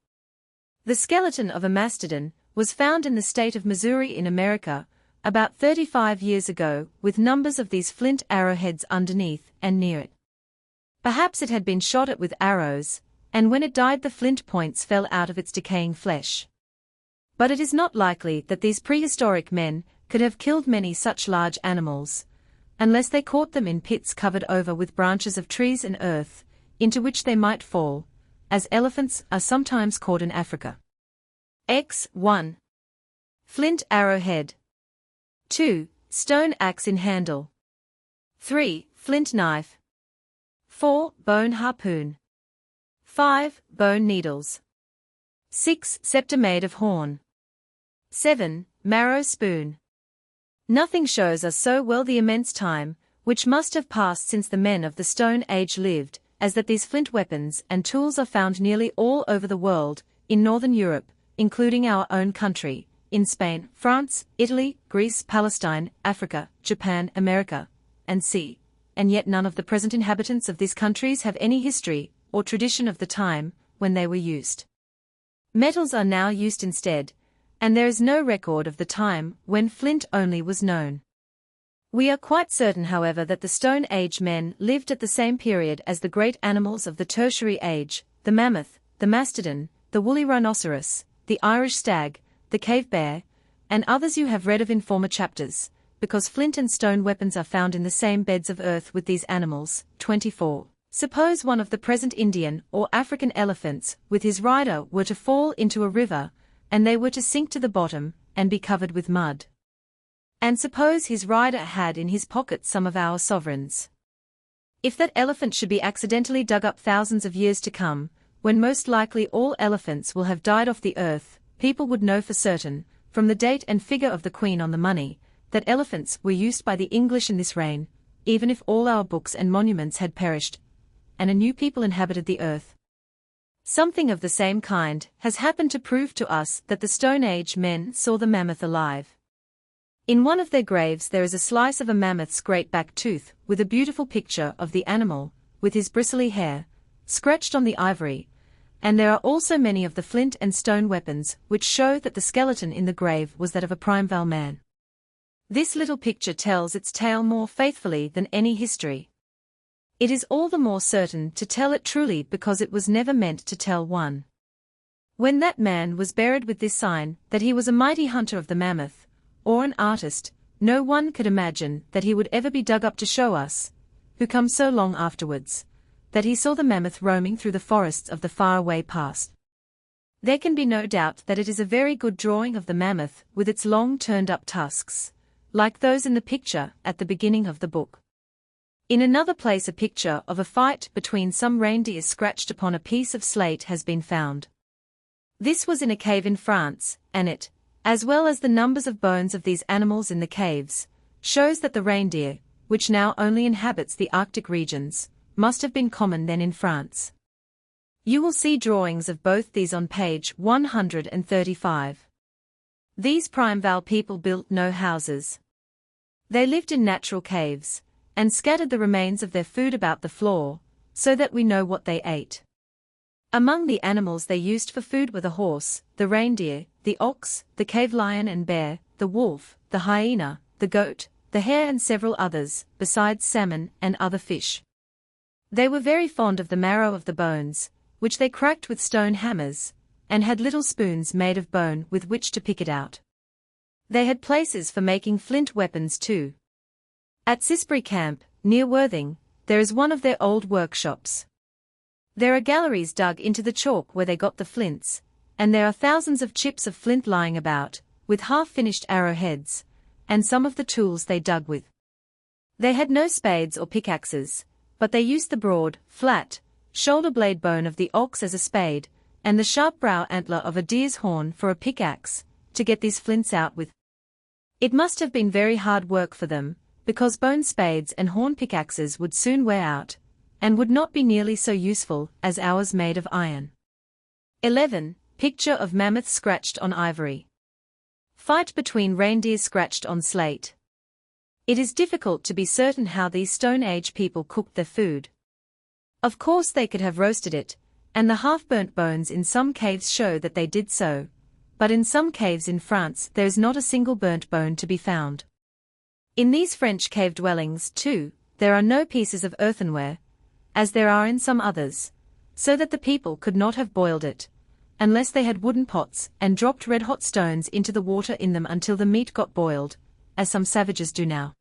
The skeleton of a mastodon was found in the state of Missouri in America, about 35 years ago, with numbers of these flint arrowheads underneath and near it. Perhaps it had been shot at with arrows, and when it died the flint points fell out of its decaying flesh. But it is not likely that these prehistoric men could have killed many such large animals, unless they caught them in pits covered over with branches of trees and earth, into which they might fall, as elephants are sometimes caught in Africa. 1. Flint arrowhead. 2. Stone axe in handle. 3. Flint knife. 4. Bone harpoon. 5. Bone needles. 6. Scepter made of horn. 7. Marrow spoon. Nothing shows us so well the immense time which must have passed since the men of the Stone Age lived, as that these flint weapons and tools are found nearly all over the world, in northern Europe, including our own country, in Spain, France, Italy, Greece, Palestine, Africa, Japan, America, and C. And yet none of the present inhabitants of these countries have any history or tradition of the time when they were used. Metals are now used instead, and there is no record of the time when flint only was known. We are quite certain, however, that the Stone Age men lived at the same period as the great animals of the Tertiary Age, the mammoth, the mastodon, the woolly rhinoceros, the Irish stag, the cave bear, and others you have read of in former chapters, because flint and stone weapons are found in the same beds of earth with these animals. 24. Suppose one of the present Indian or African elephants with his rider were to fall into a river, and they were to sink to the bottom, and be covered with mud. And suppose his rider had in his pocket some of our sovereigns. If that elephant should be accidentally dug up thousands of years to come, when most likely all elephants will have died off the earth, people would know for certain, from the date and figure of the Queen on the money, that elephants were used by the English in this reign, even if all our books and monuments had perished, and a new people inhabited the earth. Something of the same kind has happened to prove to us that the Stone Age men saw the mammoth alive. In one of their graves there is a slice of a mammoth's great back tooth, with a beautiful picture of the animal, with his bristly hair, scratched on the ivory, and there are also many of the flint and stone weapons which show that the skeleton in the grave was that of a primeval man. This little picture tells its tale more faithfully than any history. It is all the more certain to tell it truly because it was never meant to tell one. When that man was buried with this sign that he was a mighty hunter of the mammoth, or an artist, no one could imagine that he would ever be dug up to show us, who come so long afterwards, that he saw the mammoth roaming through the forests of the far-away past. There can be no doubt that it is a very good drawing of the mammoth with its long turned-up tusks, like those in the picture at the beginning of the book. In another place a picture of a fight between some reindeer scratched upon a piece of slate has been found. This was in a cave in France, and it, as well as the numbers of bones of these animals in the caves, shows that the reindeer, which now only inhabits the Arctic regions, must have been common then in France. You will see drawings of both these on page 135. These primeval people built no houses. They lived in natural caves, and scattered the remains of their food about the floor, so that we know what they ate. Among the animals they used for food were the horse, the reindeer, the ox, the cave lion and bear, the wolf, the hyena, the goat, the hare and several others, besides salmon and other fish. They were very fond of the marrow of the bones, which they cracked with stone hammers, and had little spoons made of bone with which to pick it out. They had places for making flint weapons too. At Sisbury Camp, near Worthing, there is one of their old workshops. There are galleries dug into the chalk where they got the flints, and there are thousands of chips of flint lying about, with half-finished arrowheads, and some of the tools they dug with. They had no spades or pickaxes, but they used the broad, flat, shoulder blade bone of the ox as a spade, and the sharp brow antler of a deer's horn for a pickaxe, to get these flints out with. It must have been very hard work for them, because bone spades and horn pickaxes would soon wear out, and would not be nearly so useful as ours made of iron. 11. Picture of mammoth scratched on ivory. Fight between reindeer scratched on slate. It is difficult to be certain how these Stone Age people cooked their food. Of course they could have roasted it, and the half-burnt bones in some caves show that they did so, but in some caves in France there is not a single burnt bone to be found. In these French cave dwellings, too, there are no pieces of earthenware, as there are in some others, so that the people could not have boiled it, unless they had wooden pots and dropped red-hot stones into the water in them until the meat got boiled, as some savages do now.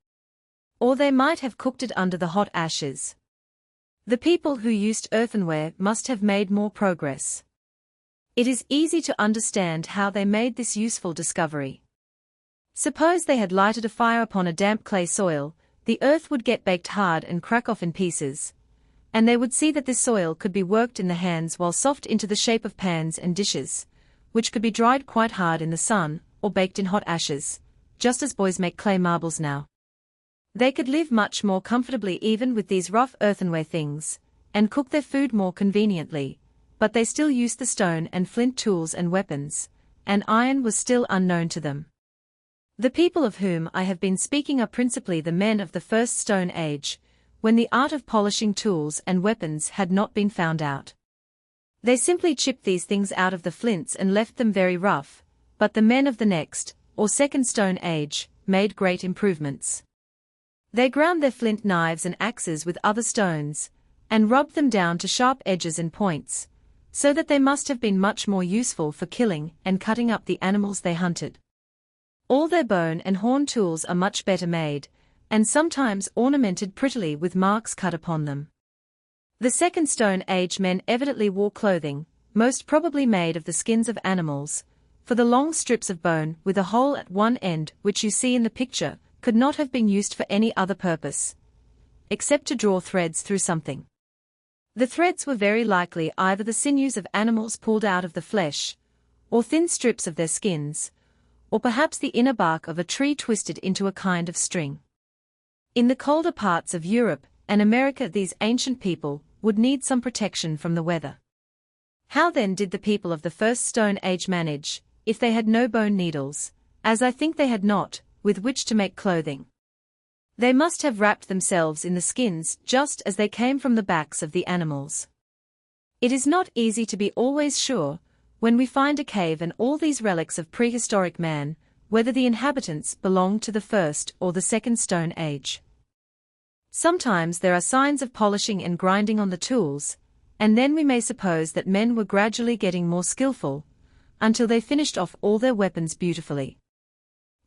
Or they might have cooked it under the hot ashes. The people who used earthenware must have made more progress. It is easy to understand how they made this useful discovery. Suppose they had lighted a fire upon a damp clay soil, the earth would get baked hard and crack off in pieces, and they would see that this soil could be worked in the hands while soft into the shape of pans and dishes, which could be dried quite hard in the sun, or baked in hot ashes, just as boys make clay marbles now. They could live much more comfortably even with these rough earthenware things, and cook their food more conveniently, but they still used the stone and flint tools and weapons, and iron was still unknown to them. The people of whom I have been speaking are principally the men of the first Stone Age, when the art of polishing tools and weapons had not been found out. They simply chipped these things out of the flints and left them very rough, but the men of the next, or second Stone Age, made great improvements. They ground their flint knives and axes with other stones, and rubbed them down to sharp edges and points, so that they must have been much more useful for killing and cutting up the animals they hunted. All their bone and horn tools are much better made, and sometimes ornamented prettily with marks cut upon them. The second Stone Age men evidently wore clothing, most probably made of the skins of animals, for the long strips of bone with a hole at one end which you see in the picture could not have been used for any other purpose, except to draw threads through something. The threads were very likely either the sinews of animals pulled out of the flesh, or thin strips of their skins, or perhaps the inner bark of a tree twisted into a kind of string. In the colder parts of Europe and America these ancient people would need some protection from the weather. How then did the people of the first Stone Age manage, if they had no bone needles, as I think they had not, with which to make clothing? They must have wrapped themselves in the skins just as they came from the backs of the animals. It is not easy to be always sure, when we find a cave and all these relics of prehistoric man, whether the inhabitants belonged to the first or the second Stone Age. Sometimes there are signs of polishing and grinding on the tools, and then we may suppose that men were gradually getting more skillful, until they finished off all their weapons beautifully.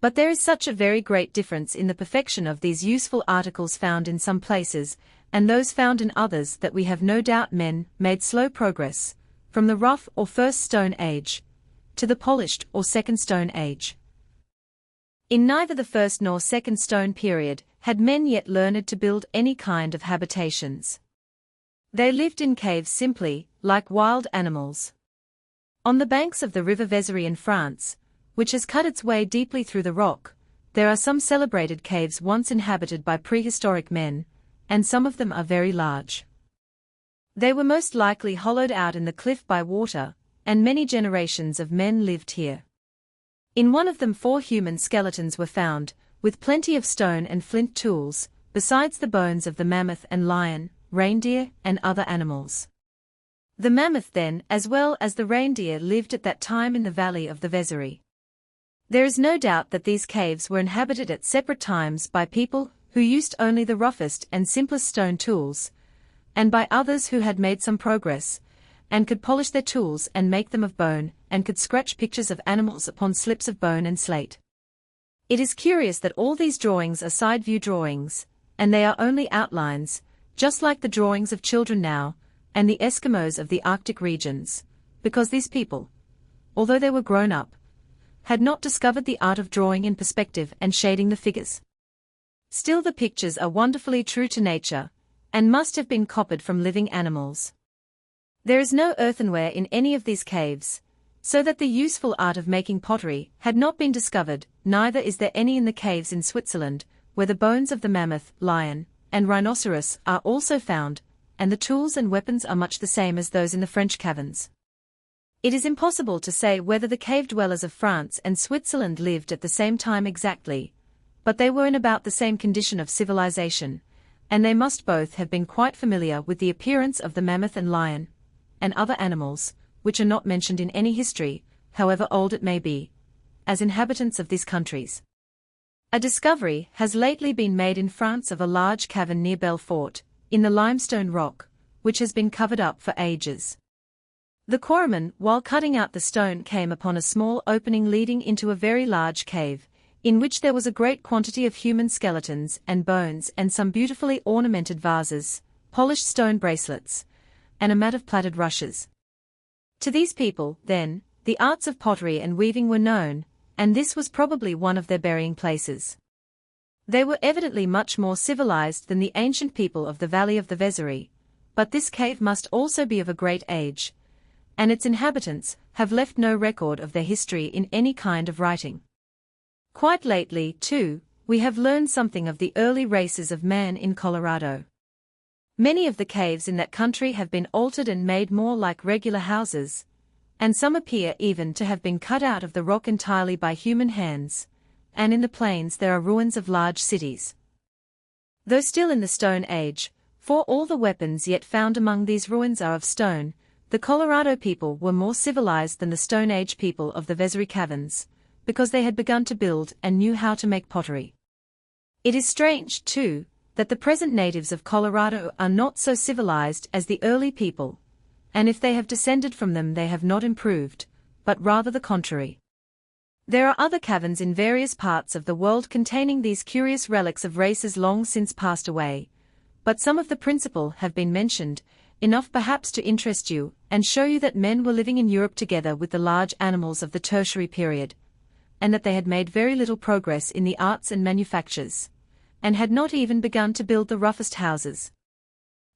But there is such a very great difference in the perfection of these useful articles found in some places, and those found in others, that we have no doubt men made slow progress, from the rough or first Stone Age, to the polished or second Stone Age. In neither the first nor second Stone period had men yet learned to build any kind of habitations. They lived in caves simply, like wild animals. On the banks of the river Vézère in France, which has cut its way deeply through the rock, there are some celebrated caves once inhabited by prehistoric men, and some of them are very large. They were most likely hollowed out in the cliff by water, and many generations of men lived here. In one of them 4 human skeletons were found, with plenty of stone and flint tools, besides the bones of the mammoth and lion, reindeer, and other animals. The mammoth then, as well as the reindeer, lived at that time in the valley of the Vézère. There is no doubt that these caves were inhabited at separate times by people who used only the roughest and simplest stone tools, and by others who had made some progress, and could polish their tools and make them of bone, and could scratch pictures of animals upon slips of bone and slate. It is curious that all these drawings are side-view drawings, and they are only outlines, just like the drawings of children now, and the Eskimos of the Arctic regions, because these people, although they were grown up, had not discovered the art of drawing in perspective and shading the figures. Still, the pictures are wonderfully true to nature, and must have been copied from living animals. There is no earthenware in any of these caves, so that the useful art of making pottery had not been discovered, neither is there any in the caves in Switzerland, where the bones of the mammoth, lion, and rhinoceros are also found, and the tools and weapons are much the same as those in the French caverns. It is impossible to say whether the cave dwellers of France and Switzerland lived at the same time exactly, but they were in about the same condition of civilization, and they must both have been quite familiar with the appearance of the mammoth and lion, and other animals, which are not mentioned in any history, however old it may be, as inhabitants of these countries. A discovery has lately been made in France of a large cavern near Belfort, in the limestone rock, which has been covered up for ages. The quarryman, while cutting out the stone, came upon a small opening leading into a very large cave, in which there was a great quantity of human skeletons and bones and some beautifully ornamented vases, polished stone bracelets, and a mat of plaited rushes. To these people, then, the arts of pottery and weaving were known, and this was probably one of their burying places. They were evidently much more civilized than the ancient people of the valley of the Vézérie, but this cave must also be of a great age, and its inhabitants have left no record of their history in any kind of writing. Quite lately, too, we have learned something of the early races of man in Colorado. Many of the caves in that country have been altered and made more like regular houses, and some appear even to have been cut out of the rock entirely by human hands, and in the plains there are ruins of large cities. Though still in the Stone Age, for all the weapons yet found among these ruins are of stone, the Colorado people were more civilized than the Stone Age people of the Vézérie caverns, because they had begun to build and knew how to make pottery. It is strange, too, that the present natives of Colorado are not so civilized as the early people, and if they have descended from them they have not improved, but rather the contrary. There are other caverns in various parts of the world containing these curious relics of races long since passed away, but some of the principal have been mentioned, enough perhaps to interest you, and show you that men were living in Europe together with the large animals of the Tertiary period, and that they had made very little progress in the arts and manufactures, and had not even begun to build the roughest houses.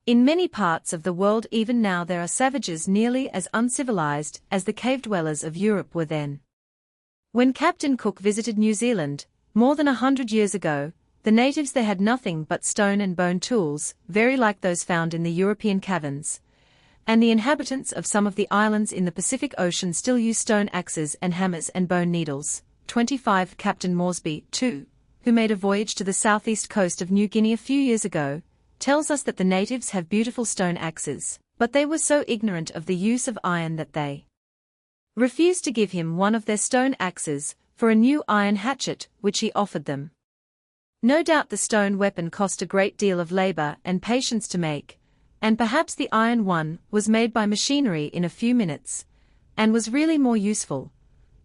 In many parts of the world even now there are savages nearly as uncivilized as the cave dwellers of Europe were then. When Captain Cook visited New Zealand, more than 100 years ago, the natives there had nothing but stone and bone tools, very like those found in the European caverns, and the inhabitants of some of the islands in the Pacific Ocean still use stone axes and hammers and bone needles. 25 Captain Moresby, too, who made a voyage to the southeast coast of New Guinea a few years ago, tells us that the natives have beautiful stone axes, but they were so ignorant of the use of iron that they refused to give him one of their stone axes for a new iron hatchet which he offered them. No doubt the stone weapon cost a great deal of labor and patience to make, and perhaps the iron one was made by machinery in a few minutes, and was really more useful,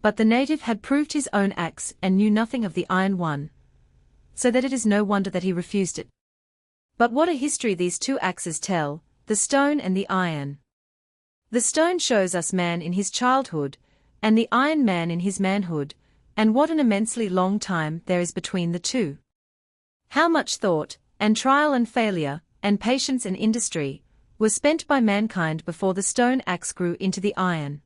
but the native had proved his own axe and knew nothing of the iron one, so that it is no wonder that he refused it. But what a history these two axes tell, the stone and the iron. The stone shows us man in his childhood, and the iron man in his manhood, and what an immensely long time there is between the two. How much thought, and trial and failure, and patience and industry, were spent by mankind before the stone axe grew into the iron.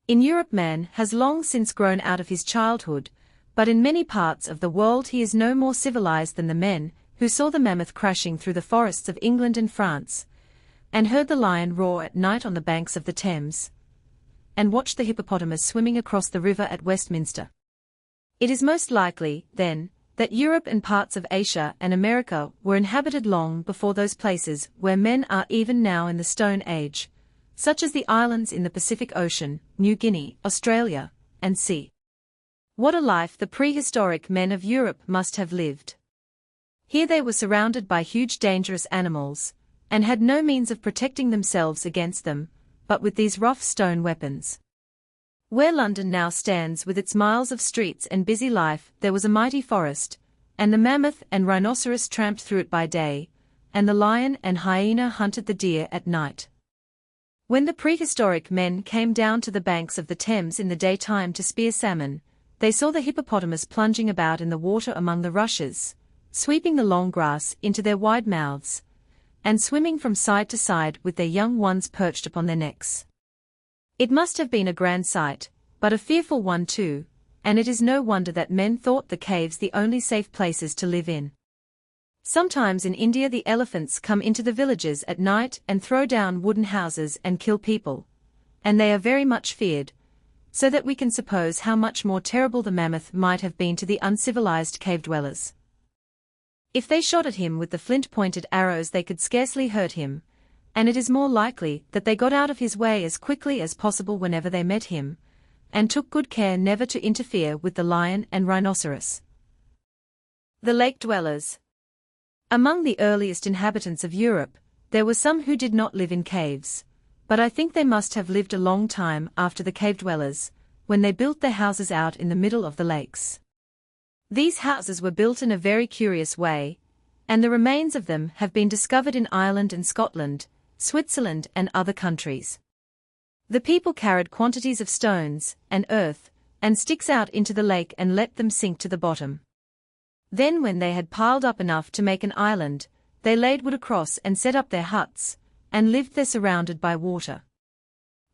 In Europe man has long since grown out of his childhood, but in many parts of the world he is no more civilized than the men who saw the mammoth crashing through the forests of England and France, and heard the lion roar at night on the banks of the Thames, and watched the hippopotamus swimming across the river at Westminster. It is most likely, then, that Europe and parts of Asia and America were inhabited long before those places where men are even now in the Stone Age, such as the islands in the Pacific Ocean, New Guinea, Australia, and c. What a life the prehistoric men of Europe must have lived. Here they were surrounded by huge dangerous animals, and had no means of protecting themselves against them, but with these rough stone weapons. Where London now stands with its miles of streets and busy life, there was a mighty forest, and the mammoth and rhinoceros tramped through it by day, and the lion and hyena hunted the deer at night. When the prehistoric men came down to the banks of the Thames in the daytime to spear salmon, they saw the hippopotamus plunging about in the water among the rushes, sweeping the long grass into their wide mouths, and swimming from side to side with their young ones perched upon their necks. It must have been a grand sight, but a fearful one too, and it is no wonder that men thought the caves the only safe places to live in. Sometimes in India the elephants come into the villages at night and throw down wooden houses and kill people, and they are very much feared, so that we can suppose how much more terrible the mammoth might have been to the uncivilized cave-dwellers. If they shot at him with the flint-pointed arrows they could scarcely hurt him, and it is more likely that they got out of his way as quickly as possible whenever they met him, and took good care never to interfere with the lion and rhinoceros. The lake-dwellers. Among the earliest inhabitants of Europe, there were some who did not live in caves, but I think they must have lived a long time after the cave-dwellers, when they built their houses out in the middle of the lakes. These houses were built in a very curious way, and the remains of them have been discovered in Ireland and Scotland, Switzerland and other countries. The people carried quantities of stones, and earth, and sticks out into the lake and let them sink to the bottom. Then when they had piled up enough to make an island, they laid wood across and set up their huts, and lived there surrounded by water.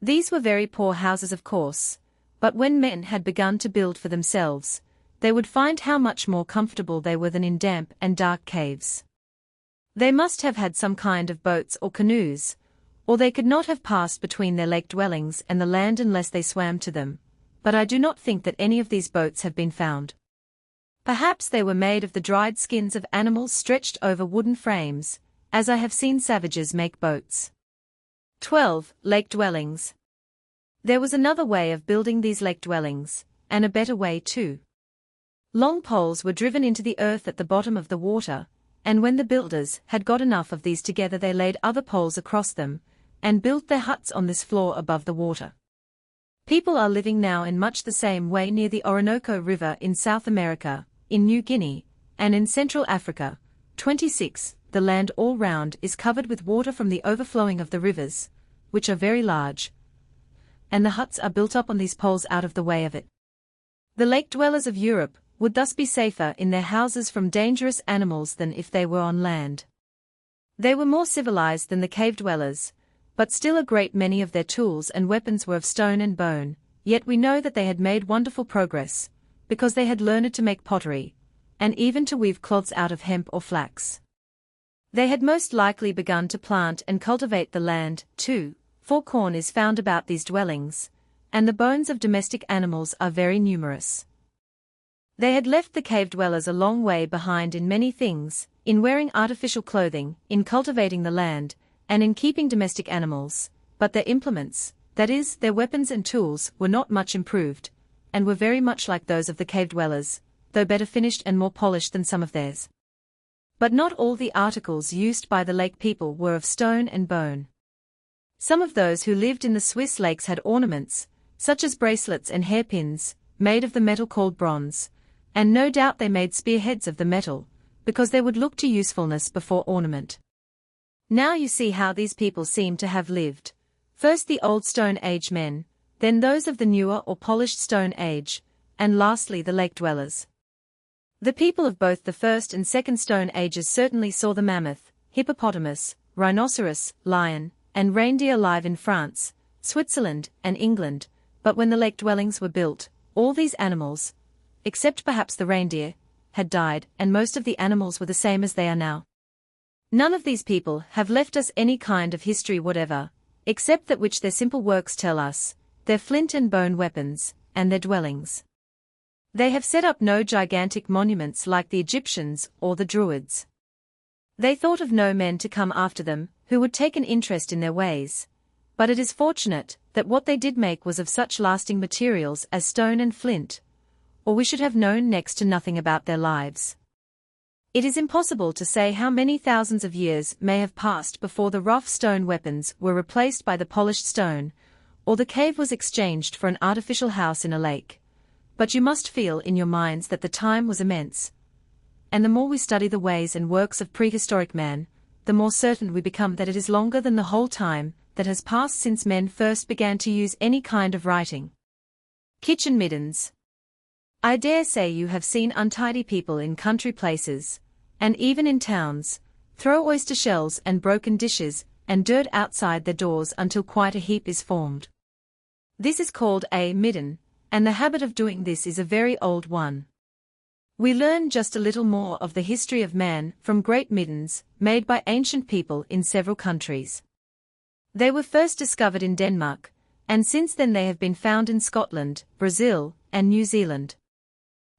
These were very poor houses of course, but when men had begun to build for themselves, they would find how much more comfortable they were than in damp and dark caves. They must have had some kind of boats or canoes, or they could not have passed between their lake dwellings and the land unless they swam to them, but I do not think that any of these boats have been found. Perhaps they were made of the dried skins of animals stretched over wooden frames, as I have seen savages make boats. 12. Lake dwellings. There was another way of building these lake dwellings, and a better way too. Long poles were driven into the earth at the bottom of the water, and when the builders had got enough of these together they laid other poles across them, and built their huts on this floor above the water. People are living now in much the same way near the Orinoco River in South America, in New Guinea, and in Central Africa. 26. The land all round is covered with water from the overflowing of the rivers, which are very large, and the huts are built up on these poles out of the way of it. The lake dwellers of Europe would thus be safer in their houses from dangerous animals than if they were on land. They were more civilized than the cave dwellers, but still a great many of their tools and weapons were of stone and bone, yet we know that they had made wonderful progress, because they had learned to make pottery, and even to weave cloths out of hemp or flax. They had most likely begun to plant and cultivate the land, too, for corn is found about these dwellings, and the bones of domestic animals are very numerous. They had left the cave dwellers a long way behind in many things, in wearing artificial clothing, in cultivating the land, and in keeping domestic animals, but their implements, that is, their weapons and tools, were not much improved, and were very much like those of the cave dwellers, though better finished and more polished than some of theirs. But not all the articles used by the lake people were of stone and bone. Some of those who lived in the Swiss lakes had ornaments, such as bracelets and hairpins, made of the metal called bronze, and no doubt they made spearheads of the metal, because they would look to usefulness before ornament. Now you see how these people seem to have lived. First the old Stone Age men, then those of the newer or polished Stone Age, and lastly the lake dwellers. The people of both the first and second Stone Ages certainly saw the mammoth, hippopotamus, rhinoceros, lion, and reindeer alive in France, Switzerland, and England, but when the lake dwellings were built, all these animals, except perhaps the reindeer, had died, and most of the animals were the same as they are now. None of these people have left us any kind of history whatever, except that which their simple works tell us, their flint and bone weapons, and their dwellings. They have set up no gigantic monuments like the Egyptians or the Druids. They thought of no men to come after them, who would take an interest in their ways, but it is fortunate that what they did make was of such lasting materials as stone and flint, or we should have known next to nothing about their lives. It is impossible to say how many thousands of years may have passed before the rough stone weapons were replaced by the polished stone, or the cave was exchanged for an artificial house in a lake. But you must feel in your minds that the time was immense. And the more we study the ways and works of prehistoric man, the more certain we become that it is longer than the whole time that has passed since men first began to use any kind of writing. Kitchen middens. I dare say you have seen untidy people in country places, and even in towns, throw oyster shells and broken dishes and dirt outside their doors until quite a heap is formed. This is called a midden, and the habit of doing this is a very old one. We learn just a little more of the history of man from great middens made by ancient people in several countries. They were first discovered in Denmark, and since then they have been found in Scotland, Brazil, and New Zealand.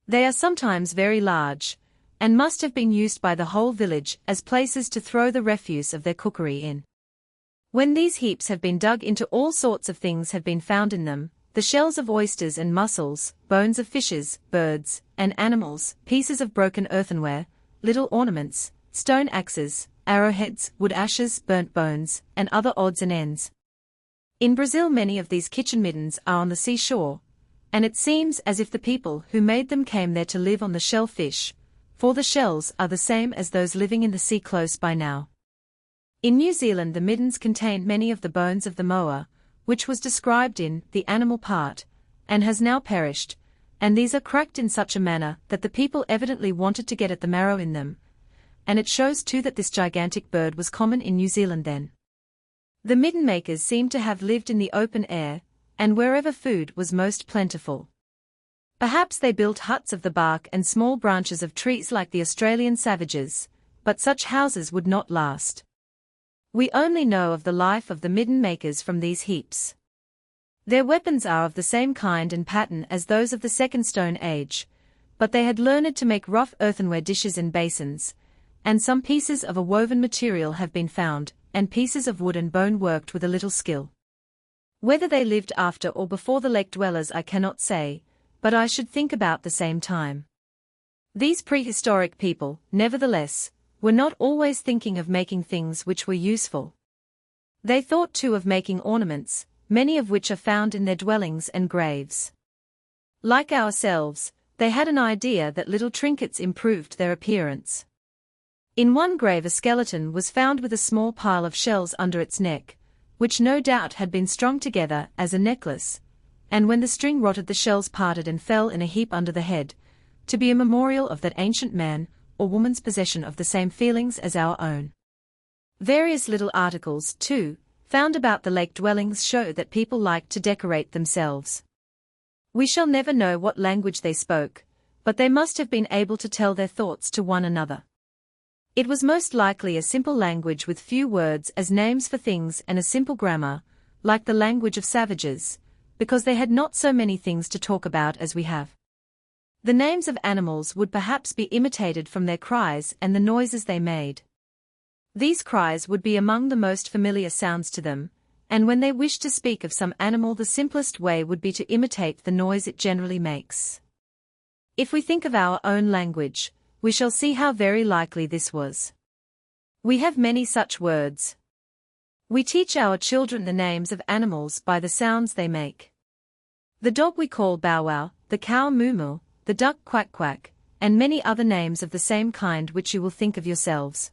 They are sometimes very large, and must have been used by the whole village as places to throw the refuse of their cookery in. When these heaps have been dug into, all sorts of things have been found in them: the shells of oysters and mussels, bones of fishes, birds, and animals, pieces of broken earthenware, little ornaments, stone axes, arrowheads, wood ashes, burnt bones, and other odds and ends. In Brazil many of these kitchen middens are on the seashore, and it seems as if the people who made them came there to live on the shellfish, for the shells are the same as those living in the sea close by now. In New Zealand the middens contain many of the bones of the moa, which was described in The Animal Part, and has now perished, and these are cracked in such a manner that the people evidently wanted to get at the marrow in them, and it shows too that this gigantic bird was common in New Zealand then. The midden makers seem to have lived in the open air, and wherever food was most plentiful. Perhaps they built huts of the bark and small branches of trees like the Australian savages, but such houses would not last. We only know of the life of the midden makers from these heaps. Their weapons are of the same kind and pattern as those of the Second Stone Age, but they had learned to make rough earthenware dishes and basins, and some pieces of a woven material have been found, and pieces of wood and bone worked with a little skill. Whether they lived after or before the lake dwellers I cannot say, but I should think about the same time. These prehistoric people, nevertheless, were not always thinking of making things which were useful. They thought too of making ornaments, many of which are found in their dwellings and graves. Like ourselves, they had an idea that little trinkets improved their appearance. In one grave a skeleton was found with a small pile of shells under its neck, which no doubt had been strung together as a necklace, and when the string rotted the shells parted and fell in a heap under the head, to be a memorial of that ancient man or woman's possession of the same feelings as our own. Various little articles, too, found about the lake dwellings show that people liked to decorate themselves. We shall never know what language they spoke, but they must have been able to tell their thoughts to one another. It was most likely a simple language with few words as names for things and a simple grammar, like the language of savages, because they had not so many things to talk about as we have. The names of animals would perhaps be imitated from their cries and the noises they made. These cries would be among the most familiar sounds to them, and when they wished to speak of some animal the simplest way would be to imitate the noise it generally makes. If we think of our own language, we shall see how very likely this was. We have many such words. We teach our children the names of animals by the sounds they make. The dog we call bow wow, the cow moo moo, the duck quack quack, and many other names of the same kind which you will think of yourselves.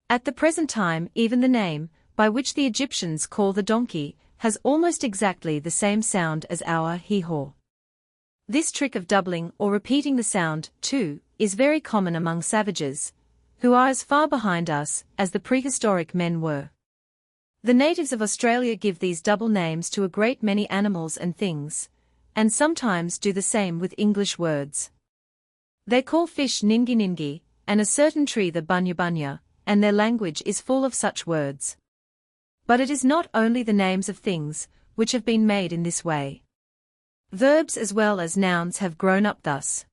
At the present time even the name, by which the Egyptians call the donkey, has almost exactly the same sound as our hee-haw. This trick of doubling or repeating the sound, too, is very common among savages, who are as far behind us as the prehistoric men were. The natives of Australia give these double names to a great many animals and things, and sometimes do the same with English words. They call fish ningi ningi, and a certain tree the bunya bunya, and their language is full of such words. But it is not only the names of things which have been made in this way. Verbs as well as nouns have grown up thus.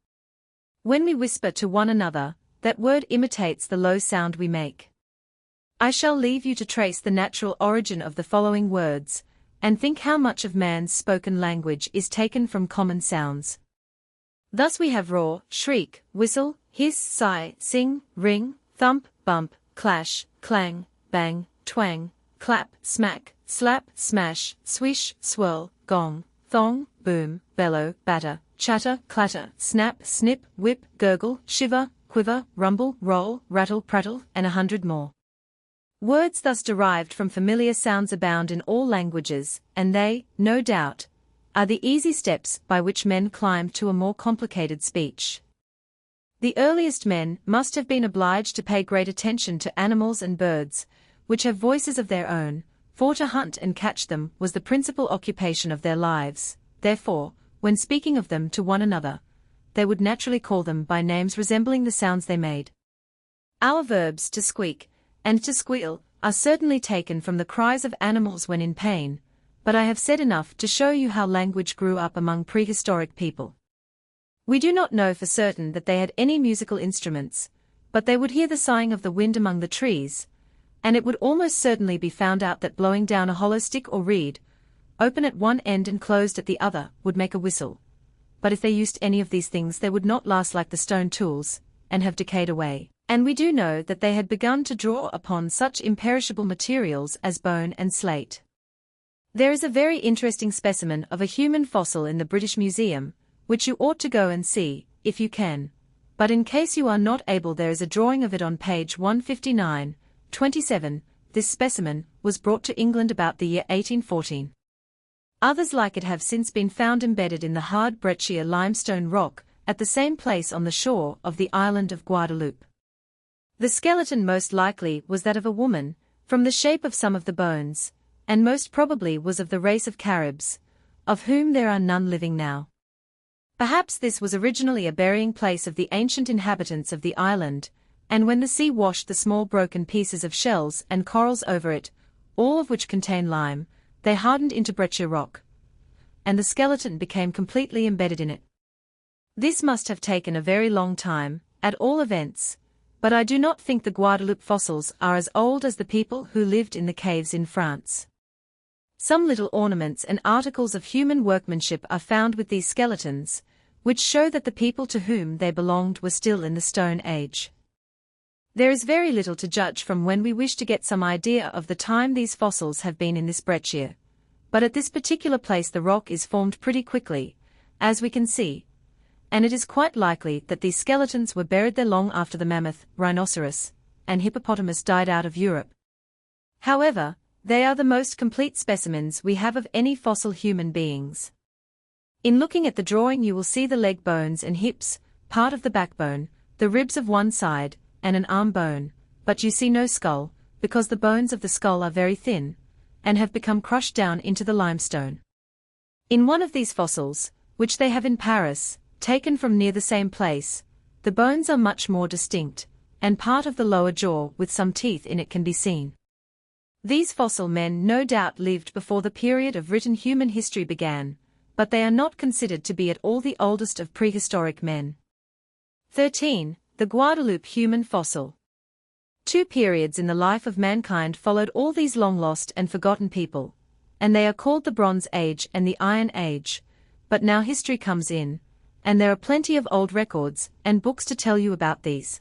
When we whisper to one another, that word imitates the low sound we make. I shall leave you to trace the natural origin of the following words, and think how much of man's spoken language is taken from common sounds. Thus we have roar, shriek, whistle, hiss, sigh, sing, ring, thump, bump, clash, clang, bang, twang, clap, smack, slap, smash, swish, swirl, gong, thong, boom, bellow, batter, chatter, clatter, snap, snip, whip, gurgle, shiver, quiver, rumble, roll, rattle, prattle, and 100 more. Words thus derived from familiar sounds abound in all languages, and they, no doubt, are the easy steps by which men climb to a more complicated speech. The earliest men must have been obliged to pay great attention to animals and birds, which have voices of their own, for to hunt and catch them was the principal occupation of their lives. Therefore, when speaking of them to one another, they would naturally call them by names resembling the sounds they made. Our verbs to squeak and to squeal are certainly taken from the cries of animals when in pain, but I have said enough to show you how language grew up among prehistoric people. We do not know for certain that they had any musical instruments, but they would hear the sighing of the wind among the trees, and it would almost certainly be found out that blowing down a hollow stick or reed, open at one end and closed at the other, would make a whistle. But if they used any of these things they would not last like the stone tools, and have decayed away. And we do know that they had begun to draw upon such imperishable materials as bone and slate. There is a very interesting specimen of a human fossil in the British Museum, which you ought to go and see, if you can. But in case you are not able, there is a drawing of it on page 159/27. This specimen was brought to England about the year 1814. Others like it have since been found embedded in the hard breccia limestone rock, at the same place on the shore of the island of Guadeloupe. The skeleton most likely was that of a woman, from the shape of some of the bones, and most probably was of the race of Caribs, of whom there are none living now. Perhaps this was originally a burying place of the ancient inhabitants of the island, and when the sea washed the small broken pieces of shells and corals over it, all of which contain lime, they hardened into breccia rock, and the skeleton became completely embedded in it. This must have taken a very long time, at all events, but I do not think the Guadeloupe fossils are as old as the people who lived in the caves in France. Some little ornaments and articles of human workmanship are found with these skeletons, which show that the people to whom they belonged were still in the Stone Age. There is very little to judge from when we wish to get some idea of the time these fossils have been in this breccia, but at this particular place the rock is formed pretty quickly, as we can see, and it is quite likely that these skeletons were buried there long after the mammoth, rhinoceros, and hippopotamus died out of Europe. However, they are the most complete specimens we have of any fossil human beings. In looking at the drawing you will see the leg bones and hips, part of the backbone, the ribs of one side, and an arm bone, but you see no skull, because the bones of the skull are very thin, and have become crushed down into the limestone. In one of these fossils, which they have in Paris, taken from near the same place, the bones are much more distinct, and part of the lower jaw with some teeth in it can be seen. These fossil men no doubt lived before the period of written human history began, but they are not considered to be at all the oldest of prehistoric men. 13. The Guadeloupe human fossil. Two periods in the life of mankind followed all these long-lost and forgotten people, and they are called the Bronze Age and the Iron Age, but now history comes in, and there are plenty of old records and books to tell you about these.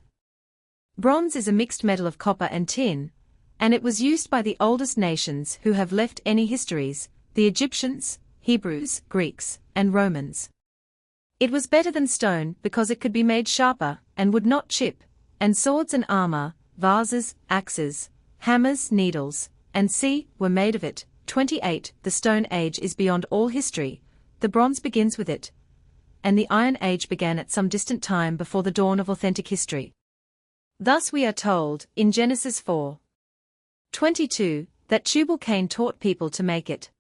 Bronze is a mixed metal of copper and tin, and it was used by the oldest nations who have left any histories, the Egyptians, Hebrews, Greeks, and Romans. It was better than stone because it could be made sharper and would not chip, and swords and armor, vases, axes, hammers, needles, and were made of it. 28. The Stone Age is beyond all history, the Bronze begins with it, and the Iron Age began at some distant time before the dawn of authentic history. Thus we are told, in Genesis 4:22, that Tubal Cain taught people to make it.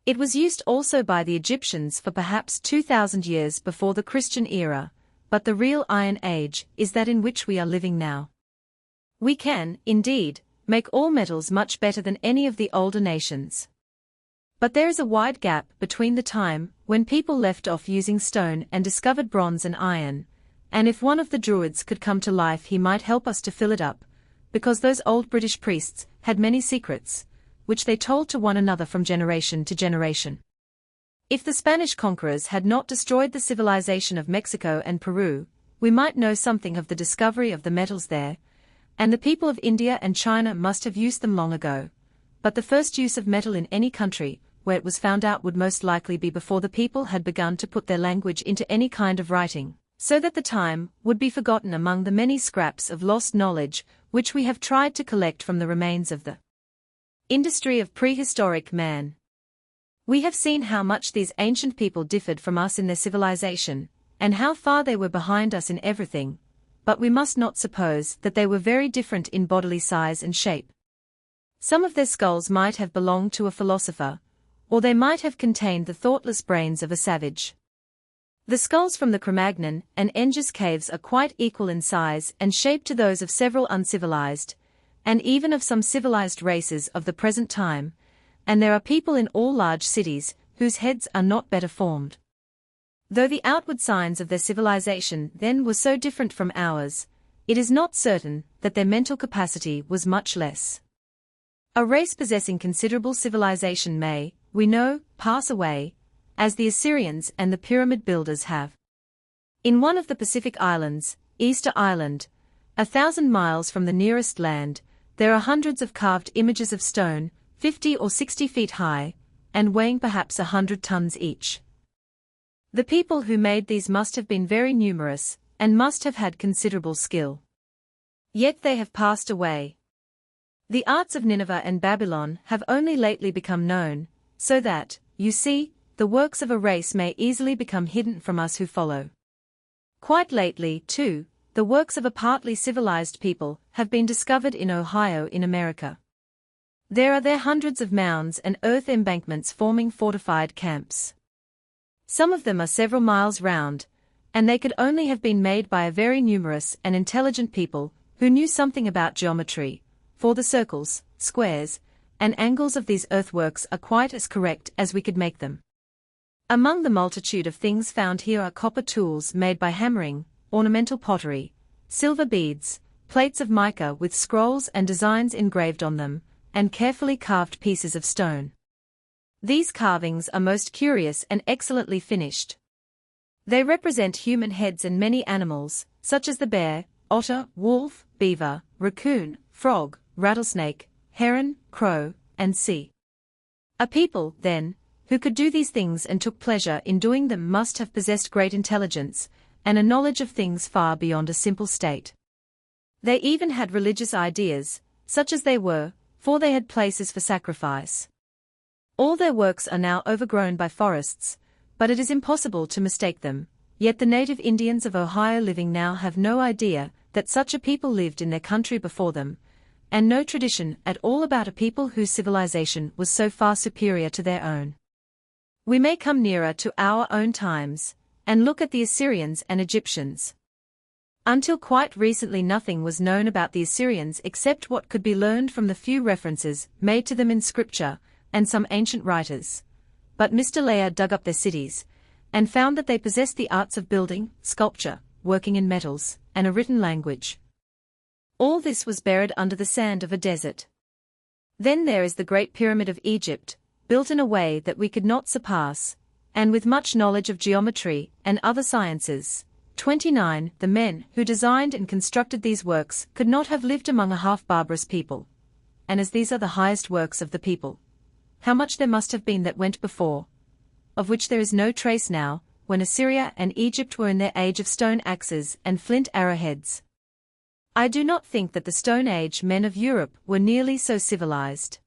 It was used also by the Egyptians for perhaps 2,000 years before the Christian era, but the real Iron Age is that in which we are living now. We can, indeed, make all metals much better than any of the older nations. But there is a wide gap between the time when people left off using stone and discovered bronze and iron, and if one of the Druids could come to life he might help us to fill it up, because those old British priests had many secrets, which they told to one another from generation to generation. If the Spanish conquerors had not destroyed the civilization of Mexico and Peru, we might know something of the discovery of the metals there, and the people of India and China must have used them long ago. But the first use of metal in any country where it was found out would most likely be before the people had begun to put their language into any kind of writing. so that the time would be forgotten among the many scraps of lost knowledge which we have tried to collect from the remains of the industry of prehistoric man. We have seen how much these ancient people differed from us in their civilization, and how far they were behind us in everything, but we must not suppose that they were very different in bodily size and shape. Some of their skulls might have belonged to a philosopher, or they might have contained the thoughtless brains of a savage. The skulls from the Cro-Magnon and Engis caves are quite equal in size and shape to those of several uncivilized, and even of some civilized races of the present time, and there are people in all large cities whose heads are not better formed. Though the outward signs of their civilization then were so different from ours, it is not certain that their mental capacity was much less. A race possessing considerable civilization may, we know, pass away, as the Assyrians and the pyramid builders have. In one of the Pacific Islands, Easter Island, 1,000 miles from the nearest land, there are hundreds of carved images of stone, 50 or 60 feet high, and weighing perhaps 100 tons each. The people who made these must have been very numerous, and must have had considerable skill. Yet they have passed away. The arts of Nineveh and Babylon have only lately become known, so that, you see, the works of a race may easily become hidden from us who follow. Quite lately, too, the works of a partly civilized people have been discovered in Ohio in America. There are there hundreds of mounds and earth embankments forming fortified camps. Some of them are several miles round, and they could only have been made by a very numerous and intelligent people who knew something about geometry, for the circles, squares, and angles of these earthworks are quite as correct as we could make them. Among the multitude of things found here are copper tools made by hammering, ornamental pottery, silver beads, plates of mica with scrolls and designs engraved on them, and carefully carved pieces of stone. These carvings are most curious and excellently finished. They represent human heads and many animals, such as the bear, otter, wolf, beaver, raccoon, frog, rattlesnake, heron, crow, and sea. A people, then, who could do these things and took pleasure in doing them must have possessed great intelligence, and a knowledge of things far beyond a simple state. They even had religious ideas, such as they were, for they had places for sacrifice. All their works are now overgrown by forests, but it is impossible to mistake them, yet the native Indians of Ohio living now have no idea that such a people lived in their country before them, and no tradition at all about a people whose civilization was so far superior to their own. We may come nearer to our own times, and look at the Assyrians and Egyptians. Until quite recently nothing was known about the Assyrians except what could be learned from the few references made to them in scripture, and some ancient writers. But Mr. Layer dug up their cities, and found that they possessed the arts of building, sculpture, working in metals, and a written language. All this was buried under the sand of a desert. Then there is the Great Pyramid of Egypt, built in a way that we could not surpass, and with much knowledge of geometry and other sciences. 29. The men who designed and constructed these works could not have lived among a half-barbarous people. And as these are the highest works of the people, how much there must have been that went before, of which there is no trace now, when Assyria and Egypt were in their age of stone axes and flint arrowheads. I do not think that the Stone Age men of Europe were nearly so civilized.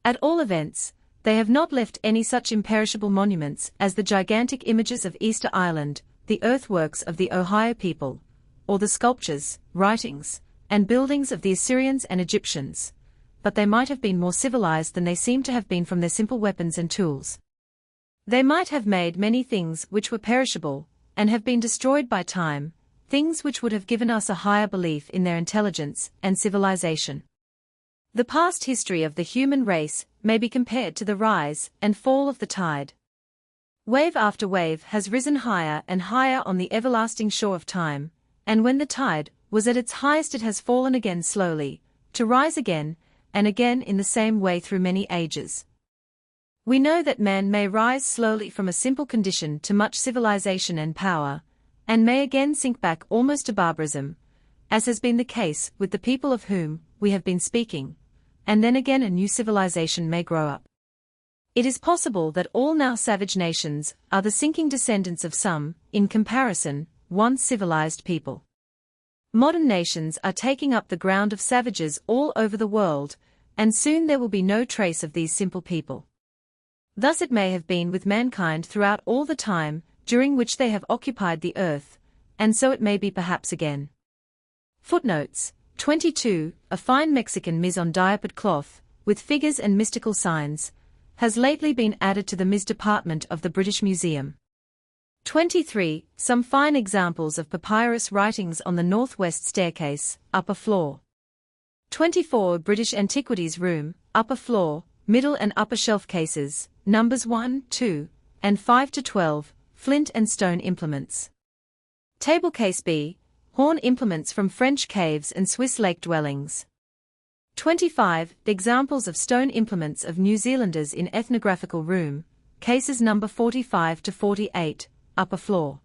At all events, they have not left any such imperishable monuments as the gigantic images of Easter Island, the earthworks of the Ohio people, or the sculptures, writings, and buildings of the Assyrians and Egyptians, but they might have been more civilized than they seem to have been from their simple weapons and tools. They might have made many things which were perishable, and have been destroyed by time, things which would have given us a higher belief in their intelligence and civilization. The past history of the human race may be compared to the rise and fall of the tide. Wave after wave has risen higher and higher on the everlasting shore of time, and when the tide was at its highest it has fallen again slowly, to rise again, and again in the same way through many ages. We know that man may rise slowly from a simple condition to much civilization and power, and may again sink back almost to barbarism, as has been the case with the people of whom we have been speaking, and then again a new civilization may grow up. It is possible that all now savage nations are the sinking descendants of some, in comparison, once civilized people. Modern nations are taking up the ground of savages all over the world, and soon there will be no trace of these simple people. Thus it may have been with mankind throughout all the time during which they have occupied the earth, and so it may be perhaps again. Footnotes 22. A fine Mexican mise-en-diapered cloth, with figures and mystical signs, has lately been added to the Ms. department of the British Museum. 23. Some fine examples of papyrus writings on the northwest staircase, upper floor. 24. British Antiquities Room, upper floor, middle and upper shelf cases, numbers 1, 2, and 5 to 12, flint and stone implements. Table case B, horn implements from French caves and Swiss lake dwellings. 25. Examples of stone implements of New Zealanders in ethnographical room, cases number 45 to 48, upper floor.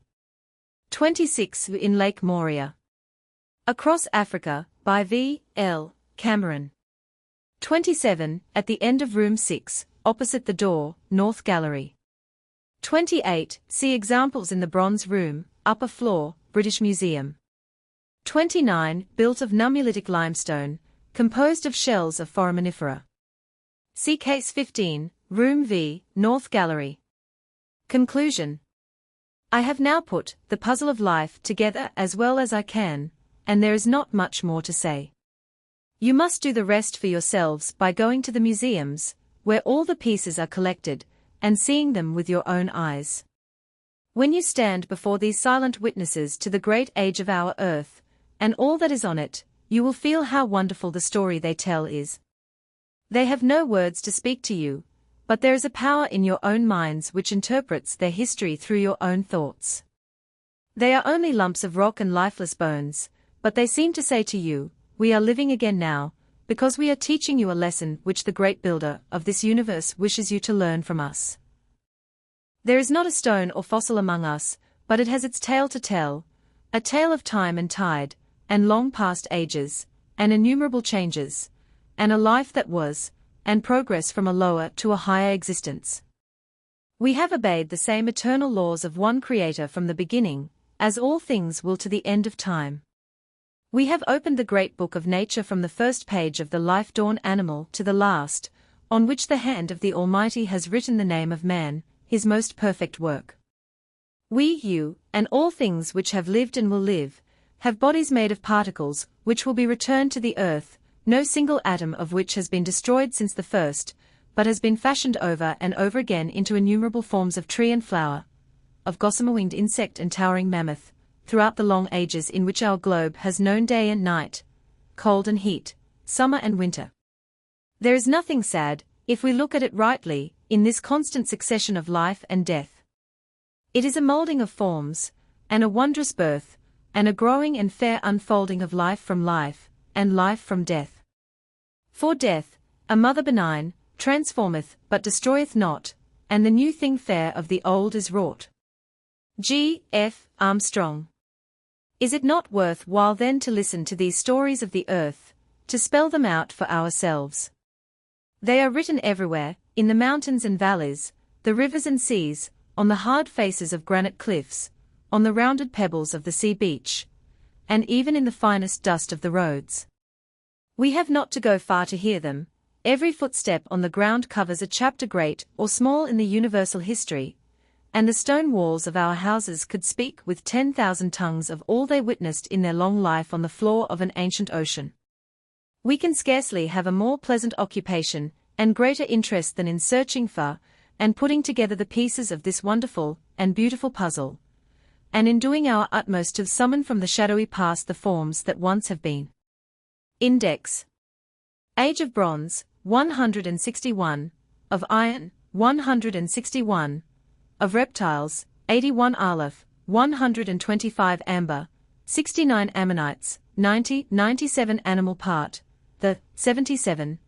26. In Lake Moria. Across Africa, by V. L. Cameron. 27. At the end of room 6, opposite the door, North Gallery. 28. See examples in the Bronze Room, upper floor, British Museum. 29. Built of nummulitic limestone, composed of shells of foraminifera. See case 15, room V, North Gallery. Conclusion. I have now put the puzzle of life together as well as I can, and there is not much more to say. You must do the rest for yourselves by going to the museums, where all the pieces are collected, and seeing them with your own eyes. When you stand before these silent witnesses to the great age of our earth, and all that is on it, you will feel how wonderful the story they tell is. They have no words to speak to you, but there is a power in your own minds which interprets their history through your own thoughts. They are only lumps of rock and lifeless bones, but they seem to say to you, we are living again now, because we are teaching you a lesson which the great builder of this universe wishes you to learn from us. There is not a stone or fossil among us, but it has its tale to tell, a tale of time and tide, and long past ages, and innumerable changes, and a life that was, and progress from a lower to a higher existence. We have obeyed the same eternal laws of one Creator from the beginning, as all things will to the end of time. We have opened the great book of nature from the first page of the life-dawn animal to the last, on which the hand of the Almighty has written the name of man, His most perfect work. We, you, and all things which have lived and will live, have bodies made of particles, which will be returned to the earth, no single atom of which has been destroyed since the first, but has been fashioned over and over again into innumerable forms of tree and flower, of gossamer-winged insect and towering mammoth, throughout the long ages in which our globe has known day and night, cold and heat, summer and winter. There is nothing sad, if we look at it rightly, in this constant succession of life and death. It is a moulding of forms, and a wondrous birth, and a growing and fair unfolding of life from life, and life from death. For death, a mother benign, transformeth but destroyeth not, and the new thing fair of the old is wrought. G. F. Armstrong. Is it not worth while then to listen to these stories of the earth, to spell them out for ourselves? They are written everywhere, in the mountains and valleys, the rivers and seas, on the hard faces of granite cliffs, on the rounded pebbles of the sea beach, and even in the finest dust of the roads. We have not to go far to hear them. Every footstep on the ground covers a chapter great or small in the universal history, and the stone walls of our houses could speak with 10,000 tongues of all they witnessed in their long life on the floor of an ancient ocean. We can scarcely have a more pleasant occupation and greater interest than in searching for and putting together the pieces of this wonderful and beautiful puzzle, and in doing our utmost to summon from the shadowy past the forms that once have been. Index. Age of Bronze, 161, of Iron, 161, of Reptiles, 81 Aleph, 125 Amber, 69 Ammonites, 97 Animal Part, the 77,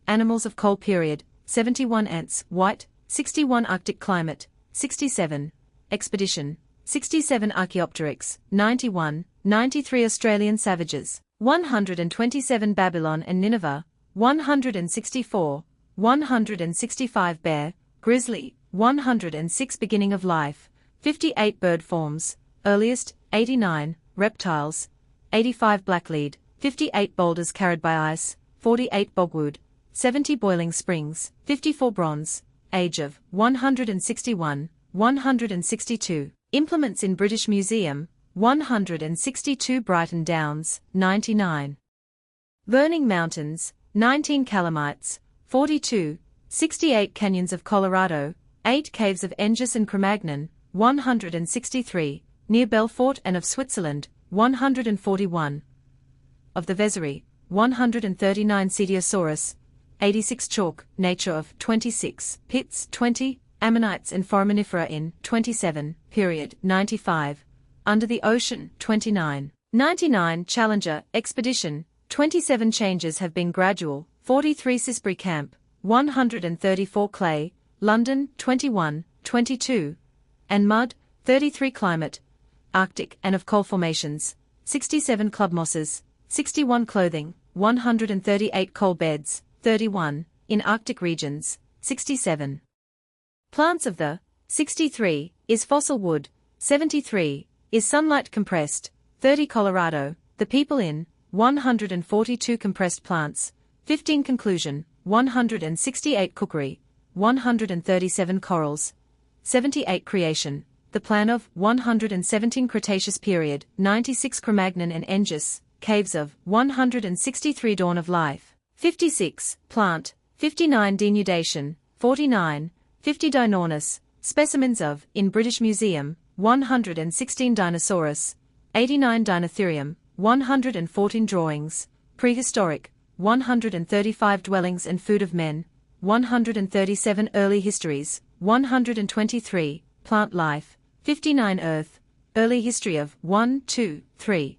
Animals of Coal Period, 71 Ants, White, 61 Arctic Climate, 67, Expedition, 67 Archaeopteryx, 93 Australian Savages, 127 Babylon and Nineveh, 164, 165 Bear, Grizzly, 106 Beginning of Life, 58 Bird Forms, earliest, 89, reptiles, 85 blacklead, 58 boulders carried by ice, 48 bogwood, 70 boiling springs, 54 bronze, age of 161, 162, implements in British Museum, 162 Brighton Downs, 99. Burning Mountains, 19 Calamites, 42, 68 Canyons of Colorado, 8 Caves of Engis and Cro-Magnon, 163, near Belfort and of Switzerland, 141. Of the Vessery, 139 Cetiosaurus, 86 Chalk, nature of 26, pits 20, ammonites and foraminifera in 27, period 95, under the ocean 29. 99 Challenger, expedition, 27 changes have been gradual, 43 Sisbury Camp, 134 Clay, London 21, 22, and Mud, 33 Climate, Arctic and of coal formations, 67 Club Mosses, 61 Clothing, 138 Coal Beds, 31, in Arctic regions, 67. Plants of the, 63, is fossil wood, 73, is sunlight compressed, 30 Colorado, the people in, 142 compressed plants, 15 conclusion, 168 cookery, 137 corals, 78 creation, the plan of 117 Cretaceous period, 96 Cro-Magnon and Engis, caves of 163 dawn of life, 56 plant, 59 denudation, 49, 50 Dinornis, specimens of, in British Museum, 116 Dinosaurus, 89 Dinotherium, 114 drawings, prehistoric, 135 dwellings and food of men, 137 early histories, 123, plant life, 59 earth, early history of 1, 2, 3.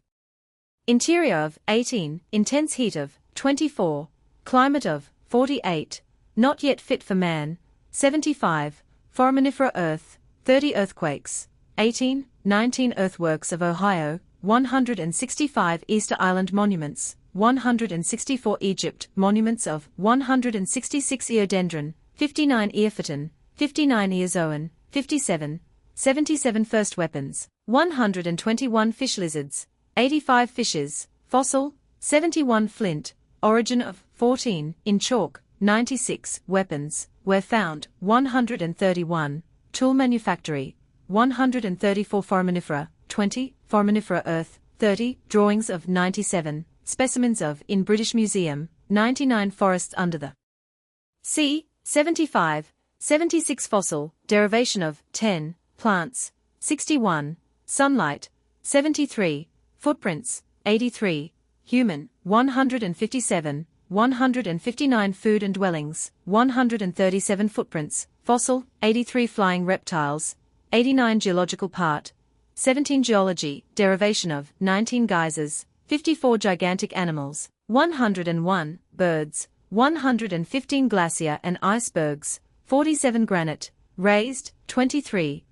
Interior of 18, intense heat of 24, climate of 48, not yet fit for man, 75, foraminifera earth, 30 earthquakes, 18, 19 earthworks of Ohio, 165 Easter Island monuments, 164 Egypt monuments of 166 Eodendron, 59 Eophyton, 59 Eozoan, 57, 77 first weapons, 121 fish lizards, 85 fishes, fossil, 71 flint, origin of 14, in chalk, 96 weapons, were found, 131, tool manufactory, 134 foraminifera, 20, foraminifera earth, 30, drawings of 97, specimens of, in British Museum, 99 forests under the sea, 75, 76 fossil, derivation of, 10, plants, 61, sunlight, 73, footprints, 83, human, 157, 159 food and dwellings, 137 footprints, fossil, 83 flying reptiles, 89 geological part, 17 geology, derivation of, 19 geysers, 54 gigantic animals, 101 birds, 115 glacier and icebergs, 47 granite, raised, 23,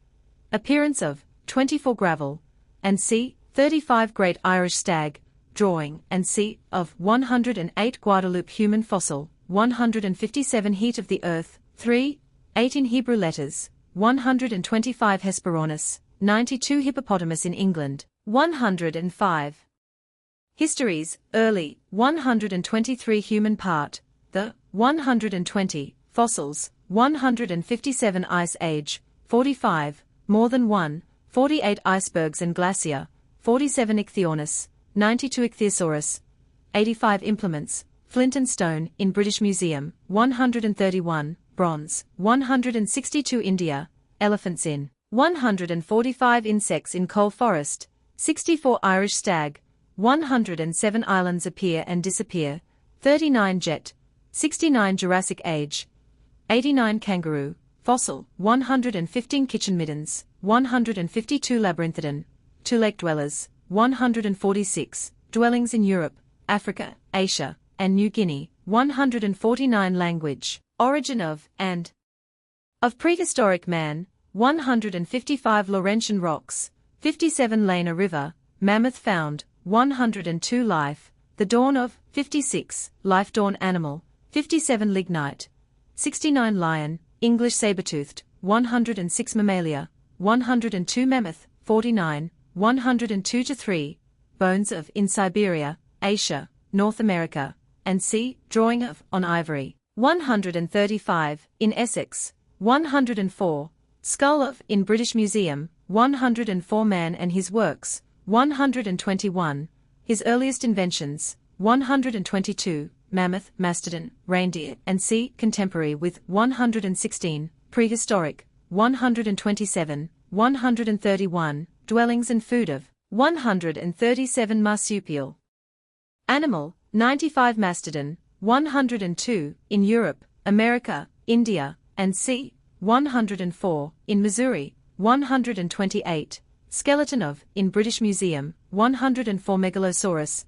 appearance of, 24 gravel, and c. 35 Great Irish Stag, drawing, and c. of 108 Guadeloupe human fossil, 157 Heat of the Earth, 3, 18 Hebrew letters, 125 Hesperornis, 92 Hippopotamus in England, 105. Histories, early, 123 human part, the, 120, fossils, 157 Ice Age, 45, more than 1, 48 icebergs and glacier, 47 Ichthyornis, 92 Ichthyosaurus, 85 implements, flint and stone, in British Museum, 131, bronze, 162 India, elephants in, 145 insects in coal forest, 64 Irish stag, 107 islands appear and disappear, 39 jet, 69 Jurassic Age, 89 kangaroo, fossil, 115 kitchen middens, 152 labyrinthodon, 2 lake dwellers, 146, dwellings in Europe, Africa, Asia, and New Guinea, 149 language, origin of, and of prehistoric man, 155 Laurentian rocks, 57 Lena River, mammoth found, 102 life, the dawn of, 56, life dawn animal, 57 lignite, 69 lion, English saber-toothed, 106 mammalia, 102 mammoth, 49, 102-3, bones of in Siberia, Asia, North America, and C. Drawing of on ivory, 135, in Essex, 104, skull of in British Museum, 104 man and his works, 121, his earliest inventions, 122, mammoth, mastodon, reindeer, and C. contemporary with 116, prehistoric, 127, 131, dwellings and food of 137 marsupial. Animal, 95 mastodon, 102, in Europe, America, India, and C. 104, in Missouri, 128, skeleton of, in British Museum, 104 Megalosaurus,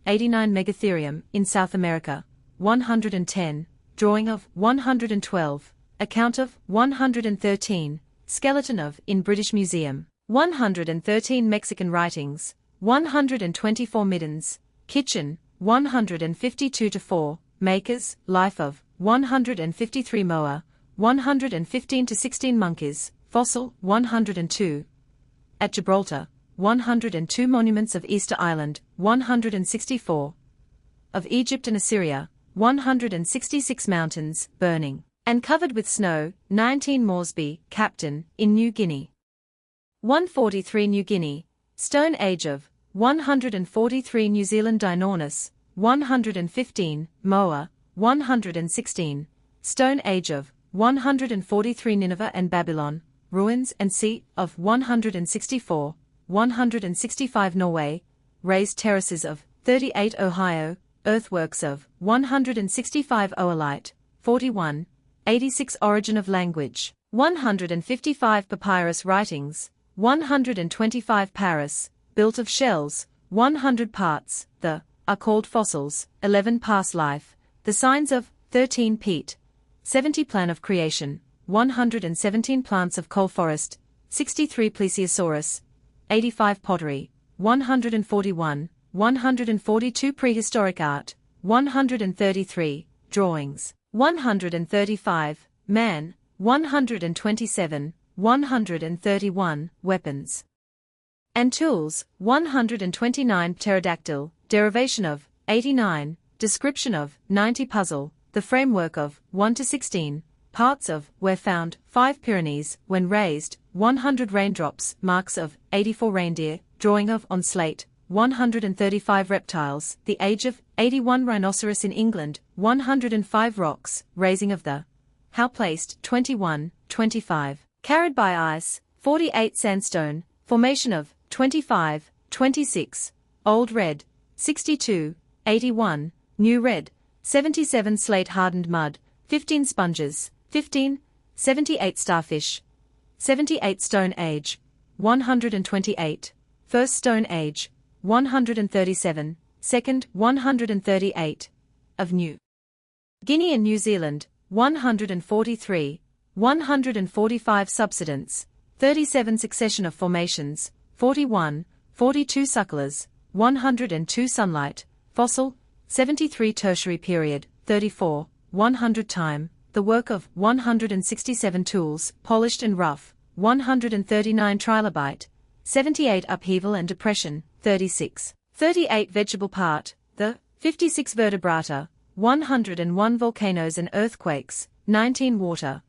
89 Megatherium, in South America, 110, drawing of, 112, account of, 113, skeleton of, in British Museum, 113 Mexican writings, 124 middens, kitchen, 152-4, makers, life of, 153 moa, 115-16 monkeys, fossil, 102. At Gibraltar, 102 monuments of Easter Island, 164. Of Egypt and Assyria, 166 mountains, burning, and covered with snow, 19 Moresby, Captain, in New Guinea. 143 New Guinea, Stone Age of, 143 New Zealand Dinornis, 115, Moa, 116, Stone Age of, 143 Nineveh and Babylon, ruins and sea of 164, 165 Norway, raised terraces of 38 Ohio, earthworks of 165 Oolite, 41, 86 Origin of language, 155 Papyrus writings, 125 Paris, built of shells, 100 parts, are called fossils, 11 past life, the signs of, 13 peat, 70 plan of creation, 117 plants of coal forest, 63 Plesiosaurus, 85 pottery, 141, 142 prehistoric art, 133, drawings, 135, man, 127, 131, weapons and tools, 129 pterodactyl, derivation of, 89, description of, 90 puzzle, the framework of, 1-16, parts of, were found, 5 Pyrenees, when raised, 100 raindrops, marks of, 84 reindeer, drawing of, on slate, 135 reptiles, the age of, 81 rhinoceros in England, 105 rocks, raising of the, how placed, 21, 25, carried by ice, 48 sandstone, formation of, 25, 26, Old Red, 62, 81, New Red, 77 slate-hardened mud, 15 sponges, 15, 78 starfish, 78 Stone Age, 128, First Stone Age, 137, Second 138, of New Guinea and New Zealand, 143, 145 subsidence, 37 succession of formations, 41, 42 sucklers, 102 sunlight, fossil, 73 tertiary period, 34, 100 time, the work of 167 tools, polished and rough, 139 trilobite, 78 upheaval and depression, 36, 38 vegetable part, the 56 vertebrata, 101 volcanoes and earthquakes, 19 water,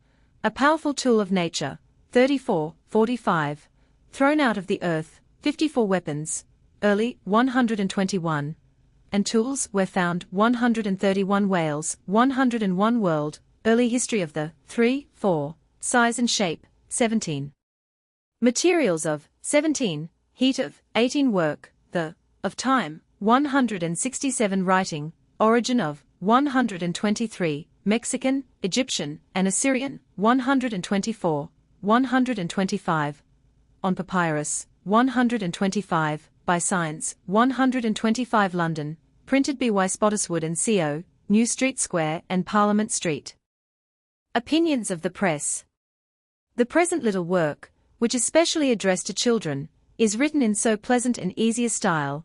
a powerful tool of nature, 34, 45, thrown out of the earth, 54 weapons, early, 121, and tools were found, 131 whales, 101 world, early history of the, 3, 4, size and shape, 17. Materials of, 17, heat of, 18 work, the, of time, 167 writing, origin of, 123, Mexican, Egyptian, and Assyrian, 124, 125, on papyrus, 125, by signs, 125 London, printed by Spottiswoode and Co., New Street Square and Parliament Street. Opinions of the press. The present little work, which is specially addressed to children, is written in so pleasant and easy a style,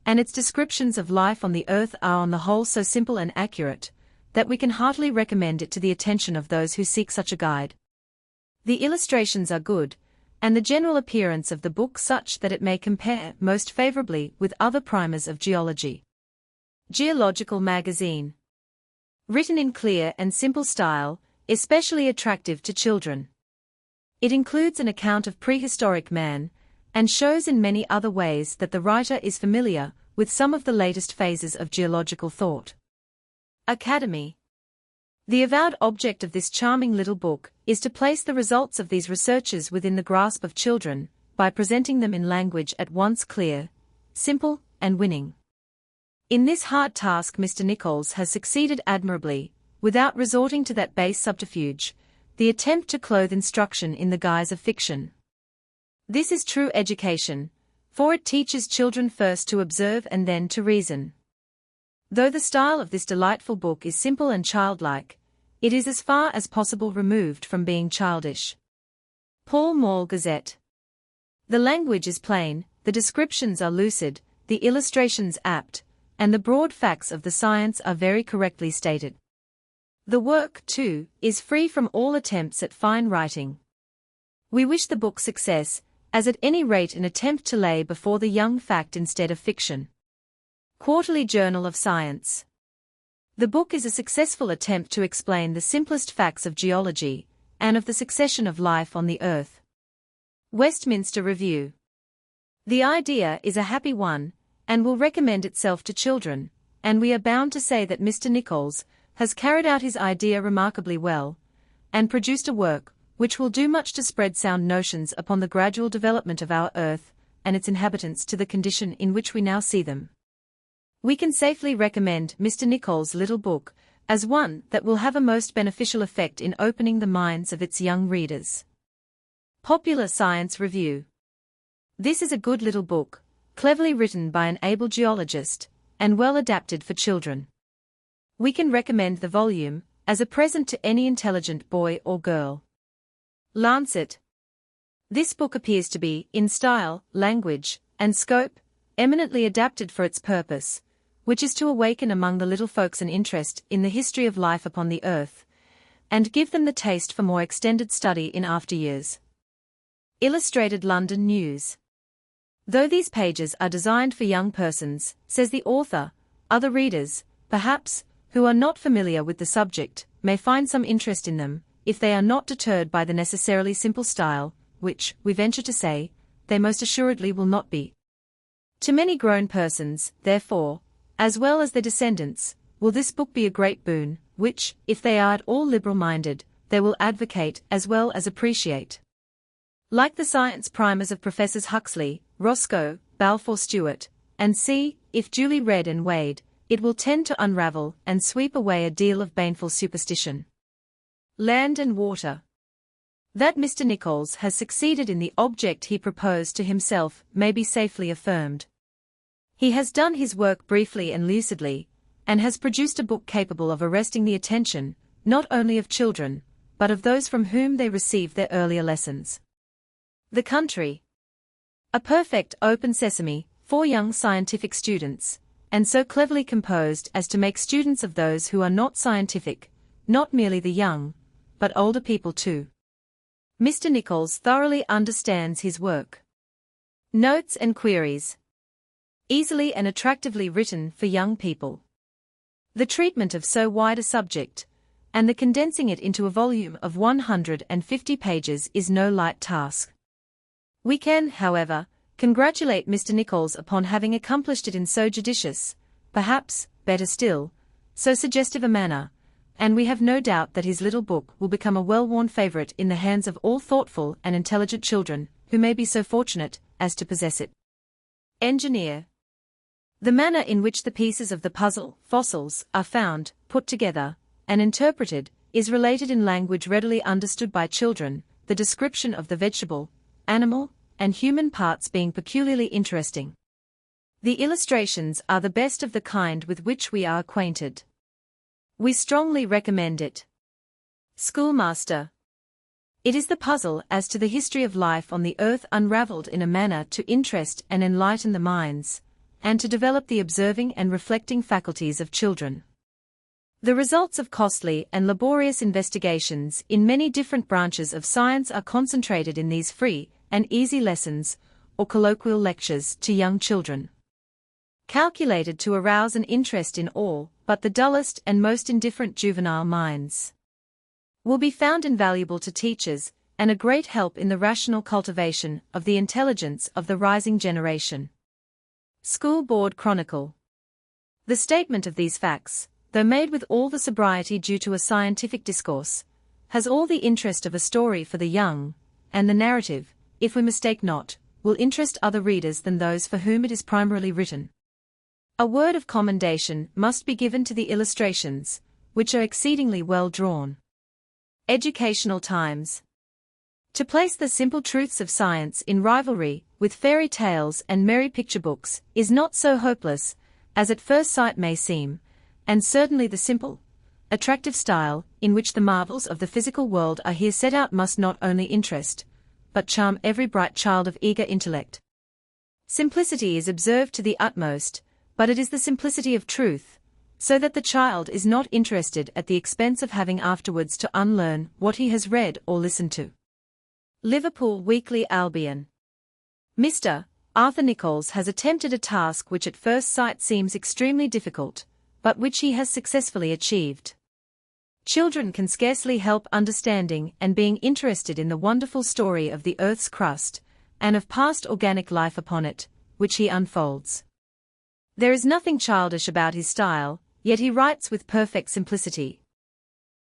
and its descriptions of life on the earth are on the whole so simple and accurate, that we can heartily recommend it to the attention of those who seek such a guide. The illustrations are good, and the general appearance of the book such that it may compare most favorably with other primers of geology. Geological Magazine. Written in clear and simple style, especially attractive to children. It includes an account of prehistoric man, and shows in many other ways that the writer is familiar with some of the latest phases of geological thought. Academy. The avowed object of this charming little book is to place the results of these researches within the grasp of children, by presenting them in language at once clear, simple, and winning. In this hard task Mr. Nicols has succeeded admirably, without resorting to that base subterfuge, the attempt to clothe instruction in the guise of fiction. This is true education, for it teaches children first to observe and then to reason. Though the style of this delightful book is simple and childlike, it is as far as possible removed from being childish. Pall Mall Gazette. The language is plain, the descriptions are lucid, the illustrations apt, and the broad facts of the science are very correctly stated. The work, too, is free from all attempts at fine writing. We wish the book success, as at any rate an attempt to lay before the young fact instead of fiction. Quarterly Journal of Science. The book is a successful attempt to explain the simplest facts of geology, and of the succession of life on the Earth. Westminster Review. The idea is a happy one, and will recommend itself to children, and we are bound to say that Mr. Nicols has carried out his idea remarkably well, and produced a work which will do much to spread sound notions upon the gradual development of our Earth and its inhabitants to the condition in which we now see them. We can safely recommend Mr. Nicols' little book as one that will have a most beneficial effect in opening the minds of its young readers. Popular Science Review. This is a good little book, cleverly written by an able geologist, and well adapted for children. We can recommend the volume as a present to any intelligent boy or girl. Lancet. This book appears to be, in style, language, and scope, eminently adapted for its purpose, which is to awaken among the little folks an interest in the history of life upon the Earth, and give them the taste for more extended study in after years. Illustrated London News. Though these pages are designed for young persons, says the author, other readers, perhaps, who are not familiar with the subject, may find some interest in them, if they are not deterred by the necessarily simple style, which, we venture to say, they most assuredly will not be. To many grown persons, therefore, as well as their descendants, will this book be a great boon, which, if they are at all liberal-minded, they will advocate as well as appreciate. Like the science primers of Professors Huxley, Roscoe, Balfour Stewart, and C, if duly read and weighed, it will tend to unravel and sweep away a deal of baneful superstition. Land and Water. That Mr. Nicols has succeeded in the object he proposed to himself may be safely affirmed. He has done his work briefly and lucidly, and has produced a book capable of arresting the attention, not only of children, but of those from whom they receive their earlier lessons. The Country. A perfect open sesame for young scientific students, and so cleverly composed as to make students of those who are not scientific, not merely the young, but older people too. Mr. Nicols thoroughly understands his work. Notes and Queries. Easily and attractively written for young people. The treatment of so wide a subject, and the condensing it into a volume of 150 pages is no light task. We can, however, congratulate Mr. Nicols upon having accomplished it in so judicious, perhaps, better still, so suggestive a manner, and we have no doubt that his little book will become a well-worn favorite in the hands of all thoughtful and intelligent children who may be so fortunate as to possess it. Engineer. The manner in which the pieces of the puzzle, fossils, are found, put together, and interpreted, is related in language readily understood by children, the description of the vegetable, animal, and human parts being peculiarly interesting. The illustrations are the best of the kind with which we are acquainted. We strongly recommend it. Schoolmaster. It is the puzzle as to the history of life on the Earth unraveled in a manner to interest and enlighten the minds, and to develop the observing and reflecting faculties of children. The results of costly and laborious investigations in many different branches of science are concentrated in these free and easy lessons, or colloquial lectures to young children. Calculated to arouse an interest in all but the dullest and most indifferent juvenile minds. Will be found invaluable to teachers, and a great help in the rational cultivation of the intelligence of the rising generation. School Board Chronicle. The statement of these facts, though made with all the sobriety due to a scientific discourse, has all the interest of a story for the young, and the narrative, if we mistake not, will interest other readers than those for whom it is primarily written. A word of commendation must be given to the illustrations, which are exceedingly well drawn. Educational Times. To place the simple truths of science in rivalry with fairy tales and merry picture books is not so hopeless as at first sight may seem, and certainly the simple, attractive style in which the marvels of the physical world are here set out must not only interest, but charm every bright child of eager intellect. Simplicity is observed to the utmost, but it is the simplicity of truth, so that the child is not interested at the expense of having afterwards to unlearn what he has read or listened to. Liverpool Weekly Albion. Mr. Arthur Nicols has attempted a task which at first sight seems extremely difficult, but which he has successfully achieved. Children can scarcely help understanding and being interested in the wonderful story of the earth's crust, and of past organic life upon it, which he unfolds. There is nothing childish about his style, yet he writes with perfect simplicity.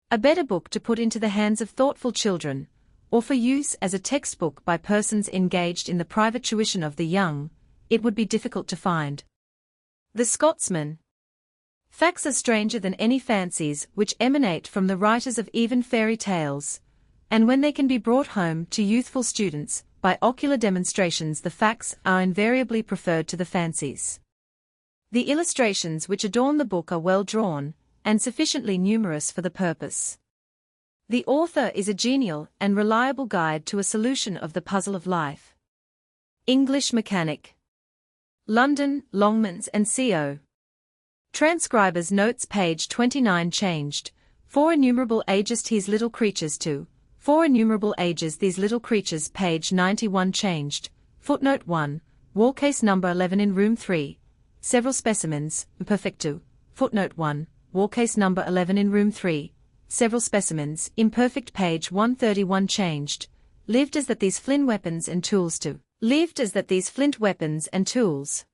A better book to put into the hands of thoughtful children, or for use as a textbook by persons engaged in the private tuition of the young, it would be difficult to find. The Scotsman. Facts are stranger than any fancies which emanate from the writers of even fairy tales, and when they can be brought home to youthful students by ocular demonstrations, the facts are invariably preferred to the fancies. The illustrations which adorn the book are well drawn, and sufficiently numerous for the purpose. The author is a genial and reliable guide to a solution of the puzzle of life. English Mechanic. London, Longmans and Co. Transcriber's notes page 29 changed. 4 innumerable ages these little creatures to 4 innumerable ages these little creatures page 91 changed. Footnote 1, wall case number 11 in room 3. Several specimens, imperfecto. Footnote 1, wall case number 11 in room 3. Several specimens, imperfect page 131 changed. Lived as that these flint weapons and tools to. Lived as that these flint weapons and tools.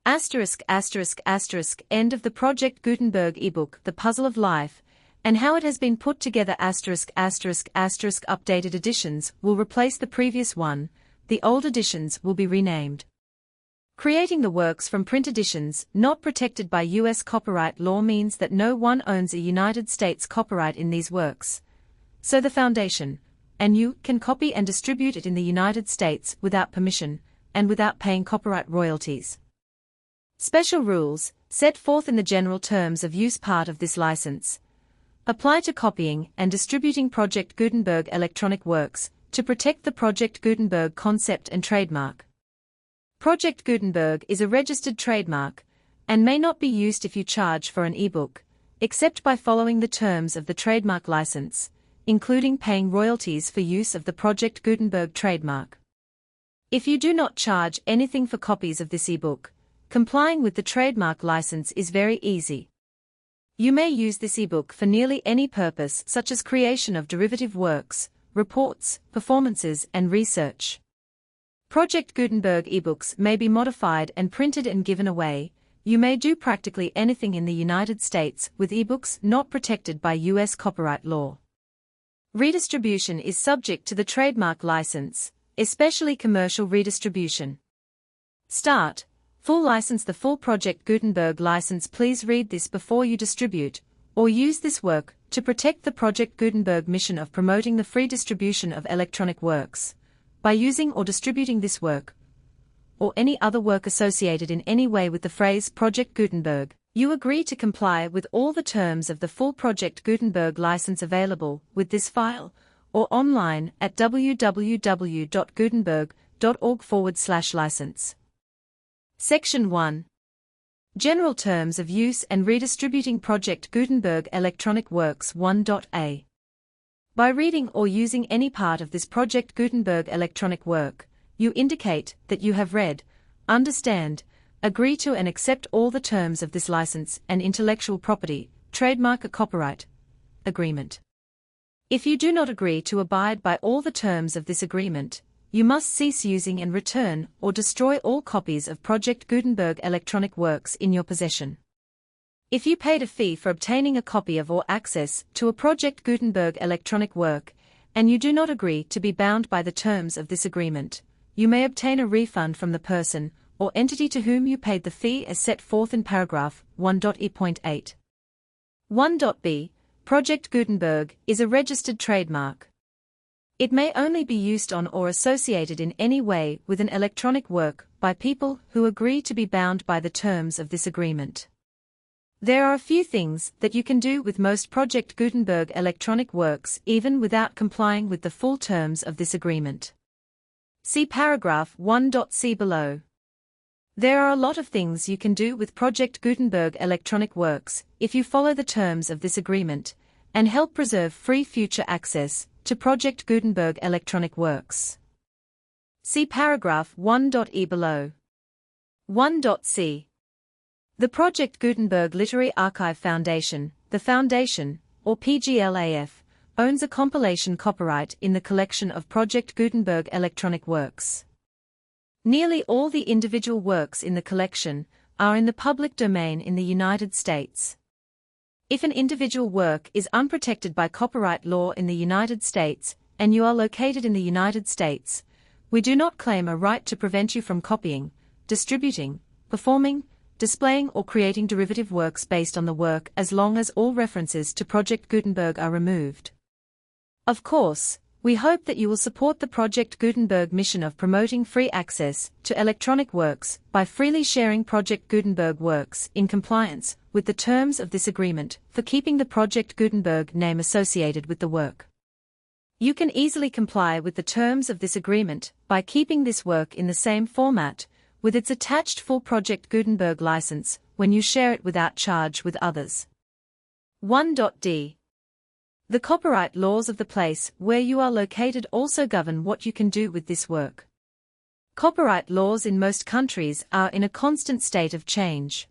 Asterisk asterisk asterisk end of the Project Gutenberg ebook The Puzzle of Life, and how it has been put together asterisk asterisk asterisk updated editions will replace the previous one, the old editions will be renamed. Creating the works from print editions not protected by U.S. copyright law means that no one owns a United States copyright in these works. So the Foundation, and you, can copy and distribute it in the United States without permission, and without paying copyright royalties. Special rules, set forth in the general terms of use part of this license, apply to copying and distributing Project Gutenberg electronic works, to protect the Project Gutenberg concept and trademark. Project Gutenberg is a registered trademark, and may not be used if you charge for an ebook, except by following the terms of the trademark license, including paying royalties for use of the Project Gutenberg trademark. If you do not charge anything for copies of this ebook, complying with the trademark license is very easy. You may use this ebook for nearly any purpose, such as creation of derivative works, reports, performances, and research. Project Gutenberg ebooks may be modified and printed and given away. You may do practically anything in the United States with ebooks not protected by U.S. copyright law. Redistribution is subject to the trademark license, especially commercial redistribution. Start. Full license. The full Project Gutenberg license. Please read this before you distribute or use this work to protect the Project Gutenberg mission of promoting the free distribution of electronic works. By using or distributing this work, or any other work associated in any way with the phrase Project Gutenberg, you agree to comply with all the terms of the full Project Gutenberg license available with this file, or online at www.gutenberg.org/license. Section 1. General Terms of Use and Redistributing Project Gutenberg Electronic Works 1.a. By reading or using any part of this Project Gutenberg electronic work, you indicate that you have read, understand, agree to and accept all the terms of this license and intellectual property, trademark or copyright agreement. If you do not agree to abide by all the terms of this agreement, you must cease using and return or destroy all copies of Project Gutenberg electronic works in your possession. If you paid a fee for obtaining a copy of or access to a Project Gutenberg electronic work, and you do not agree to be bound by the terms of this agreement, you may obtain a refund from the person or entity to whom you paid the fee as set forth in paragraph 1.e.8. 1.b. Project Gutenberg is a registered trademark. It may only be used on or associated in any way with an electronic work by people who agree to be bound by the terms of this agreement. There are a few things that you can do with most Project Gutenberg electronic works even without complying with the full terms of this agreement. See paragraph 1.c below. There are a lot of things you can do with Project Gutenberg electronic works if you follow the terms of this agreement and help preserve free future access to Project Gutenberg electronic works. See paragraph 1.e below. 1.c. The Project Gutenberg Literary Archive Foundation, the Foundation, or PGLAF, owns a compilation copyright in the collection of Project Gutenberg electronic works. Nearly all the individual works in the collection are in the public domain in the United States. If an individual work is unprotected by copyright law in the United States, and you are located in the United States, we do not claim a right to prevent you from copying, distributing, performing, displaying or creating derivative works based on the work as long as all references to Project Gutenberg are removed. Of course, we hope that you will support the Project Gutenberg mission of promoting free access to electronic works by freely sharing Project Gutenberg works in compliance with the terms of this agreement for keeping the Project Gutenberg name associated with the work. You can easily comply with the terms of this agreement by keeping this work in the same format with its attached full Project Gutenberg license when you share it without charge with others. 1.d. The copyright laws of the place where you are located also govern what you can do with this work. Copyright laws in most countries are in a constant state of change.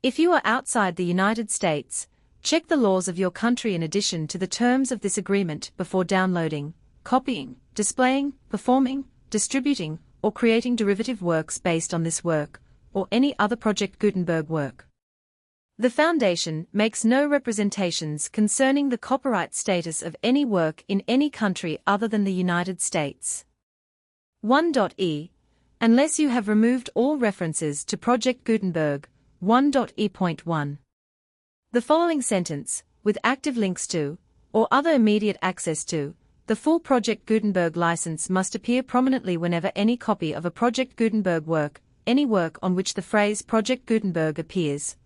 If you are outside the United States, check the laws of your country in addition to the terms of this agreement before downloading, copying, displaying, performing, distributing, or creating derivative works based on this work, or any other Project Gutenberg work. The Foundation makes no representations concerning the copyright status of any work in any country other than the United States. 1.e. Unless you have removed all references to Project Gutenberg, 1.e.1. The following sentence, with active links to, or other immediate access to, the full Project Gutenberg license must appear prominently whenever any copy of a Project Gutenberg work, any work on which the phrase Project Gutenberg appears,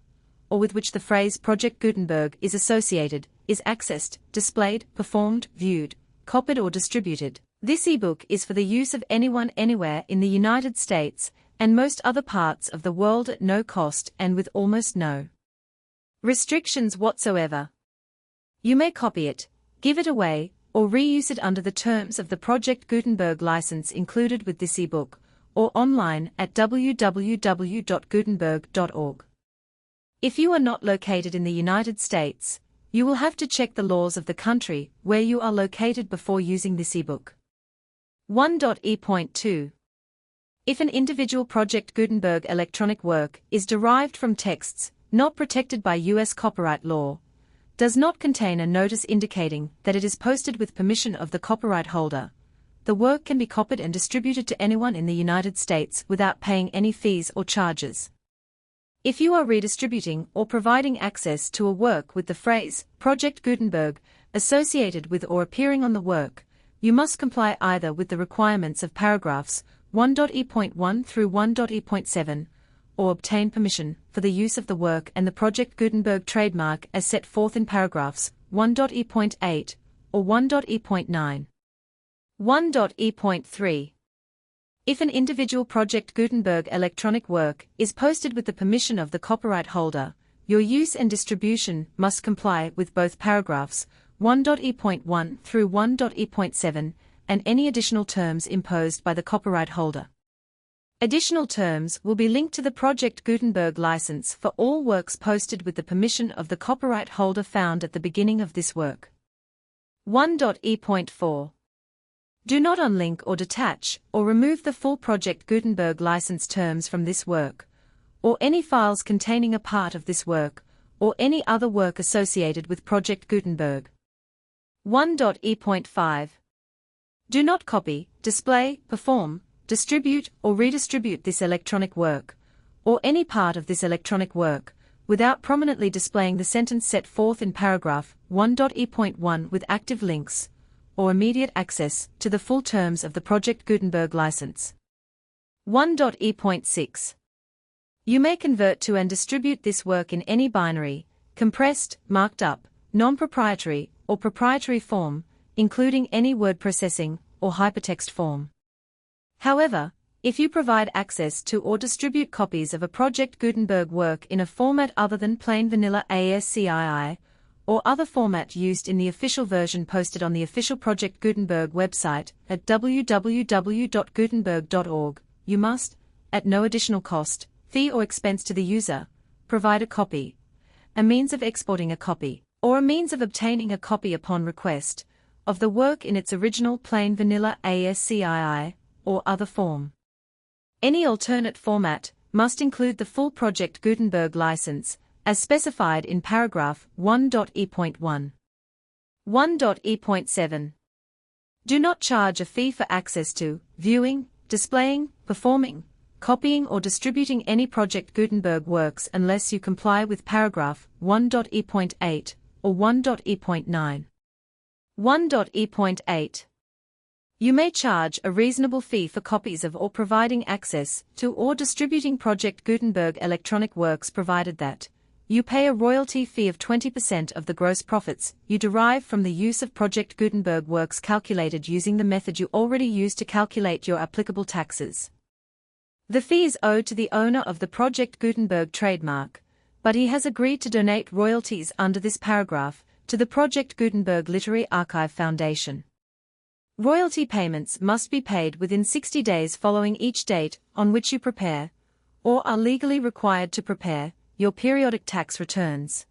or with which the phrase Project Gutenberg is associated, is accessed, displayed, performed, viewed, copied or distributed. This ebook is for the use of anyone anywhere in the United States and most other parts of the world at no cost and with almost no restrictions whatsoever. You may copy it, give it away, or reuse it under the terms of the Project Gutenberg license included with this ebook, or online at www.gutenberg.org. If you are not located in the United States, you will have to check the laws of the country where you are located before using this ebook. 1.e.2. If an individual Project Gutenberg electronic work is derived from texts not protected by U.S. copyright law, does not contain a notice indicating that it is posted with permission of the copyright holder, the work can be copied and distributed to anyone in the United States without paying any fees or charges. If you are redistributing or providing access to a work with the phrase Project Gutenberg associated with or appearing on the work, you must comply either with the requirements of paragraphs 1.e.1 through 1.e.7, or obtain permission for the use of the work and the Project Gutenberg trademark as set forth in paragraphs 1.e.8 or 1.e.9. 1.e.3. If an individual Project Gutenberg electronic work is posted with the permission of the copyright holder, your use and distribution must comply with both paragraphs 1.e.1 through 1.e.7, and any additional terms imposed by the copyright holder. Additional terms will be linked to the Project Gutenberg license for all works posted with the permission of the copyright holder found at the beginning of this work. 1.e.4. Do not unlink or detach or remove the full Project Gutenberg license terms from this work, or any files containing a part of this work, or any other work associated with Project Gutenberg. 1.e.5. Do not copy, display, perform, distribute or redistribute this electronic work, or any part of this electronic work, without prominently displaying the sentence set forth in paragraph 1.e.1 with active links, or immediate access to the full terms of the Project Gutenberg license. 1.e.6. You may convert to and distribute this work in any binary, compressed, marked up, non-proprietary, or proprietary form, including any word processing or hypertext form. However, if you provide access to or distribute copies of a Project Gutenberg work in a format other than plain vanilla ASCII, or other format used in the official version posted on the official Project Gutenberg website at www.gutenberg.org, you must, at no additional cost, fee or expense to the user, provide a copy, a means of exporting a copy, or a means of obtaining a copy upon request, of the work in its original plain vanilla ASCII, or other form. Any alternate format must include the full Project Gutenberg license, as specified in paragraph 1.e.1. 1.e.7. Do not charge a fee for access to, viewing, displaying, performing, copying or distributing any Project Gutenberg works unless you comply with paragraph 1.e.8 or 1.e.9. 1.e.8. You may charge a reasonable fee for copies of or providing access to or distributing Project Gutenberg electronic works provided that you pay a royalty fee of 20% of the gross profits you derive from the use of Project Gutenberg works calculated using the method you already use to calculate your applicable taxes. The fee is owed to the owner of the Project Gutenberg trademark, but he has agreed to donate royalties under this paragraph to the Project Gutenberg Literary Archive Foundation. Royalty payments must be paid within 60 days following each date on which you prepare, or are legally required to prepare, your periodic tax returns.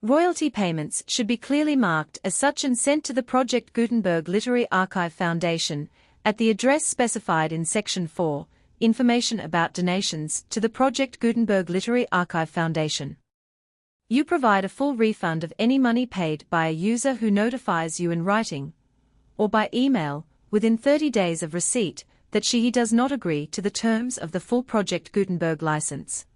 Royalty payments should be clearly marked as such and sent to the Project Gutenberg Literary Archive Foundation at the address specified in Section 4, Information about Donations to the Project Gutenberg Literary Archive Foundation. You provide a full refund of any money paid by a user who notifies you in writing, or by email, within 30 days of receipt, that he does not agree to the terms of the full Project Gutenberg license.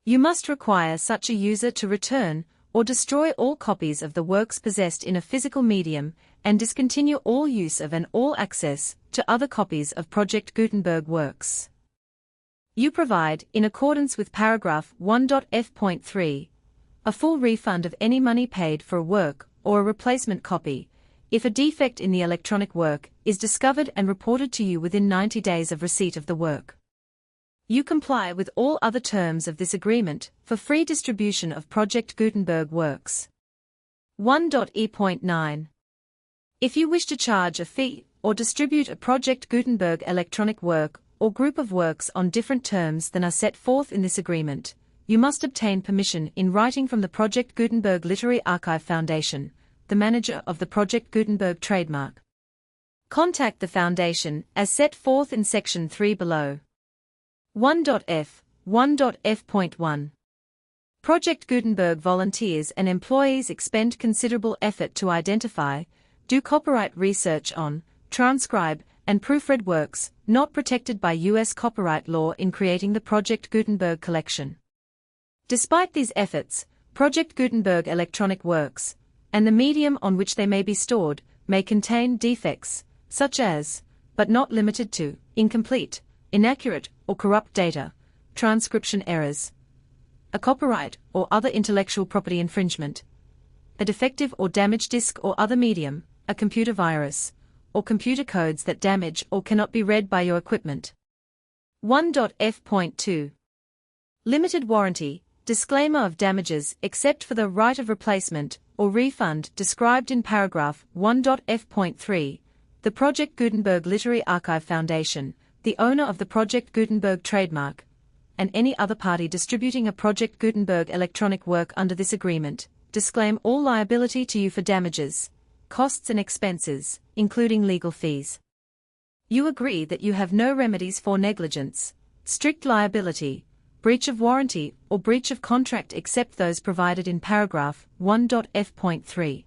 You must require such a user to return or destroy all copies of the works possessed in a physical medium and discontinue all use of and all access to other copies of Project Gutenberg works. You provide, in accordance with paragraph 1.f.3, a full refund of any money paid for a work or a replacement copy, if a defect in the electronic work is discovered and reported to you within 90 days of receipt of the work. You comply with all other terms of this agreement for free distribution of Project Gutenberg works. 1.e.9. If you wish to charge a fee or distribute a Project Gutenberg electronic work or group of works on different terms than are set forth in this agreement, you must obtain permission in writing from the Project Gutenberg Literary Archive Foundation, the manager of the Project Gutenberg trademark. Contact the Foundation as set forth in Section 3 below. 1.f. 1.f.1. Project Gutenberg volunteers and employees expend considerable effort to identify, do copyright research on, transcribe, and proofread works not protected by U.S. copyright law in creating the Project Gutenberg collection. Despite these efforts, Project Gutenberg electronic works, and the medium on which they may be stored, may contain defects, such as, but not limited to, incomplete, inaccurate, or corrupt data, transcription errors, a copyright or other intellectual property infringement, a defective or damaged disk or other medium, a computer virus, or computer codes that damage or cannot be read by your equipment. 1.f.2. Limited warranty, disclaimer of damages except for the right of replacement or refund described in paragraph 1.f.3, the Project Gutenberg Literary Archive Foundation, the owner of the Project Gutenberg trademark, and any other party distributing a Project Gutenberg electronic work under this agreement, disclaim all liability to you for damages, costs and expenses, including legal fees. You agree that you have no remedies for negligence, strict liability, breach of warranty, or breach of contract except those provided in paragraph 1.f.3.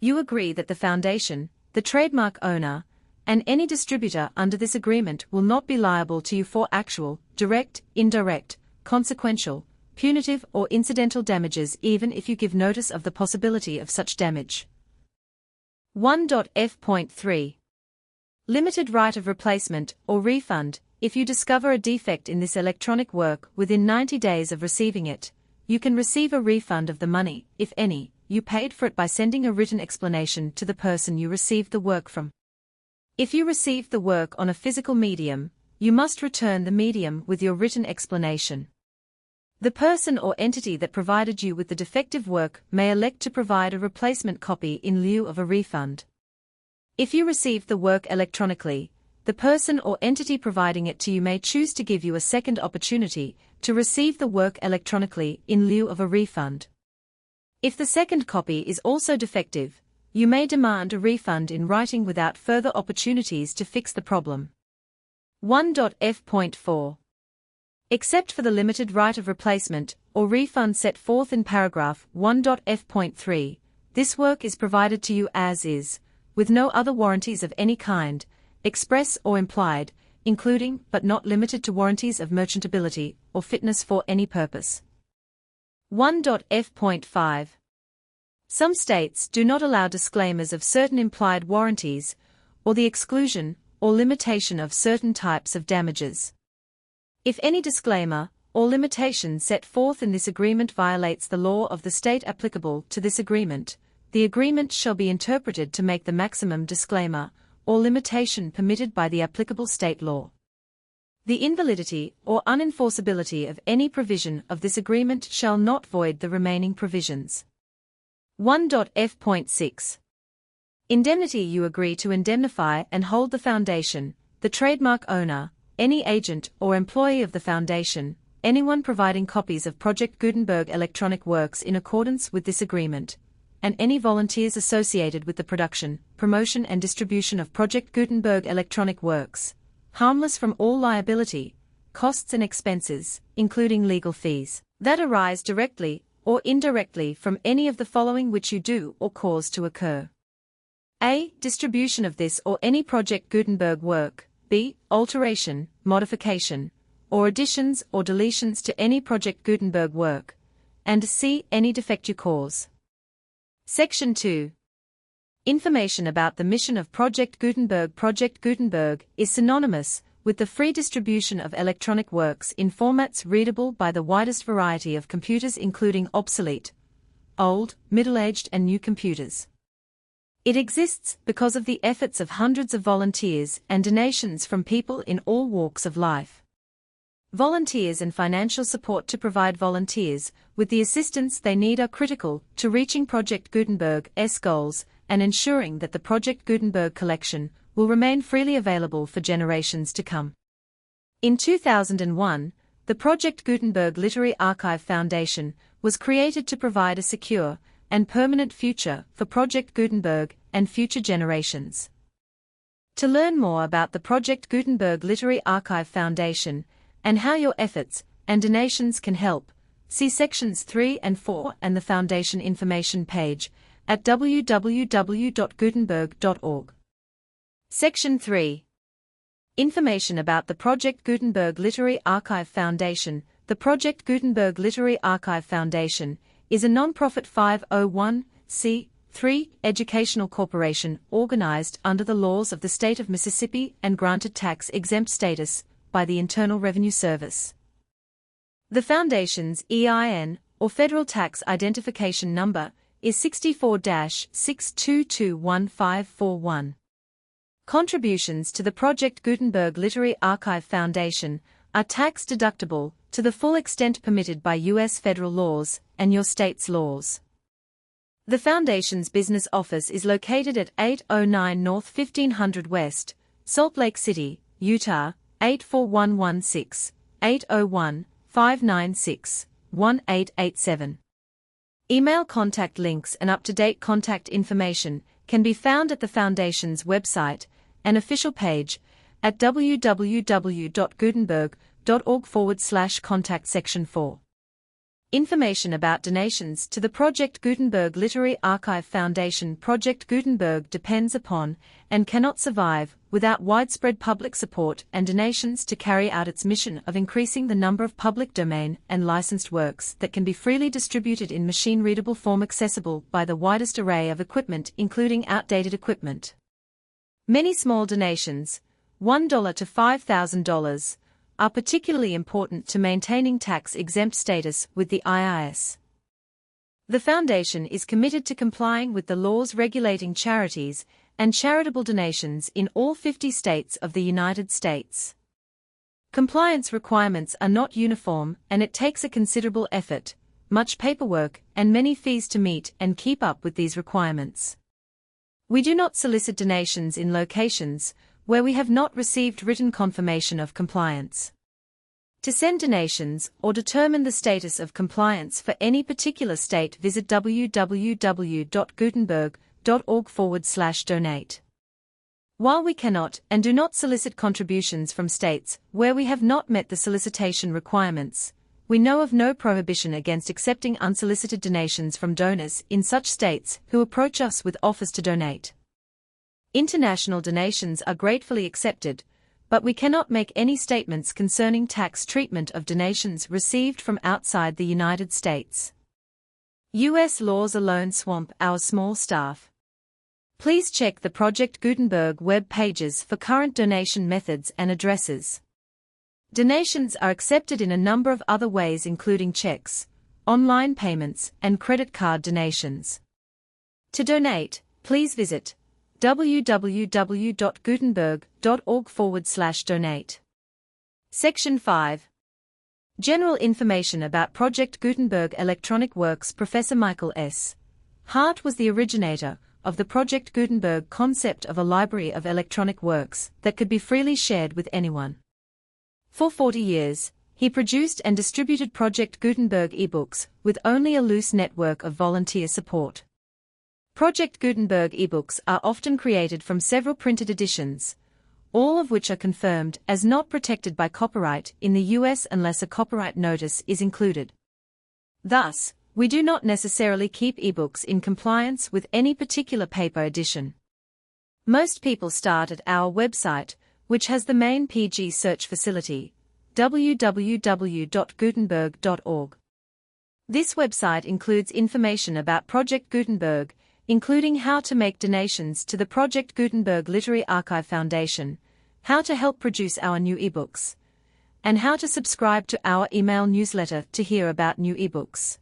You agree that the Foundation, the trademark owner, and any distributor under this agreement will not be liable to you for actual, direct, indirect, consequential, punitive or incidental damages even if you give notice of the possibility of such damage. 1.f.3. Limited right of replacement or refund. If you discover a defect in this electronic work within 90 days of receiving it, you can receive a refund of the money, if any, you paid for it by sending a written explanation to the person you received the work from. If you received the work on a physical medium, you must return the medium with your written explanation. The person or entity that provided you with the defective work may elect to provide a replacement copy in lieu of a refund. If you received the work electronically, the person or entity providing it to you may choose to give you a second opportunity to receive the work electronically in lieu of a refund. If the second copy is also defective, you may demand a refund in writing without further opportunities to fix the problem. 1.f.4. Except for the limited right of replacement or refund set forth in paragraph 1.f.3, this work is provided to you as is, with no other warranties of any kind, express or implied, including but not limited to warranties of merchantability or fitness for any purpose. 1.f.5. Some states do not allow disclaimers of certain implied warranties, or the exclusion or limitation of certain types of damages. If any disclaimer or limitation set forth in this agreement violates the law of the state applicable to this agreement, the agreement shall be interpreted to make the maximum disclaimer or limitation permitted by the applicable state law. The invalidity or unenforceability of any provision of this agreement shall not void the remaining provisions. 1.f.6. Indemnity. You agree to indemnify and hold the Foundation, the trademark owner, any agent or employee of the Foundation, anyone providing copies of Project Gutenberg electronic works in accordance with this agreement, and any volunteers associated with the production, promotion and distribution of Project Gutenberg electronic works, harmless from all liability, costs and expenses, including legal fees, that arise directly or indirectly from any of the following which you do or cause to occur. A. Distribution of this or any Project Gutenberg work. B. Alteration, modification, or additions or deletions to any Project Gutenberg work. And C. Any defect you cause. Section 2. Information about the mission of Project Gutenberg. Project Gutenberg is synonymous with the free distribution of electronic works in formats readable by the widest variety of computers, including obsolete, old, middle-aged and new computers. It exists because of the efforts of hundreds of volunteers and donations from people in all walks of life. Volunteers and financial support to provide volunteers with the assistance they need are critical to reaching Project Gutenberg's goals and ensuring that the Project Gutenberg collection will remain freely available for generations to come. In 2001, the Project Gutenberg Literary Archive Foundation was created to provide a secure and permanent future for Project Gutenberg and future generations. To learn more about the Project Gutenberg Literary Archive Foundation and how your efforts and donations can help, see sections 3 and 4 and the Foundation information page at www.gutenberg.org. Section 3. Information about the Project Gutenberg Literary Archive Foundation. The Project Gutenberg Literary Archive Foundation is a non-profit 501(c)(3) educational corporation organized under the laws of the state of Mississippi and granted tax-exempt status by the Internal Revenue Service. The Foundation's EIN, or Federal Tax Identification Number, is 64-6221541. Contributions to the Project Gutenberg Literary Archive Foundation are tax-deductible to the full extent permitted by U.S. federal laws and your state's laws. The Foundation's business office is located at 809 North 1500 West, Salt Lake City, Utah, 84116, 801-596-1887. Email contact links and up-to-date contact information can be found at the Foundation's website and official page at www.gutenberg.org/contact section 4. Information about donations to the Project Gutenberg Literary Archive Foundation. Project Gutenberg depends upon and cannot survive without widespread public support and donations to carry out its mission of increasing the number of public domain and licensed works that can be freely distributed in machine-readable form accessible by the widest array of equipment, including outdated equipment. Many small donations, $1 to $5,000, are particularly important to maintaining tax-exempt status with the IRS. The Foundation is committed to complying with the laws regulating charities and charitable donations in all 50 states of the United States. Compliance requirements are not uniform, and it takes a considerable effort, much paperwork, and many fees to meet and keep up with these requirements. We do not solicit donations in locations where we have not received written confirmation of compliance. To send donations or determine the status of compliance for any particular state, visit www.gutenberg.org/donate. While we cannot and do not solicit contributions from states where we have not met the solicitation requirements, we know of no prohibition against accepting unsolicited donations from donors in such states who approach us with offers to donate. International donations are gratefully accepted, but we cannot make any statements concerning tax treatment of donations received from outside the United States. U.S. laws alone swamp our small staff. Please check the Project Gutenberg web pages for current donation methods and addresses. Donations are accepted in a number of other ways, including checks, online payments, and credit card donations. To donate, please visit www.gutenberg.org/donate. Section 5. General information about Project Gutenberg Electronic Works. Professor Michael S. Hart was the originator of the Project Gutenberg concept of a library of electronic works that could be freely shared with anyone. For 40 years, he produced and distributed Project Gutenberg ebooks with only a loose network of volunteer support. Project Gutenberg ebooks are often created from several printed editions, all of which are confirmed as not protected by copyright in the U.S. unless a copyright notice is included. Thus, we do not necessarily keep ebooks in compliance with any particular paper edition. Most people start at our website, which has the main PG search facility, www.gutenberg.org. This website includes information about Project Gutenberg, including how to make donations to the Project Gutenberg Literary Archive Foundation, how to help produce our new ebooks, and how to subscribe to our email newsletter to hear about new ebooks.